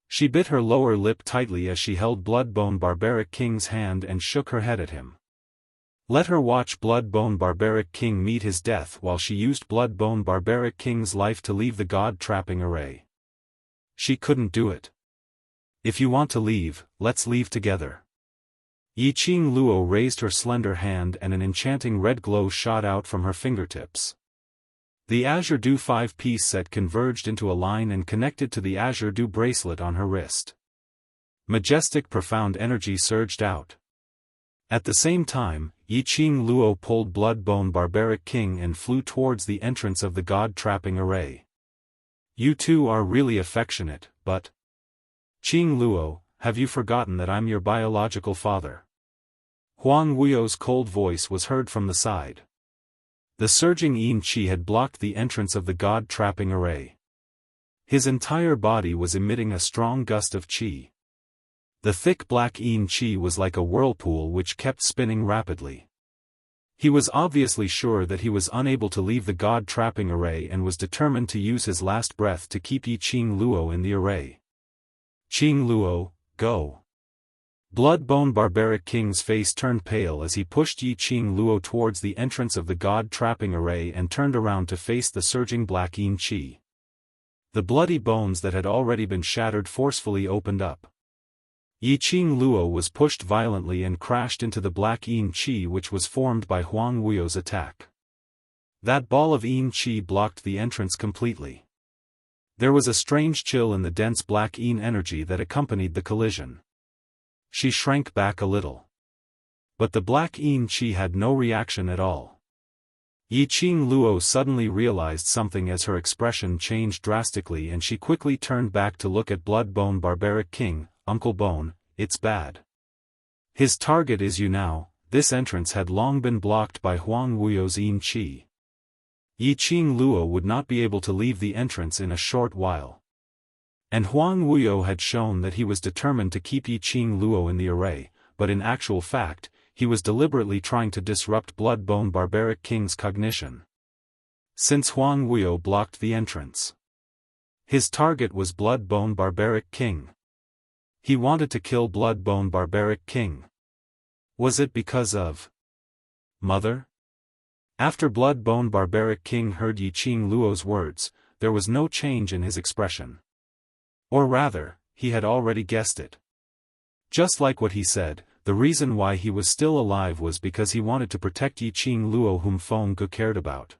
She bit her lower lip tightly as she held Bloodbone Barbaric King's hand and shook her head at him. Let her watch Bloodbone Barbaric King meet his death while she used Bloodbone Barbaric King's life to leave the god-trapping array. She couldn't do it. If you want to leave, let's leave together. Yi Qing Luo raised her slender hand and an enchanting red glow shot out from her fingertips. The Azure Dew 5-piece set converged into a line and connected to the Azure Dew bracelet on her wrist. Majestic profound energy surged out. At the same time, Yi Qing Luo pulled Bloodbone Barbaric King and flew towards the entrance of the god-trapping array. You two are really affectionate, but... Qing Luo, have you forgotten that I'm your biological father? Huang Wuyo's cold voice was heard from the side. The surging Yin Qi had blocked the entrance of the god-trapping array. His entire body was emitting a strong gust of qi. The thick black Yin Qi was like a whirlpool which kept spinning rapidly. He was obviously sure that he was unable to leave the god-trapping array and was determined to use his last breath to keep Yi Qing Luo in the array. Qing Luo, go. Bloodbone Barbaric King's face turned pale as he pushed Yi Qing Luo towards the entrance of the god-trapping array and turned around to face the surging black Yin Qi. The bloody bones that had already been shattered forcefully opened up. Yi Qing Luo was pushed violently and crashed into the black Yin Qi which was formed by Huang Wuyo's attack. That ball of Yin Qi blocked the entrance completely. There was a strange chill in the dense black Yin energy that accompanied the collision. She shrank back a little. But the black Yin Qi had no reaction at all. Yi Qing Luo suddenly realized something as her expression changed drastically and she quickly turned back to look at Bloodbone Barbaric King. Uncle Bone, it's bad. His target is you now. This entrance had long been blocked by Huang Wuyo's Yin Qi. Yi Qing Luo would not be able to leave the entrance in a short while. And Huang Wuyo had shown that he was determined to keep Yi Qing Luo in the array, but in actual fact, he was deliberately trying to disrupt Bloodbone Barbaric King's cognition. Since Huang Wuyo blocked the entrance, his target was Bloodbone Barbaric King. He wanted to kill Bloodbone Barbaric King. Was it because of Mother? After Bloodbone Barbaric King heard Yi Qing Luo's words, there was no change in his expression. Or rather, he had already guessed it. Just like what he said, the reason why he was still alive was because he wanted to protect Yi Qing Luo whom Feng Ge cared about.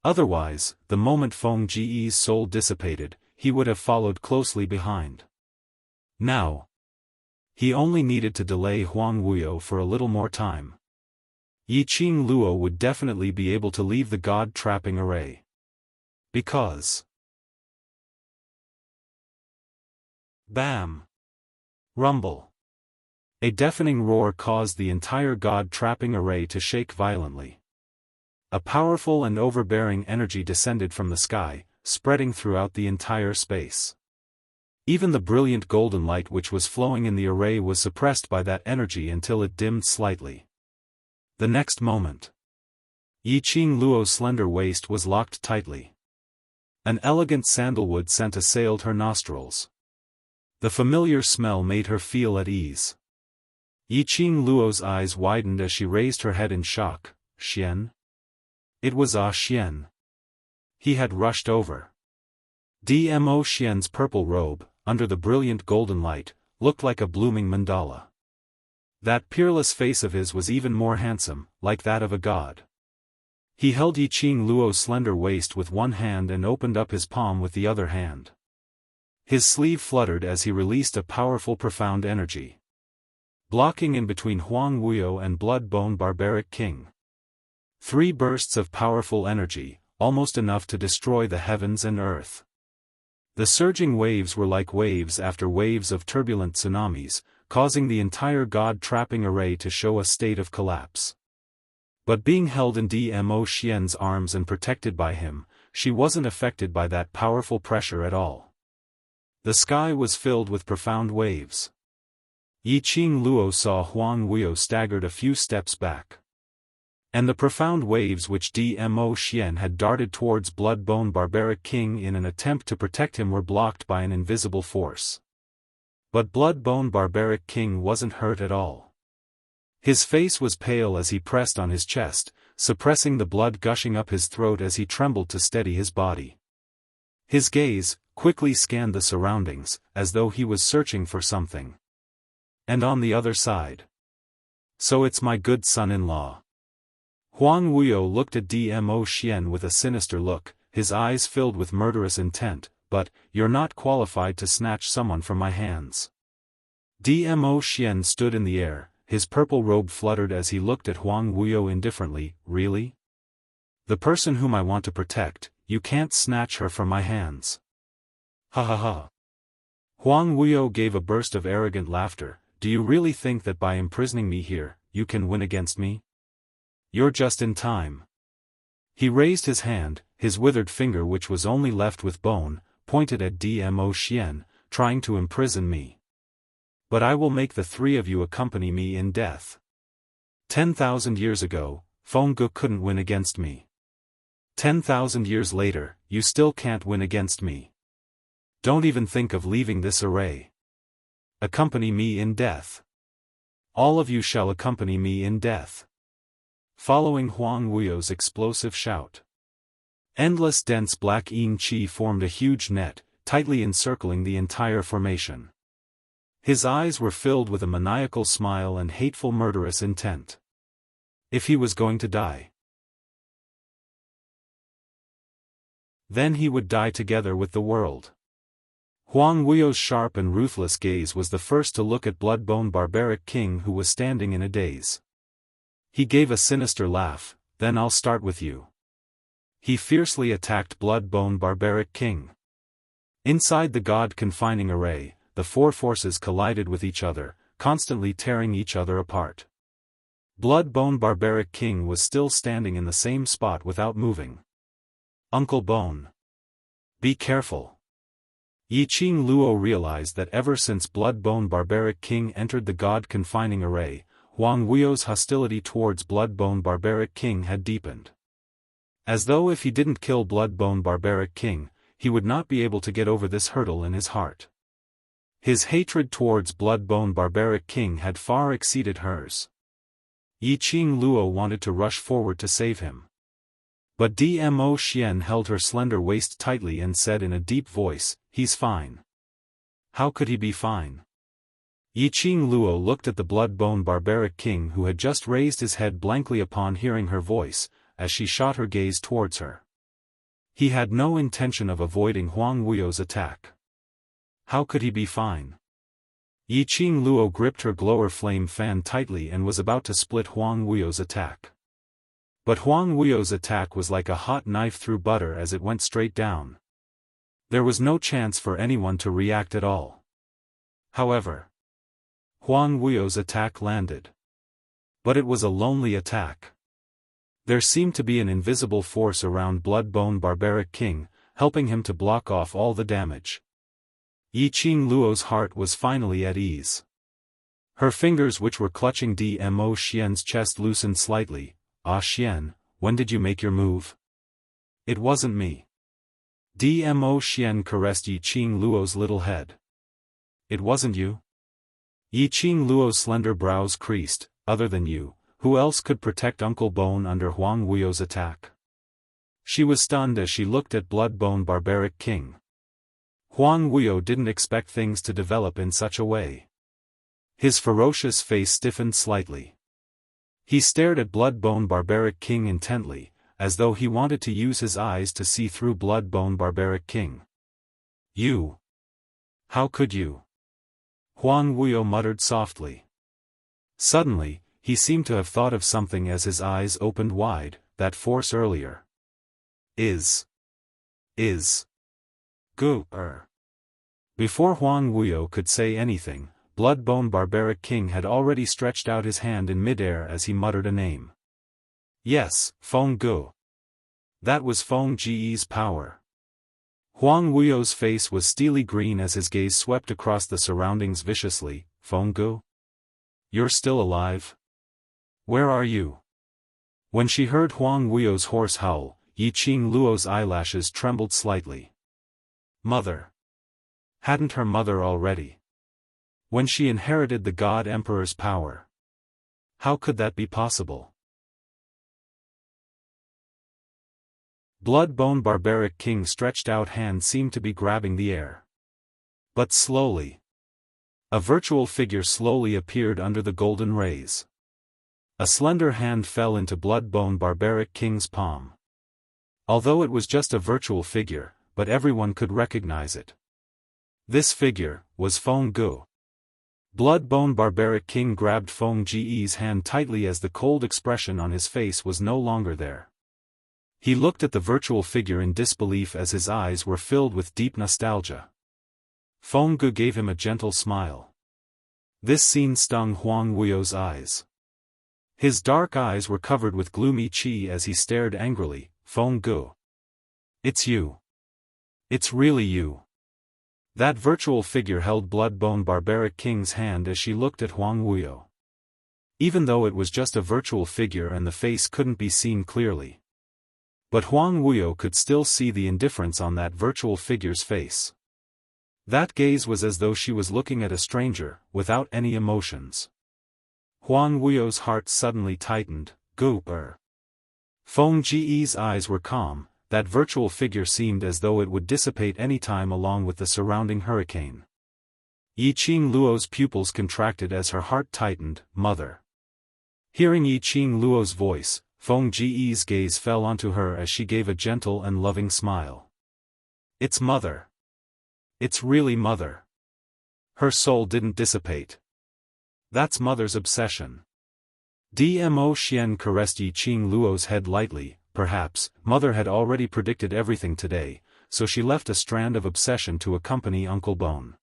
Otherwise, the moment Feng Ge's soul dissipated, he would have followed closely behind. Now, he only needed to delay Huang Wuyo for a little more time. Yi Qing Luo would definitely be able to leave the god-trapping array. Because... Bam! Rumble! A deafening roar caused the entire god-trapping array to shake violently. A powerful and overbearing energy descended from the sky, spreading throughout the entire space. Even the brilliant golden light which was flowing in the array was suppressed by that energy until it dimmed slightly. The next moment, Yi Qing Luo's slender waist was locked tightly. An elegant sandalwood scent assailed her nostrils. The familiar smell made her feel at ease. Yi Qing Luo's eyes widened as she raised her head in shock. Xian? It was Xian. He had rushed over. Dmo Xian's purple robe, under the brilliant golden light, looked like a blooming mandala. That peerless face of his was even more handsome, like that of a god. He held Yi Qing Luo's slender waist with one hand and opened up his palm with the other hand. His sleeve fluttered as he released a powerful profound energy, blocking in between Huang Wuyo and Bloodbone Barbaric King. 3 bursts of powerful energy, almost enough to destroy the heavens and earth. The surging waves were like waves after waves of turbulent tsunamis, causing the entire god-trapping array to show a state of collapse. But being held in Dmo Xian's arms and protected by him, she wasn't affected by that powerful pressure at all. The sky was filled with profound waves. Yiqing Luo saw Huang Wuyo staggered a few steps back. And the profound waves which Dmo Xian had darted towards Blood-Bone Barbaric King in an attempt to protect him were blocked by an invisible force. But Blood-Bone Barbaric King wasn't hurt at all. His face was pale as he pressed on his chest, suppressing the blood gushing up his throat as he trembled to steady his body. His gaze quickly scanned the surroundings, as though he was searching for something. And on the other side. So it's my good son-in-law. Huang Wuyo looked at Dmo Xian with a sinister look, his eyes filled with murderous intent, but, you're not qualified to snatch someone from my hands. Dmo Xian stood in the air, his purple robe fluttered as he looked at Huang Wuyo indifferently. Really? The person whom I want to protect, you can't snatch her from my hands. Ha ha ha. Huang Wuyo gave a burst of arrogant laughter. Do you really think that by imprisoning me here, you can win against me? You're just in time. He raised his hand, his withered finger which was only left with bone, pointed at Dmo Xian, trying to imprison me. But I will make the three of you accompany me in death. 10,000 years ago, Fengge couldn't win against me. 10,000 years later, you still can't win against me. Don't even think of leaving this array. Accompany me in death. All of you shall accompany me in death. Following Huang Wuyo's explosive shout. Endless dense black yin qi formed a huge net, tightly encircling the entire formation. His eyes were filled with a maniacal smile and hateful murderous intent. If he was going to die, then he would die together with the world. Huang Wuyo's sharp and ruthless gaze was the first to look at Blood-Bone Barbaric King, who was standing in a daze. He gave a sinister laugh. Then I'll start with you. He fiercely attacked Blood-Bone Barbaric King. Inside the god-confining array, the four forces collided with each other, constantly tearing each other apart. Blood-Bone Barbaric King was still standing in the same spot without moving. Uncle Bone. Be careful. Yiqing Luo realized that ever since Blood-Bone Barbaric King entered the god-confining array, Huang Wuyo's hostility towards Blood-Bone Barbaric King had deepened. As though if he didn't kill Blood-Bone Barbaric King, he would not be able to get over this hurdle in his heart. His hatred towards Blood-Bone Barbaric King had far exceeded hers. Yiqing Luo wanted to rush forward to save him. But Dmo Xian held her slender waist tightly and said in a deep voice, "He's fine." How could he be fine? Yiqing Luo looked at the Blood-Bone Barbaric King, who had just raised his head blankly upon hearing her voice, as she shot her gaze towards her. He had no intention of avoiding Huang Wuyo's attack. How could he be fine? Yiqing Luo gripped her glower flame fan tightly and was about to split Huang Wuyo's attack. But Huang Wuyo's attack was like a hot knife through butter as it went straight down. There was no chance for anyone to react at all. However, Huang Wuyo's attack landed. But it was a lonely attack. There seemed to be an invisible force around Blood-Bone Barbaric King, helping him to block off all the damage. Yiqing Luo's heart was finally at ease. Her fingers, which were clutching Dmo Xian's chest, loosened slightly. "Ah Xian, when did you make your move?" "It wasn't me." Dmo Xian caressed Yiqing Luo's little head. "It wasn't you?" Yiqing Luo's slender brows creased. "Other than you, who else could protect Uncle Bone under Huang Wuyo's attack?" She was stunned as she looked at Blood-Bone Barbaric King. Huang Wuyo didn't expect things to develop in such a way. His ferocious face stiffened slightly. He stared at Blood-Bone Barbaric King intently, as though he wanted to use his eyes to see through Blood-Bone Barbaric King. "You? How could you?" Huang Wuyo muttered softly. Suddenly, he seemed to have thought of something as his eyes opened wide. That force earlier. Is. Before Huang Wuyo could say anything, Blood-Bone Barbaric King had already stretched out his hand in midair as he muttered a name. Yes, Feng Gu. That was Feng Ge's power. Huang Wuyo's face was steely green as his gaze swept across the surroundings viciously. Feng Gu? You're still alive? Where are you? When she heard Huang Wuyo's hoarse howl, Yiqing Luo's eyelashes trembled slightly. Mother. Hadn't her mother already? When she inherited the God Emperor's power. How could that be possible? Blood-bone barbaric king stretched out hand seemed to be grabbing the air. But slowly. A virtual figure slowly appeared under the golden rays. A slender hand fell into blood-bone barbaric king's palm. Although it was just a virtual figure, but everyone could recognize it. This figure was Feng Gu. Blood-bone barbaric king grabbed Feng Ge's hand tightly as the cold expression on his face was no longer there. He looked at the virtual figure in disbelief as his eyes were filled with deep nostalgia. Feng Gu gave him a gentle smile. This scene stung Huang Wuyo's eyes. His dark eyes were covered with gloomy qi as he stared angrily. Feng Gu. It's you. It's really you. That virtual figure held blood-bone barbaric king's hand as she looked at Huang Wuyo. Even though it was just a virtual figure and the face couldn't be seen clearly. But Huang Wuyo could still see the indifference on that virtual figure's face. That gaze was as though she was looking at a stranger, without any emotions. Huang Wuyo's heart suddenly tightened. Gu-er. Feng Ge's eyes were calm. That virtual figure seemed as though it would dissipate any time along with the surrounding hurricane. Yiqing Luo's pupils contracted as her heart tightened. Mother. Hearing Yiqing Luo's voice, Feng Ge's gaze fell onto her as she gave a gentle and loving smile. It's mother. It's really mother. Her soul didn't dissipate. That's mother's obsession. Dmo Xian caressed Yiqing Luo's head lightly. Perhaps, mother had already predicted everything today, so she left a strand of obsession to accompany Uncle Bone.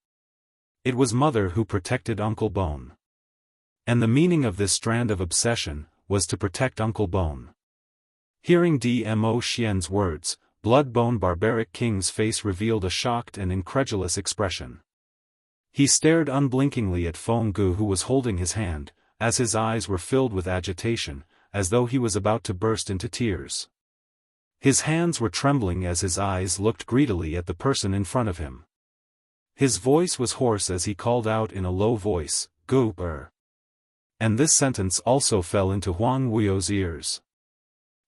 It was mother who protected Uncle Bone. And the meaning of this strand of obsession was to protect Uncle Bone. Hearing Dmo Xian's words, blood-bone barbaric king's face revealed a shocked and incredulous expression. He stared unblinkingly at Feng Gu who was holding his hand, as his eyes were filled with agitation, as though he was about to burst into tears. His hands were trembling as his eyes looked greedily at the person in front of him. His voice was hoarse as he called out in a low voice, Gu-er. And this sentence also fell into Huang Wuyo's ears.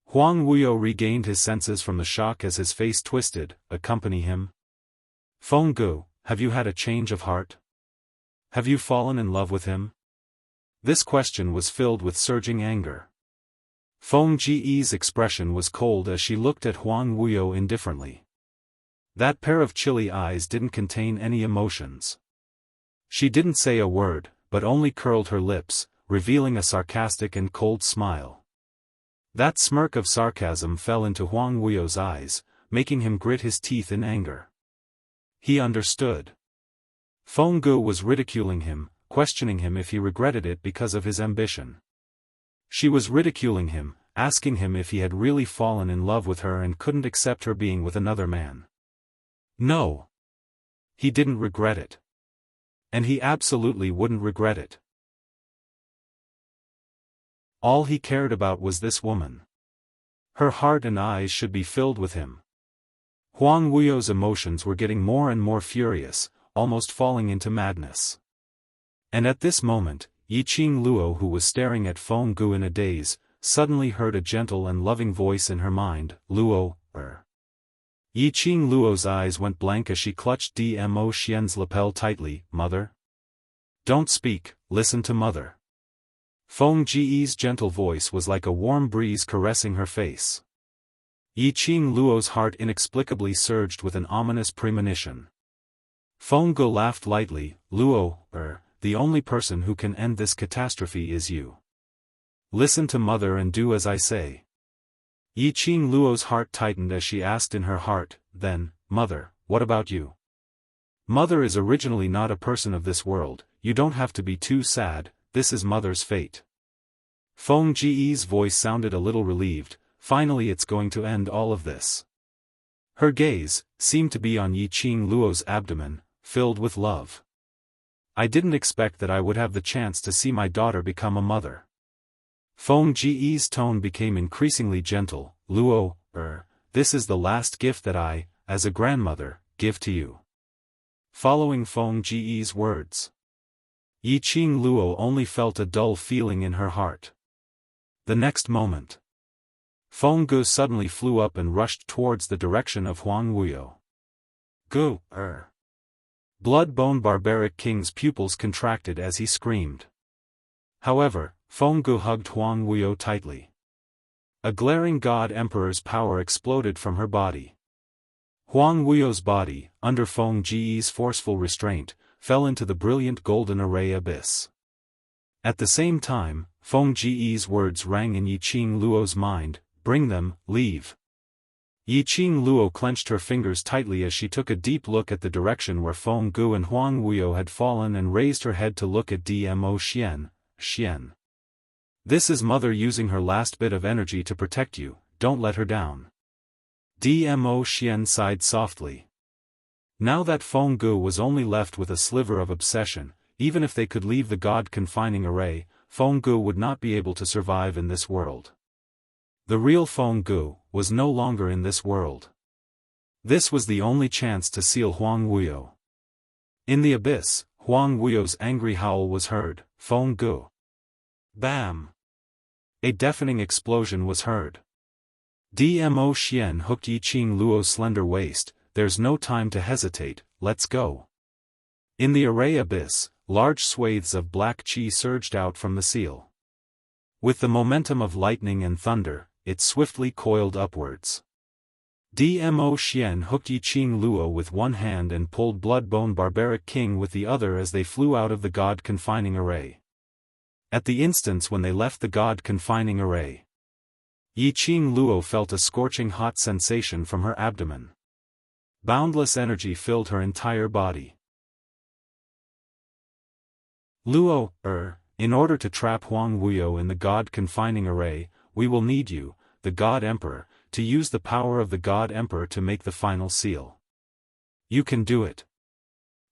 Huang Wuyo regained his senses from the shock as his face twisted. Accompany him? Feng Gu, have you had a change of heart? Have you fallen in love with him? This question was filled with surging anger. Feng Ge's expression was cold as she looked at Huang Wuyo indifferently. That pair of chilly eyes didn't contain any emotions. She didn't say a word, but only curled her lips, revealing a sarcastic and cold smile. That smirk of sarcasm fell into Huang Wuyo's eyes, making him grit his teeth in anger. He understood. Feng Gu was ridiculing him, questioning him if he regretted it because of his ambition. She was ridiculing him, asking him if he had really fallen in love with her and couldn't accept her being with another man. No. He didn't regret it. And he absolutely wouldn't regret it. All he cared about was this woman. Her heart and eyes should be filled with him. Huang Wuyo's emotions were getting more and more furious, almost falling into madness. And at this moment, Yiqing Luo who was staring at Feng Gu in a daze, suddenly heard a gentle and loving voice in her mind, Luo-er. Yiqing Luo's eyes went blank as she clutched Dmo Xian's lapel tightly. Mother? Don't speak, listen to mother. Feng Ge's gentle voice was like a warm breeze caressing her face. Yiqing Luo's heart inexplicably surged with an ominous premonition. Feng Gu laughed lightly. Luo-er, the only person who can end this catastrophe is you. Listen to mother and do as I say. Yiqing Luo's heart tightened as she asked in her heart, then, mother, what about you? Mother is originally not a person of this world, you don't have to be too sad, this is mother's fate. Feng Ji's voice sounded a little relieved. Finally, it's going to end all of this. Her gaze seemed to be on Yiqing Luo's abdomen, filled with love. I didn't expect that I would have the chance to see my daughter become a mother. Feng Ji's tone became increasingly gentle. Luo, this is the last gift that I, as a grandmother, give to you. Following Feng Ji's words, Yiqing Luo only felt a dull feeling in her heart. The next moment, Feng Gu suddenly flew up and rushed towards the direction of Huang Wuyo. Gu, Blood-bone barbaric king's pupils contracted as he screamed. However, Feng Gu hugged Huang Wuyo tightly. A glaring god emperor's power exploded from her body. Huang Wuyo's body, under Feng Ji's forceful restraint, fell into the brilliant golden array abyss. At the same time, Feng Ji's words rang in Yiqing Luo's mind, bring them, leave. Yiqing Luo clenched her fingers tightly as she took a deep look at the direction where Feng Gu and Huang Wuyo had fallen and raised her head to look at Dmo Xian. This is mother using her last bit of energy to protect you, don't let her down. Dmo Xian sighed softly. Now that Feng Gu was only left with a sliver of obsession, even if they could leave the god-confining array, Feng Gu would not be able to survive in this world. The real Feng Gu was no longer in this world. This was the only chance to seal Huang Wuyo. In the abyss, Huang Wuyo's angry howl was heard. Feng Gu. Bam! A deafening explosion was heard. Dmo Xian hooked Yiqing Luo's slender waist. There's no time to hesitate, let's go. In the array abyss, large swathes of black qi surged out from the seal. With the momentum of lightning and thunder, it swiftly coiled upwards. Dmo Xian hooked Yiqing Luo with one hand and pulled Bloodbone Barbaric King with the other as they flew out of the god-confining array. At the instance when they left the god-confining array, Yiqing Luo felt a scorching hot sensation from her abdomen. Boundless energy filled her entire body. Luo, in order to trap Huang Wuyo in the god-confining array, we will need you, the God Emperor, to use the power of the God Emperor to make the final seal. You can do it.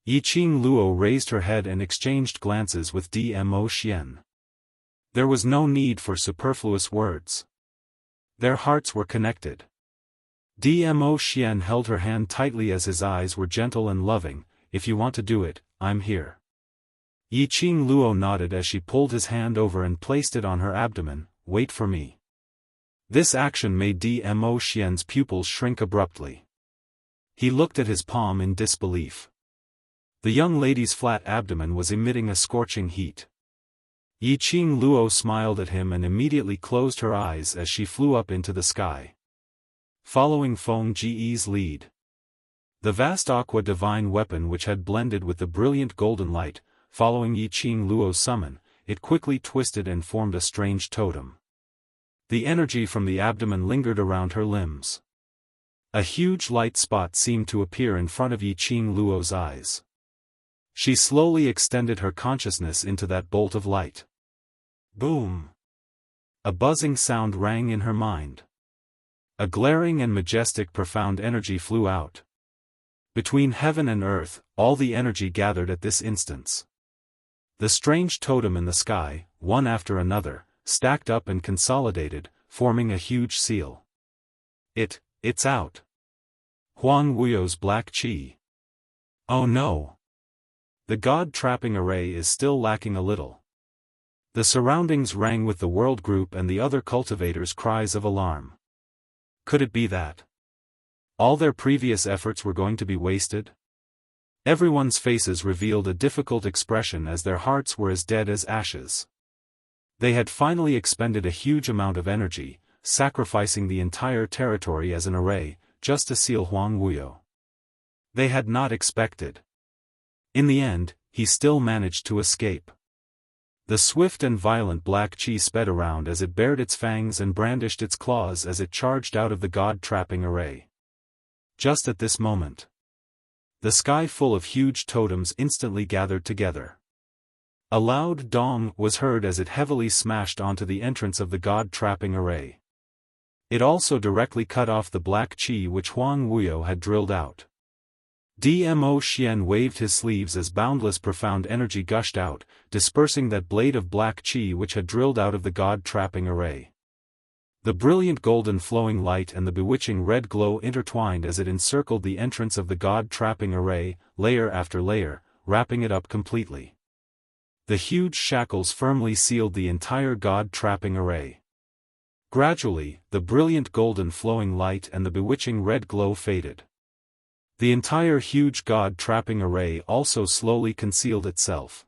Yiqing Luo raised her head and exchanged glances with Dmo Xian. There was no need for superfluous words. Their hearts were connected. Dmo Xian held her hand tightly as his eyes were gentle and loving. If you want to do it, I'm here. Yiqing Luo nodded as she pulled his hand over and placed it on her abdomen. Wait for me. This action made Dmo Xian's pupils shrink abruptly. He looked at his palm in disbelief. The young lady's flat abdomen was emitting a scorching heat. Yiqing Luo smiled at him and immediately closed her eyes as she flew up into the sky. Following Feng Ji's lead, the vast aqua divine weapon which had blended with the brilliant golden light, following Yiqing Luo's summon, it quickly twisted and formed a strange totem. The energy from the abdomen lingered around her limbs. A huge light spot seemed to appear in front of Yiqing Luo's eyes. She slowly extended her consciousness into that bolt of light. Boom! A buzzing sound rang in her mind. A glaring and majestic profound energy flew out. Between heaven and earth, all the energy gathered at this instance. The strange totem in the sky, one after another, stacked up and consolidated, forming a huge seal. It's out. Huang Wuyo's black qi. Oh no! The god-trapping array is still lacking a little. The surroundings rang with the world group and the other cultivators' cries of alarm. Could it be that all their previous efforts were going to be wasted? Everyone's faces revealed a difficult expression as their hearts were as dead as ashes. They had finally expended a huge amount of energy, sacrificing the entire territory as an array, just to seal Huang Wuyo. They had not expected. In the end, he still managed to escape. The swift and violent black qi sped around as it bared its fangs and brandished its claws as it charged out of the god-trapping array. Just at this moment, the sky full of huge totems instantly gathered together. A loud dong was heard as it heavily smashed onto the entrance of the god-trapping array. It also directly cut off the black qi which Huang Wuyo had drilled out. Dmo Xian waved his sleeves as boundless profound energy gushed out, dispersing that blade of black qi which had drilled out of the god-trapping array. The brilliant golden flowing light and the bewitching red glow intertwined as it encircled the entrance of the god-trapping array, layer after layer, wrapping it up completely. The huge shackles firmly sealed the entire god-trapping array. Gradually, the brilliant golden flowing light and the bewitching red glow faded. The entire huge god-trapping array also slowly concealed itself.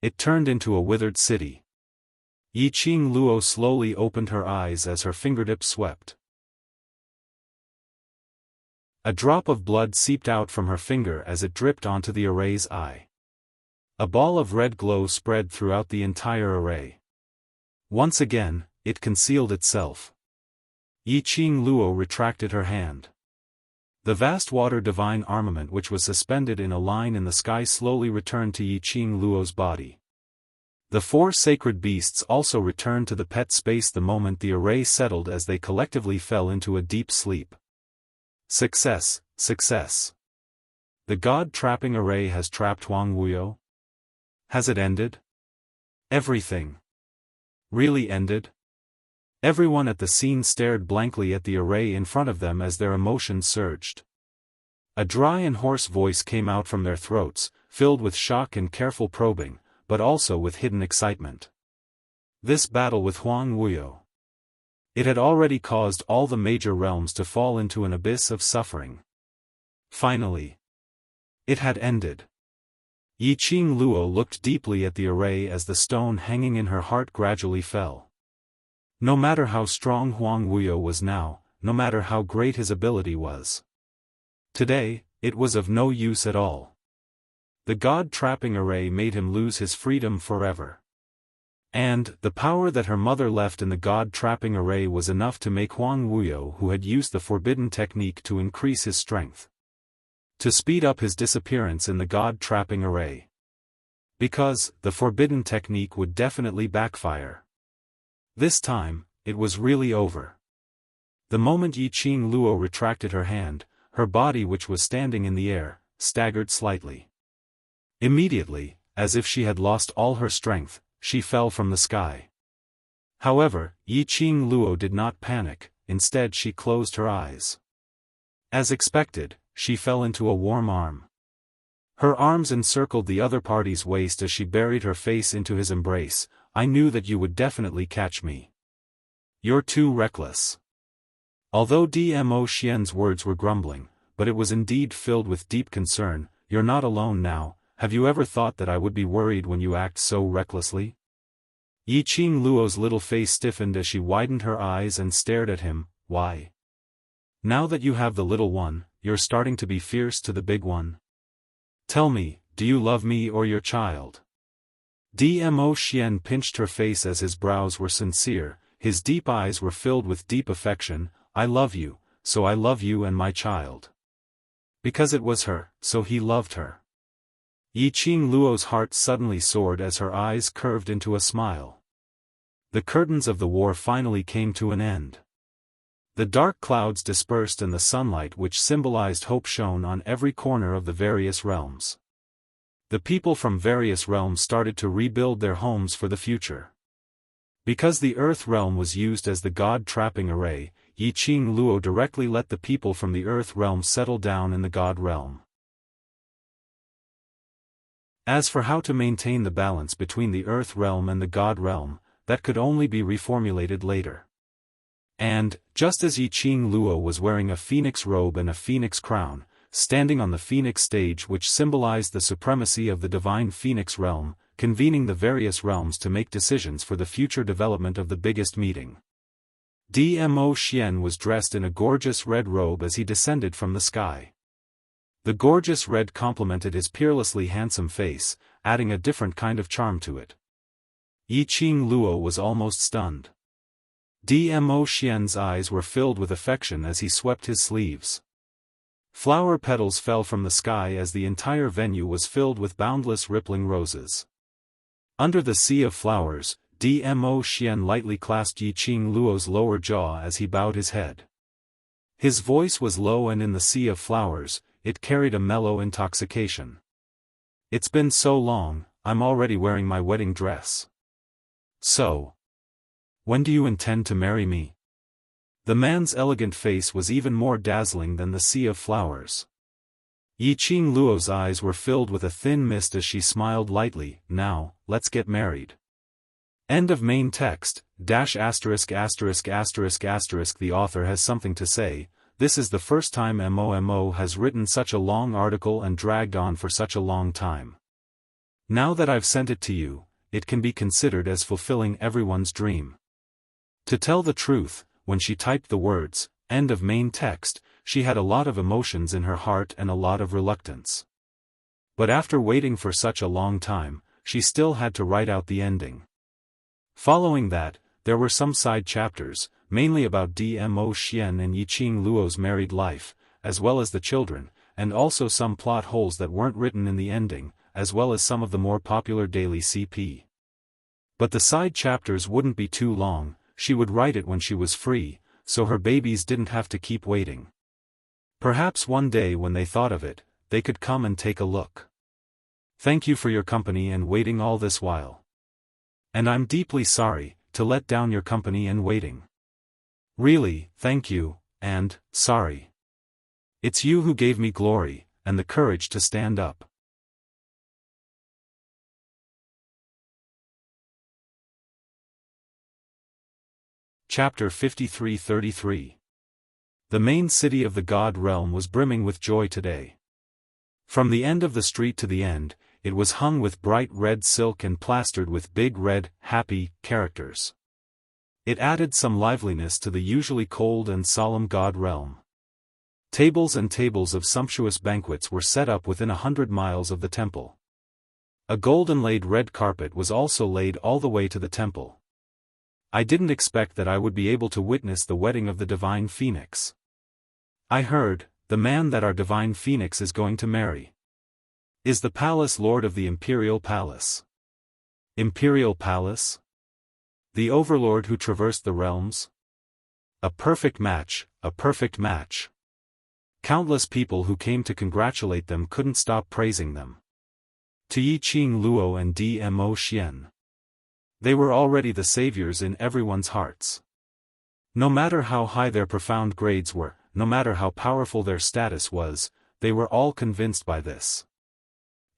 It turned into a withered city. Yiqing Luo slowly opened her eyes as her fingertips swept. A drop of blood seeped out from her finger as it dripped onto the array's eye. A ball of red glow spread throughout the entire array. Once again, it concealed itself. Yiqing Luo retracted her hand. The vast water divine armament which was suspended in a line in the sky slowly returned to Yiqing Luo's body. The four sacred beasts also returned to the pet space the moment the array settled as they collectively fell into a deep sleep. Success, success. The god-trapping array has trapped Huang Wuyo? Has it ended? Everything. Really ended? Everyone at the scene stared blankly at the array in front of them as their emotions surged. A dry and hoarse voice came out from their throats, filled with shock and careful probing, but also with hidden excitement. This battle with Huang Wuyo. It had already caused all the major realms to fall into an abyss of suffering. Finally, it had ended. Yiqing Luo looked deeply at the array as the stone hanging in her heart gradually fell. No matter how strong Huang Wuyo was now, no matter how great his ability was, today, it was of no use at all. The god-trapping array made him lose his freedom forever. And, the power that her mother left in the god-trapping array was enough to make Huang Wuyo, who had used the forbidden technique to increase his strength, to speed up his disappearance in the god-trapping array. Because, the forbidden technique would definitely backfire. This time, it was really over. The moment Yiqing Luo retracted her hand, her body which was standing in the air, staggered slightly. Immediately, as if she had lost all her strength, she fell from the sky. However, Yiqing Luo did not panic, instead she closed her eyes. As expected, she fell into a warm arm. Her arms encircled the other party's waist as she buried her face into his embrace. I knew that you would definitely catch me. You're too reckless. Although Dmo Xian's words were grumbling, but it was indeed filled with deep concern. You're not alone now. Have you ever thought that I would be worried when you act so recklessly? Yiqing Luo's little face stiffened as she widened her eyes and stared at him. Why? Now that you have the little one, you're starting to be fierce to the big one? Tell me, do you love me or your child? Dmo Xian pinched her face as his brows were sincere, his deep eyes were filled with deep affection. I love you, so I love you and my child. Because it was her, so he loved her. Yiqing Luo's heart suddenly soared as her eyes curved into a smile. The curtains of the war finally came to an end. The dark clouds dispersed and the sunlight which symbolized hope shone on every corner of the various realms. The people from various realms started to rebuild their homes for the future. Because the Earth realm was used as the god-trapping array, Yiqing Luo directly let the people from the Earth realm settle down in the God realm. As for how to maintain the balance between the Earth realm and the God realm, that could only be reformulated later. And, just as Yiqing Luo was wearing a phoenix robe and a phoenix crown, standing on the phoenix stage which symbolized the supremacy of the divine phoenix realm, convening the various realms to make decisions for the future development of the biggest meeting. Dmo Xian was dressed in a gorgeous red robe as he descended from the sky. The gorgeous red complemented his peerlessly handsome face, adding a different kind of charm to it. Yiqing Luo was almost stunned. Dmo Xian's eyes were filled with affection as he swept his sleeves. Flower petals fell from the sky as the entire venue was filled with boundless rippling roses. Under the sea of flowers, Dmo Xian lightly clasped Yi Qing Luo's lower jaw as he bowed his head. His voice was low, and in the sea of flowers, it carried a mellow intoxication. It's been so long, I'm already wearing my wedding dress. So, when do you intend to marry me? The man's elegant face was even more dazzling than the sea of flowers. Yi Qing Luo's eyes were filled with a thin mist as she smiled lightly. Now, let's get married. End of main text, *********. The author has something to say. This is the first time MOMO has written such a long article and dragged on for such a long time. Now that I've sent it to you, it can be considered as fulfilling everyone's dream. To tell the truth, when she typed the words, end of main text, she had a lot of emotions in her heart and a lot of reluctance. But after waiting for such a long time, she still had to write out the ending. Following that, there were some side chapters, mainly about Dmo Xian and Yi Qing Luo's married life, as well as the children, and also some plot holes that weren't written in the ending, as well as some of the more popular daily CP. But the side chapters wouldn't be too long, she would write it when she was free, so her babies didn't have to keep waiting. Perhaps one day when they thought of it, they could come and take a look. Thank you for your company and waiting all this while. And I'm deeply sorry to let down your company and waiting. Really, thank you, and sorry. It's you who gave me glory, and the courage to stand up. Chapter 53-33. The main city of the God realm was brimming with joy today. From the end of the street to the end, it was hung with bright red silk and plastered with big red, happy, characters. It added some liveliness to the usually cold and solemn God realm. Tables and tables of sumptuous banquets were set up within 100 miles of the temple. A golden-laid red carpet was also laid all the way to the temple. I didn't expect that I would be able to witness the wedding of the divine phoenix. I heard, the man that our divine phoenix is going to marry is the palace lord of the imperial palace. Imperial palace? The overlord who traversed the realms? A perfect match, a perfect match. Countless people who came to congratulate them couldn't stop praising them. To Yi Qing Luo and Dmo Xian. They were already the saviors in everyone's hearts. No matter how high their profound grades were, no matter how powerful their status was, they were all convinced by this.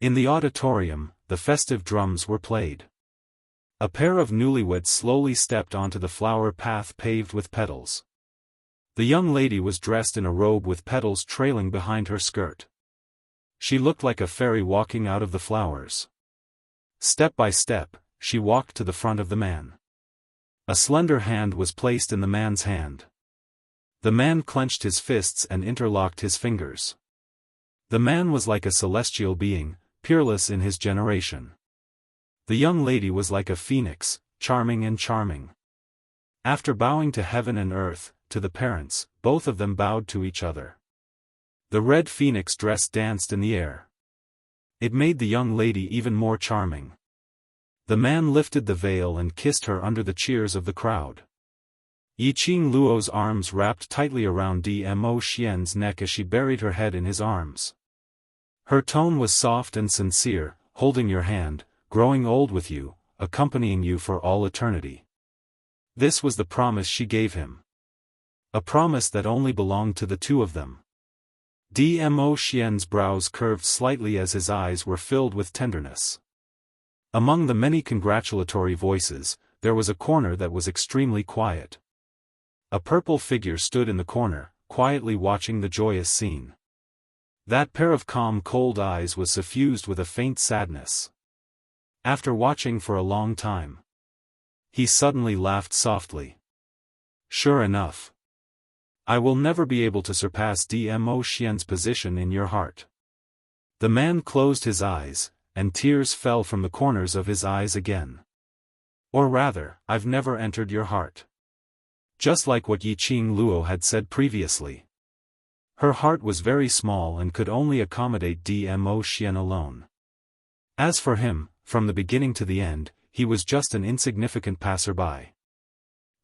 In the auditorium, the festive drums were played. A pair of newlyweds slowly stepped onto the flower path paved with petals. The young lady was dressed in a robe with petals trailing behind her skirt. She looked like a fairy walking out of the flowers. Step by step, she walked to the front of the man. A slender hand was placed in the man's hand. The man clenched his fists and interlocked his fingers. The man was like a celestial being, peerless in his generation. The young lady was like a phoenix, charming and charming. After bowing to heaven and earth, to the parents, both of them bowed to each other. The red phoenix dress danced in the air. It made the young lady even more charming. The man lifted the veil and kissed her under the cheers of the crowd. Yi Qing Luo's arms wrapped tightly around Dmo Xian's neck as she buried her head in his arms. Her tone was soft and sincere, holding your hand, growing old with you, accompanying you for all eternity. This was the promise she gave him. A promise that only belonged to the two of them. Dmo Xian's brows curved slightly as his eyes were filled with tenderness. Among the many congratulatory voices, there was a corner that was extremely quiet. A purple figure stood in the corner, quietly watching the joyous scene. That pair of calm cold eyes was suffused with a faint sadness. After watching for a long time, he suddenly laughed softly. Sure enough. I will never be able to surpass Dmo Xian's position in your heart. The man closed his eyes, and tears fell from the corners of his eyes again. Or rather, I've never entered your heart. Just like what Yi Qing Luo had said previously. Her heart was very small and could only accommodate Dmo Xian alone. As for him, from the beginning to the end, he was just an insignificant passerby.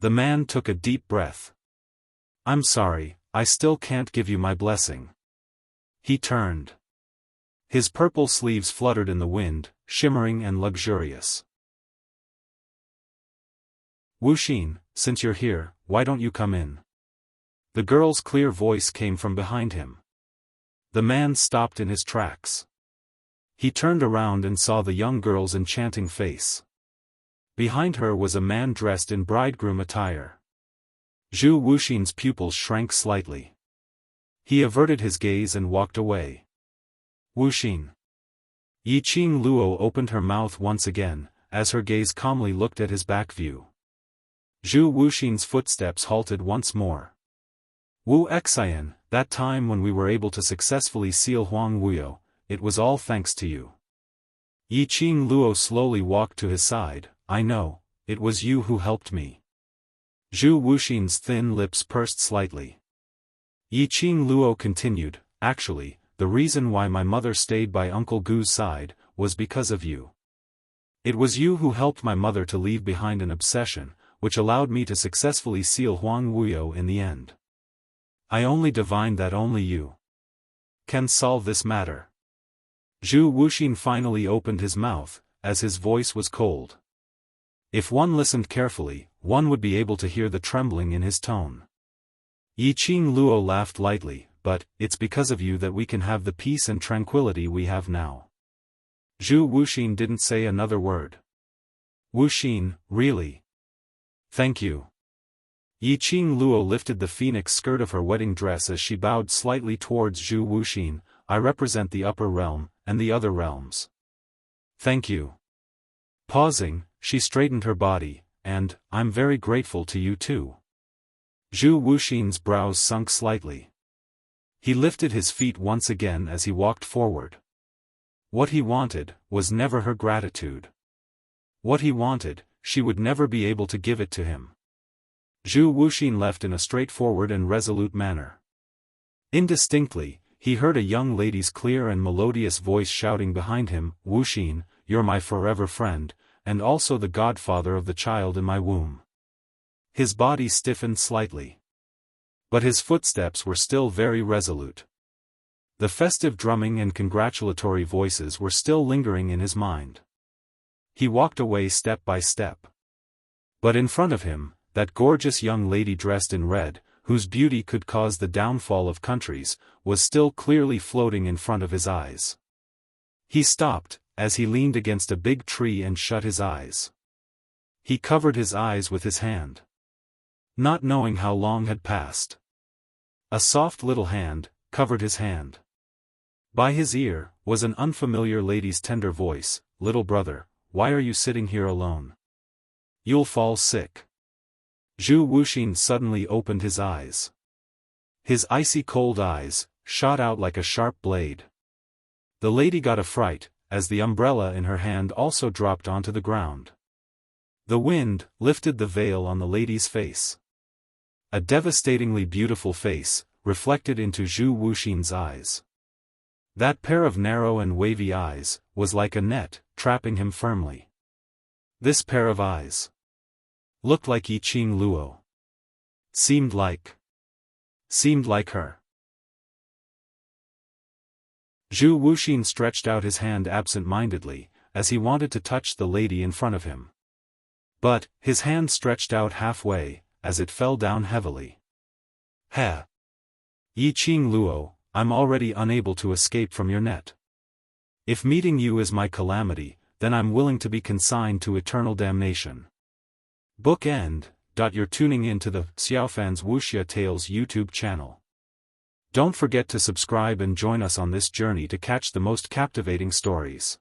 The man took a deep breath. "I'm sorry, I still can't give you my blessing." He turned. His purple sleeves fluttered in the wind, shimmering and luxurious. "Wuxia, since you're here, why don't you come in?" The girl's clear voice came from behind him. The man stopped in his tracks. He turned around and saw the young girl's enchanting face. Behind her was a man dressed in bridegroom attire. Zhu Wuxian's pupils shrank slightly. He averted his gaze and walked away. "Wuxia." Yiqing Luo opened her mouth once again, as her gaze calmly looked at his back view. Zhu Wuxian's footsteps halted once more. "Wu Xian, that time when we were able to successfully seal Huang Wuyo, it was all thanks to you." Yiqing Luo slowly walked to his side. "I know, it was you who helped me." Zhu Wuxian's thin lips pursed slightly. Yiqing Luo continued, "Actually, the reason why my mother stayed by Uncle Gu's side, was because of you. It was you who helped my mother to leave behind an obsession, which allowed me to successfully seal Huang Wuyo in the end. I only divined that only you can solve this matter." Zhu Wuxian finally opened his mouth, as his voice was cold. If one listened carefully, one would be able to hear the trembling in his tone. Yiqing Luo laughed lightly, "But, it's because of you that we can have the peace and tranquility we have now." Zhu Wuxian didn't say another word. "Wuxian, really? Thank you." Yiqing Luo lifted the phoenix skirt of her wedding dress as she bowed slightly towards Zhu Wuxian. "I represent the upper realm, and the other realms. Thank you." Pausing, she straightened her body, "And, I'm very grateful to you too." Zhu Wuxian's brows sunk slightly. He lifted his feet once again as he walked forward. What he wanted, was never her gratitude. What he wanted, she would never be able to give it to him. Zhu Wuxian left in a straightforward and resolute manner. Indistinctly, he heard a young lady's clear and melodious voice shouting behind him, "Wuxian, you're my forever friend, and also the godfather of the child in my womb." His body stiffened slightly. But his footsteps were still very resolute. The festive drumming and congratulatory voices were still lingering in his mind. He walked away step by step. But in front of him, that gorgeous young lady dressed in red, whose beauty could cause the downfall of countries, was still clearly floating in front of his eyes. He stopped, as he leaned against a big tree and shut his eyes. He covered his eyes with his hand. Not knowing how long had passed. A soft little hand covered his hand. By his ear was an unfamiliar lady's tender voice, "Little brother, why are you sitting here alone? You'll fall sick." Zhu Wuxian suddenly opened his eyes. His icy cold eyes shot out like a sharp blade. The lady got a fright, as the umbrella in her hand also dropped onto the ground. The wind lifted the veil on the lady's face. A devastatingly beautiful face, reflected into Zhu Wuxian's eyes. That pair of narrow and wavy eyes, was like a net, trapping him firmly. This pair of eyes looked like Yiqing Luo. Seemed like her. Zhu Wuxian stretched out his hand absent-mindedly, as he wanted to touch the lady in front of him. But, his hand stretched out halfway, as it fell down heavily. "Heh! Yiqing Luo, I'm already unable to escape from your net. If meeting you is my calamity, then I'm willing to be consigned to eternal damnation." Book end. You're tuning in to the Xiaofan's Wuxia Tales YouTube channel. Don't forget to subscribe and join us on this journey to catch the most captivating stories.